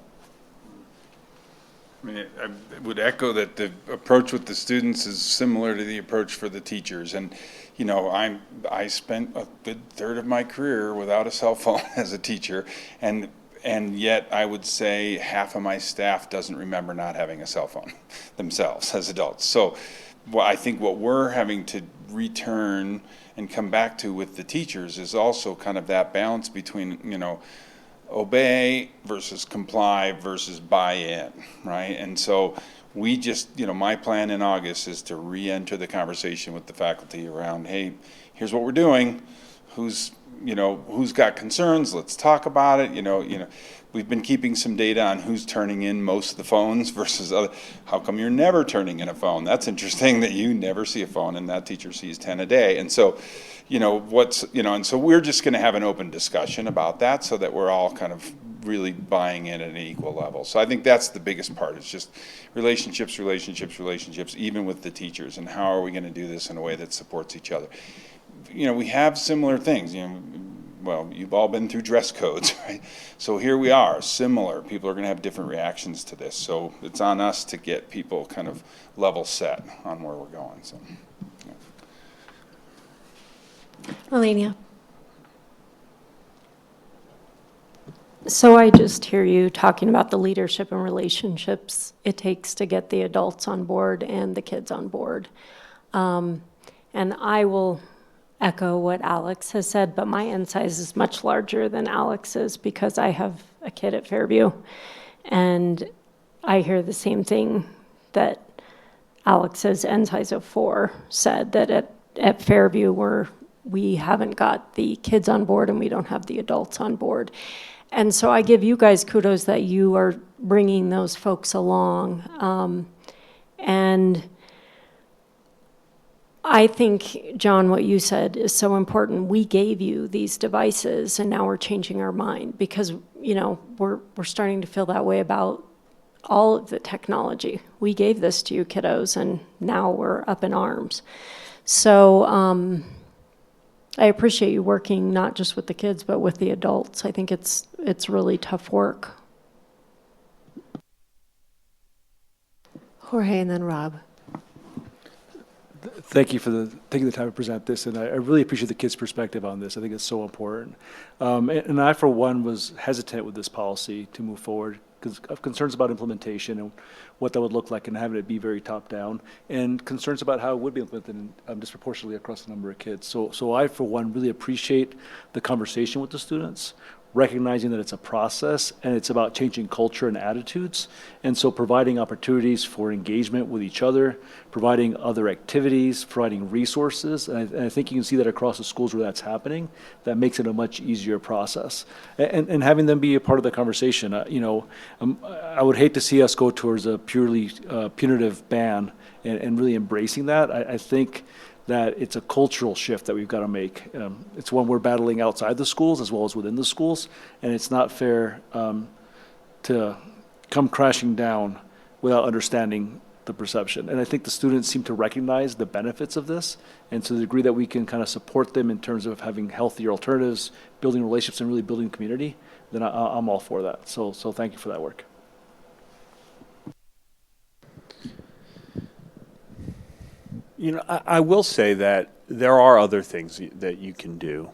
mean, I would echo that the approach with the students is similar to the approach for the teachers. And, you know, I spent a good third of my career without a cell phone as a teacher, and yet I would say half of my staff doesn't remember not having a cell phone themselves as adults. So I think what we're having to return and come back to with the teachers is also kind of that balance between, you know, obey versus comply versus buy in, right? And so we just, you know, my plan in August is to re-enter the conversation with the faculty around, hey, here's what we're doing. Who's got concerns? Let's talk about it. You know, we've been keeping some data on who's turning in most of the phones versus other. How come you're never turning in a phone? That's interesting that you never see a phone and that teacher sees 10 a day. And so, and so we're just going to have an open discussion about that so that we're all kind of really buying in at an equal level. So I think that's the biggest part. It's just relationships, even with the teachers, and how are we going to do this in a way that supports each other? You know, we have similar things, well, you've all been through dress codes, right? So here we are, similar. People are going to have different reactions to this. So it's on us to get people kind of level set on where we're going. So, Melania. So I just hear you talking about the leadership and relationships it takes to get the adults on board and the kids on board. And I will echo what Alex has said, but my end size is much larger than Alex's because I have a kid at Fairview. And I hear the same thing that Alex's end size of 4 said, that at Fairview we haven't got the kids on board and we don't have the adults on board. And so I give you guys kudos that you are bringing those folks along. And I think, John, what you said is so important. We gave you these devices and now we're changing our mind because, we're starting to feel that way about all of the technology. We gave this to you kiddos and now we're up in arms. So I appreciate you working not just with the kids, but with the adults. I think it's really tough work. Jorge and then Rob. Thank you for taking the time to present this, and I really appreciate the kids' perspective on this. I think it's so important. And I, for one, was hesitant with this policy to move forward because of concerns about implementation and what that would look like and having it be very top-down, and concerns about how it would be implemented disproportionately across a number of kids. So I, for one, really appreciate the conversation with the students, recognizing that it's a process and it's about changing culture and attitudes. And so providing opportunities for engagement with each other, providing other activities, providing resources. And I think you can see that across the schools where that's happening. That makes it a much easier process. And having them be a part of the conversation. I would hate to see us go towards a purely punitive ban and really embracing that. I think that it's a cultural shift that we've got to make. It's one we're battling outside the schools as well as within the schools, and it's not fair to come crashing down without understanding the perception. And I think the students seem to recognize the benefits of this, and to the degree that we can kind of support them in terms of having healthier alternatives, building relationships, and really building community, then I'm all for that. So thank you for that work. I will say that there are other things that you can do.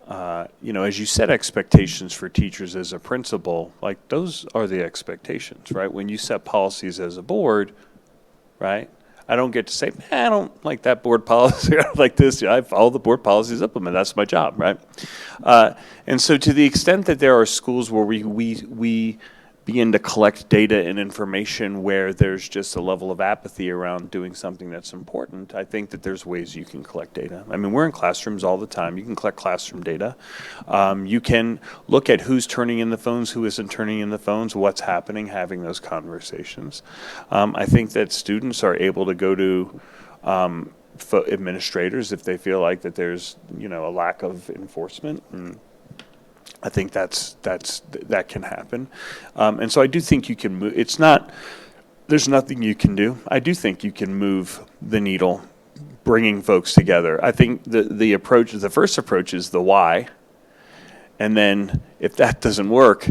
As you set expectations for teachers as a principal, like those are the expectations, right? When you set policies as a board, right? I don't get to say, I don't like that board policy, I like this. I follow the board policies, implement. That's my job, right? And so to the extent that there are schools where we begin to collect data and information where there's just a level of apathy around doing something that's important, I think that there's ways you can collect data. I mean, we're in classrooms all the time. You can collect classroom data. You can look at who's turning in the phones, who isn't turning in the phones, what's happening, having those conversations. I think that students are able to go to administrators if they feel like that there's, a lack of enforcement. And I think that can happen. And so I do think you can move. There's nothing you can do. I do think you can move the needle, bringing folks together. I think the first approach is the why. And then if that doesn't work,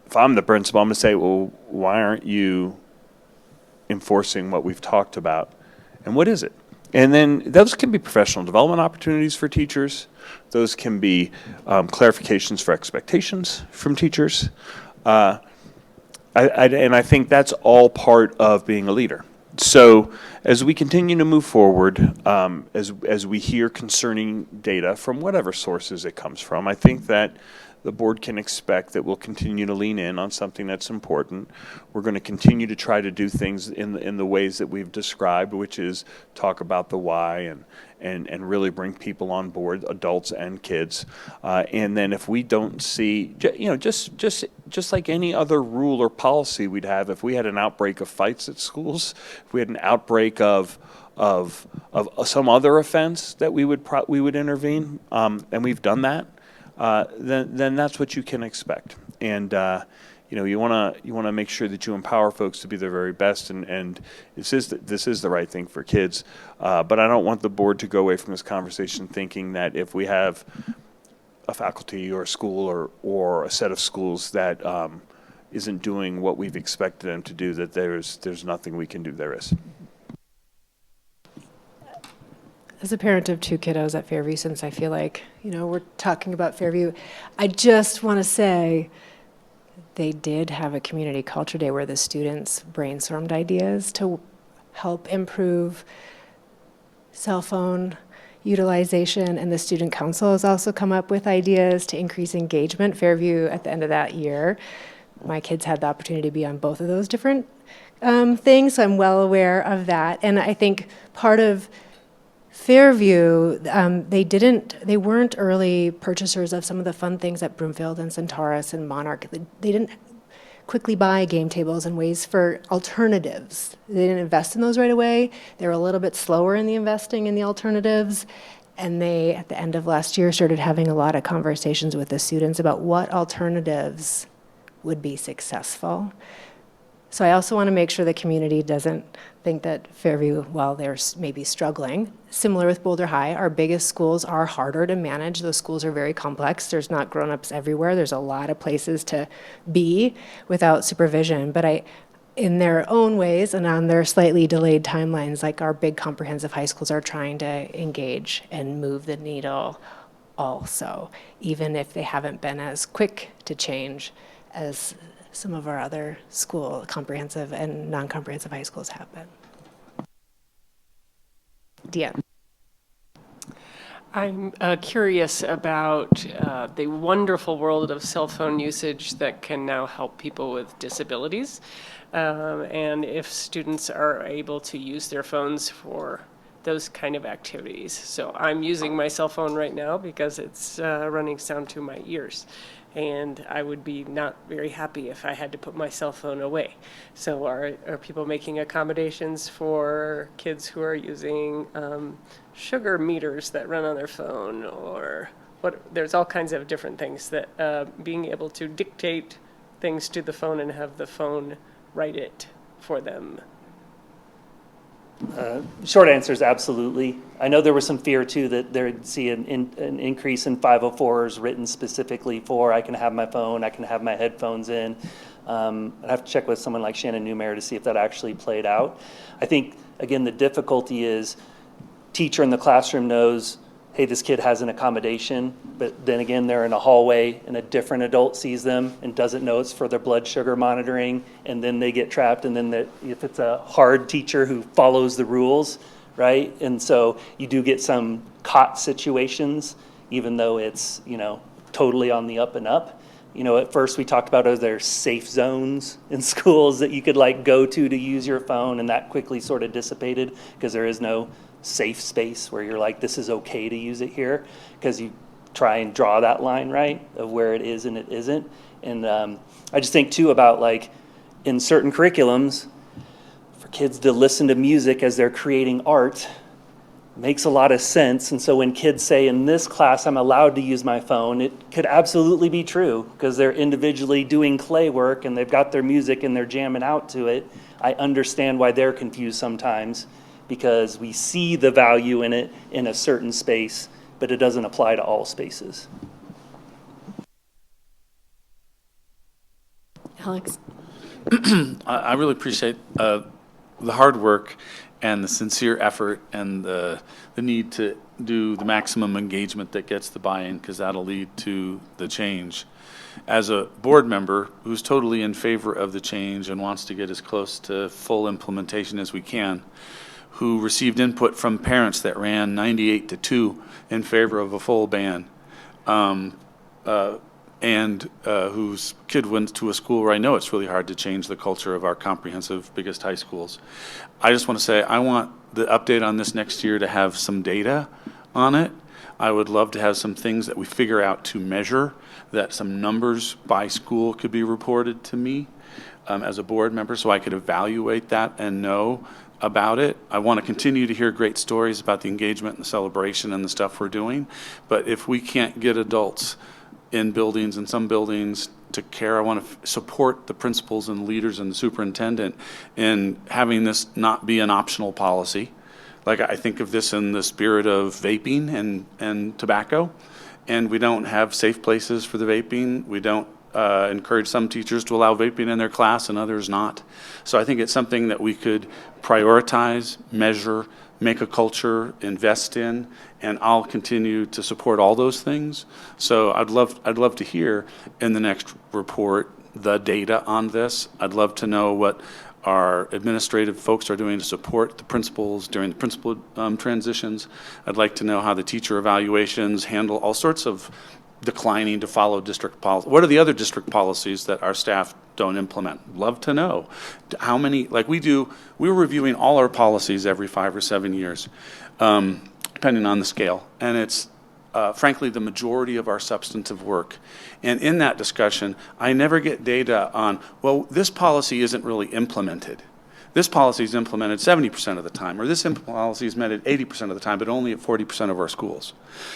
if I'm the principal, I'm going to say, well, why aren't you enforcing what we've talked about? And what is it? And then those can be professional development opportunities for teachers. Those can be clarifications for expectations from teachers. And I think that's all part of being a leader. So as we continue to move forward, as we hear concerning data from whatever sources it comes from, I think that the board can expect that we'll continue to lean in on something that's important. We're going to continue to try to do things in the ways that we've described, which is talk about the why and really bring people on board, adults and kids. And then if we don't see, just like any other rule or policy we'd have, if we had an outbreak of fights at schools, if we had an outbreak of some other offense, that we would intervene, and we've done that. Then that's what you can expect. And you want to make sure that you empower folks to be their very best, and this is the right thing for kids. But I don't want the board to go away from this conversation thinking that if we have a faculty or a school or a set of schools that isn't doing what we've expected them to do, that there's nothing we can do. There is. As a parent of 2 kiddos at Fairview, since I feel like, we're talking about Fairview, I just want to say they did have a community culture day where the students brainstormed ideas to help improve cell phone utilization, and the student council has also come up with ideas to increase engagement. Fairview, at the end of that year, my kids had the opportunity to be on both of those different things, so I'm well aware of that. And I think part of Fairview, they weren't early purchasers of some of the fun things at Broomfield and Centaurus and Monarch. They didn't quickly buy game tables and ways for alternatives. They didn't invest in those right away. They were a little bit slower in the investing in the alternatives. And they, at the end of last year, started having a lot of conversations with the students about what alternatives would be successful. So I also want to make sure the community doesn't think that Fairview, while they're maybe struggling, similar with Boulder High, our biggest schools are harder to manage. Those schools are very complex. There's not grown-ups everywhere. There's a lot of places to be without supervision. But in their own ways and on their slightly delayed timelines, like our big comprehensive high schools are trying to engage and move the needle also, even if they haven't been as quick to change as some of our other school comprehensive and non-comprehensive high schools have been. Deanne. I'm curious about the wonderful world of cell phone usage that can now help people with disabilities, and if students are able to use their phones for those kind of activities. So I'm using my cell phone right now because it's running sound to my ears. And I would be not very happy if I had to put my cell phone away. So are people making accommodations for kids who are using sugar meters that run on their phone, or what? There's all kinds of different things that being able to dictate things to the phone and have the phone write it for them. Short answer is absolutely. I know there was some fear too that there'd see an increase in 504s written specifically for I can have my phone, I can have my headphones in. I'd have to check with someone like Shannon Newmayer to see if that actually played out. I think, again, the difficulty is teacher in the classroom knows, hey, this kid has an accommodation, but then again, they're in a hallway and a different adult sees them and doesn't know it's for their blood sugar monitoring, and then they get trapped, and then if it's a hard teacher who follows the rules, right? And so you do get some caught situations, even though it's, totally on the up and up. At first we talked about, are there safe zones in schools that you could go to use your phone, and that quickly sort of dissipated because there is no safe space where you're like, this is okay to use it here, because you try and draw that line, right, of where it is and it isn't. And I just think too about in certain curriculums, for kids to listen to music as they're creating art makes a lot of sense. And so when kids say, in this class I'm allowed to use my phone, it could absolutely be true because they're individually doing clay work and they've got their music and they're jamming out to it. I understand why they're confused sometimes, because we see the value in it in a certain space, but it doesn't apply to all spaces. Alex. I really appreciate the hard work and the sincere effort and the need to do the maximum engagement that gets the buy-in, because that'll lead to the change. As a board member who's totally in favor of the change and wants to get as close to full implementation as we can, who received input from parents that ran 98-2 in favor of a full ban, and whose kid went to a school where I know it's really hard to change the culture of our comprehensive biggest high schools. I just want to say I want the update on this next year to have some data on it. I would love to have some things that we figure out to measure, that some numbers by school could be reported to me as a board member, so I could evaluate that and know about it. I want to continue to hear great stories about the engagement and the celebration and the stuff we're doing, but if we can't get adults in buildings, in some buildings, to care, I want to support the principals and leaders and the superintendent in having this not be an optional policy. Like, I think of this in the spirit of vaping and tobacco, and we don't have safe places for the vaping. We don't encourage some teachers to allow vaping in their class and others not. So I think it's something that we could prioritize, measure, make a culture, invest in, and I'll continue to support all those things. So I'd love to hear in the next report the data on this. I'd love to know what our administrative folks are doing to support the principals during the principal transitions. I'd like to know how the teacher evaluations handle all sorts of declining to follow district policy. What are the other district policies that our staff don't implement? Love to know. How many, like we're reviewing all our policies every 5 or 7 years, depending on the scale. And it's frankly the majority of our substantive work. And in that discussion, I never get data on, well, this policy isn't really implemented. This policy is implemented 70% of the time, or this policy is implemented 80% of the time, but only at 40% of our schools.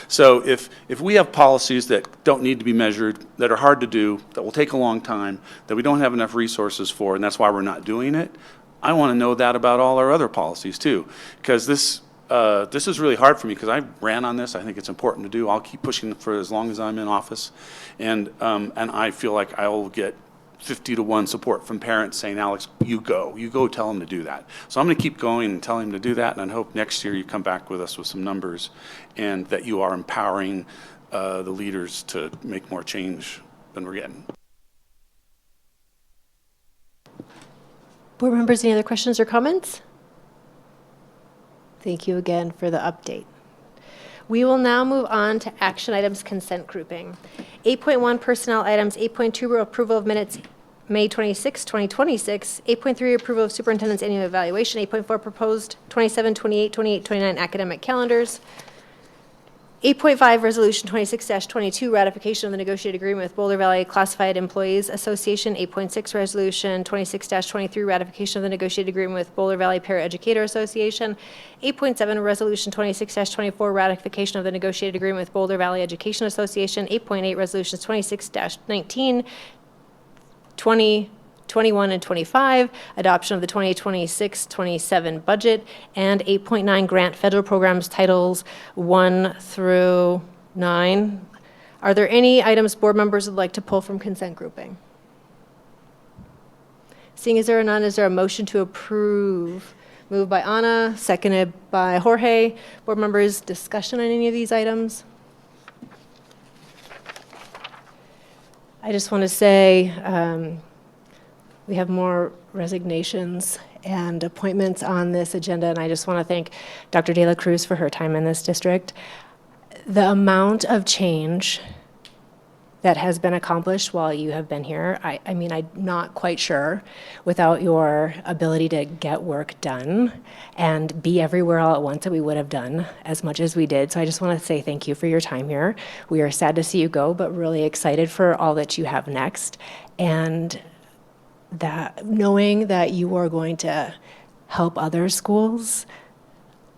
So if we have policies that don't need to be measured, that are hard to do, that will take a long time, that we don't have enough resources for, and that's why we're not doing it, I want to know that about all our other policies too, because this is really hard for me, because I ran on this. I think it's important to do. I'll keep pushing for as long as I'm in office, and I feel like I will get 50-to-1 support from parents saying, Alex, you go tell them to do that. So I'm going to keep going and telling them to do that, and I hope next year you come back with us with some numbers and that you are empowering the leaders to make more change than we're getting. Board members, any other questions or comments? Thank you again for the update. We will now move on to action items consent grouping. 8.1 personnel items, 8.2 approval of minutes May 26, 2026, 8.3 approval of superintendent's annual evaluation, 8.4 proposed 27, 28, 28, 29 academic calendars, 8.5 resolution 26-22 ratification of the negotiated agreement with Boulder Valley Classified Employees Association, 8.6 resolution 26-23 ratification of the negotiated agreement with Boulder Valley Paraeducator Association, 8.7 resolution 26-24 ratification of the negotiated agreement with Boulder Valley Education Association, 8.8 resolutions 26-19, 20, 21, and 25, adoption of the 2026-27 budget, and 8.9 grant federal programs titles 1 through 9. Are there any items board members would like to pull from consent grouping? Seeing as there are none, is there a motion to approve? Moved by Anna, seconded by Jorge. Board members, discussion on any of these items? I just want to say we have more resignations and appointments on this agenda, and I just want to thank Dr. De La Cruz for her time in this district. The amount of change that has been accomplished while you have been here, I mean, I'm not quite sure without your ability to get work done and be everywhere all at once that we would have done as much as we did. So I just want to say thank you for your time here. We are sad to see you go, but really excited for all that you have next. And that knowing that you are going to help other schools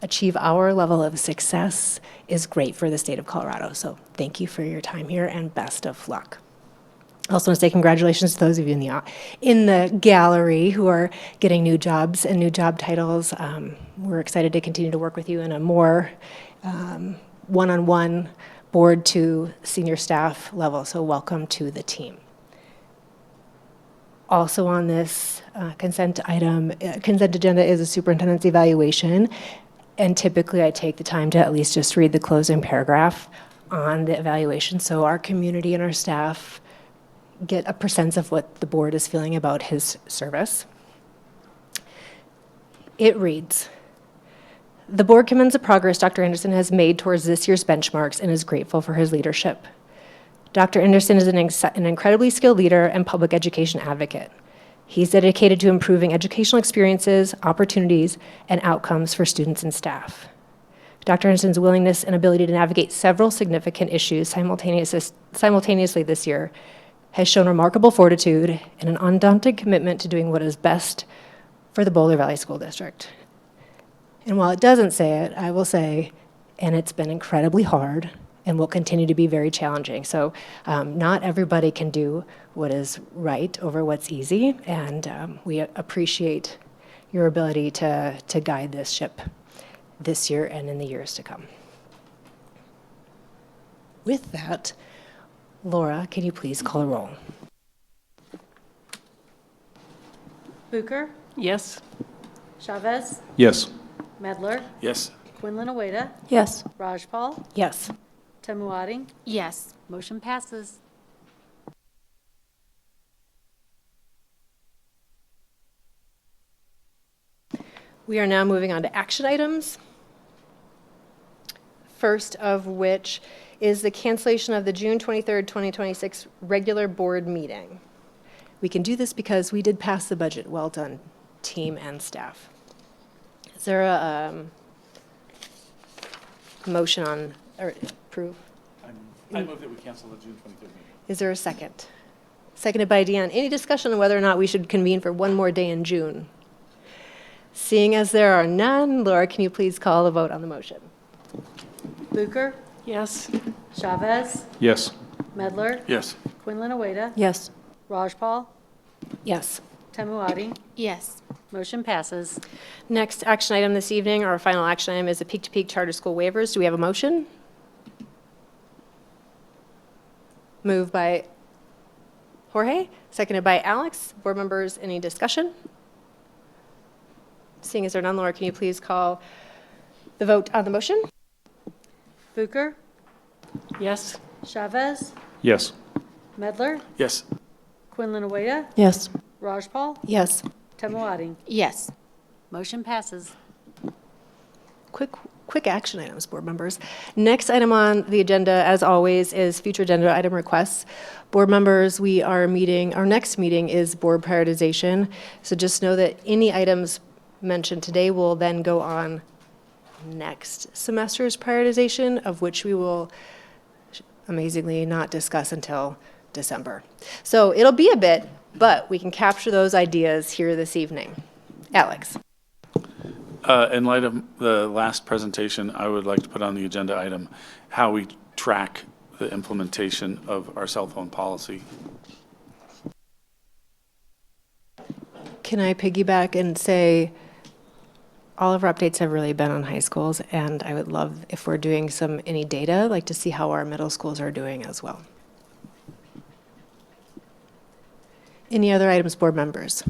achieve our level of success is great for the state of Colorado. So thank you for your time here and best of luck. I also want to say congratulations to those of you in the gallery who are getting new jobs and new job titles. We're excited to continue to work with you in a more one-on-one board to senior staff level. So welcome to the team. Also on this consent agenda is a superintendent's evaluation. And typically I take the time to at least just read the closing paragraph on the evaluation so our community and our staff get a sense of what the board is feeling about his service. It reads, "The board commends the progress Dr. Anderson has made towards this year's benchmarks and is grateful for his leadership. Dr. Anderson is an incredibly skilled leader and public education advocate. He's dedicated to improving educational experiences, opportunities, and outcomes for students and staff. Dr. Anderson's willingness and ability to navigate several significant issues simultaneously this year has shown remarkable fortitude and an undaunted commitment to doing what is best for the Boulder Valley School District." And while it doesn't say it, I will say, and it's been incredibly hard and will continue to be very challenging. So not everybody can do what is right over what's easy, and we appreciate your ability to guide this ship this year and in the years to come. With that, Laura, can you please call the roll? Bucher, Yes. Chavez, Yes. Medler, Yes. Quinlan Oweda, Yes. Rajpal, Yes. Temuadi. Yes. Motion passes. We are now moving on to action items. First of which is the cancellation of the June 23rd, 2026 regular board meeting. We can do this because we did pass the budget. Well done, team and staff. Is there a motion on, or approve? I move that we cancel the June 23rd meeting. Is there a second? Seconded by Deanne. Any discussion on whether or not we should convene for one more day in June? Seeing as there are none, Laura, can you please call the vote on the motion? Bucher, Yes. Chavez, Yes. Medler, Yes. Quinlan Oweda, Yes. Rajpal, Yes. Temuadi. Yes. Motion passes. Next action item this evening, our final action item, is the peak-to-peak charter school waivers. Do we have a motion? Moved by Jorge, seconded by Alex. Board members, any discussion? Seeing as there are none, Laura, can you please call the vote on the motion? Bucher, Yes. Chavez, Yes. Medler, Yes. Quinlan Oweda, Yes. Rajpal, Yes. Temuadi. Yes. Motion passes. Quick action items, board members. Next item on the agenda, as always, is future agenda item requests. Board members, our next meeting is board prioritization. So just know that any items mentioned today will then go on next semester's prioritization, of which we will amazingly not discuss until December. So it'll be a bit, but we can capture those ideas here this evening. Alex. In light of the last presentation, I would like to put on the agenda item how we track the implementation of our cell phone policy. Can I piggyback and say all of our updates have really been on high schools, and I would love, if we're doing any data, like to see how our middle schools are doing as well. Any other items, board members?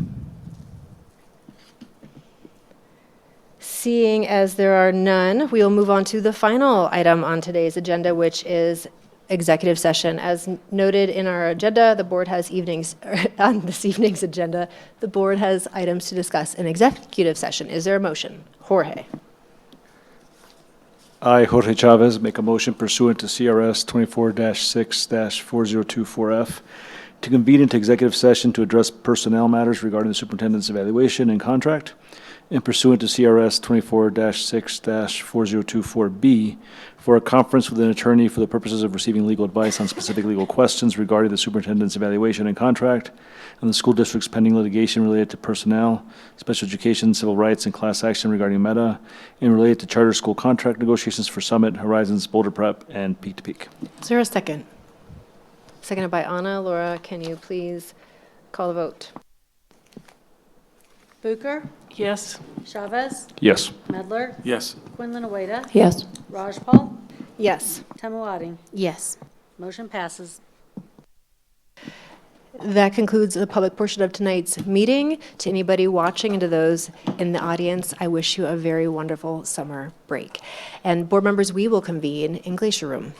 Seeing as there are none, we will move on to the final item on today's agenda, which is executive session. As noted in our agenda, the board has on this evening's agenda, the board has items to discuss in executive session. Is there a motion? Jorge. I, Jorge Chavez, make a motion pursuant to CRS 24-6-4024F to convene into executive session to address personnel matters regarding the superintendent's evaluation and contract, and pursuant to CRS 24-6-4024B for a conference with an attorney for the purposes of receiving legal advice on specific legal questions regarding the superintendent's evaluation and contract and the school district's pending litigation related to personnel, special education, civil rights, and class action regarding META, and related to charter school contract negotiations for Summit, Horizons, Boulder Prep, and Peak to Peak. Is there a second? Seconded by Anna. Laura, can you please call the vote? Bucher, Yes. Chavez, Yes. Medler, Yes. Quinlan Oweda, Yes. Rajpal, Yes. Temuadi. Yes. Motion passes. That concludes the public portion of tonight's meeting. To anybody watching and to those in the audience, I wish you a very wonderful summer break. And board members, we will convene in Glacier Room.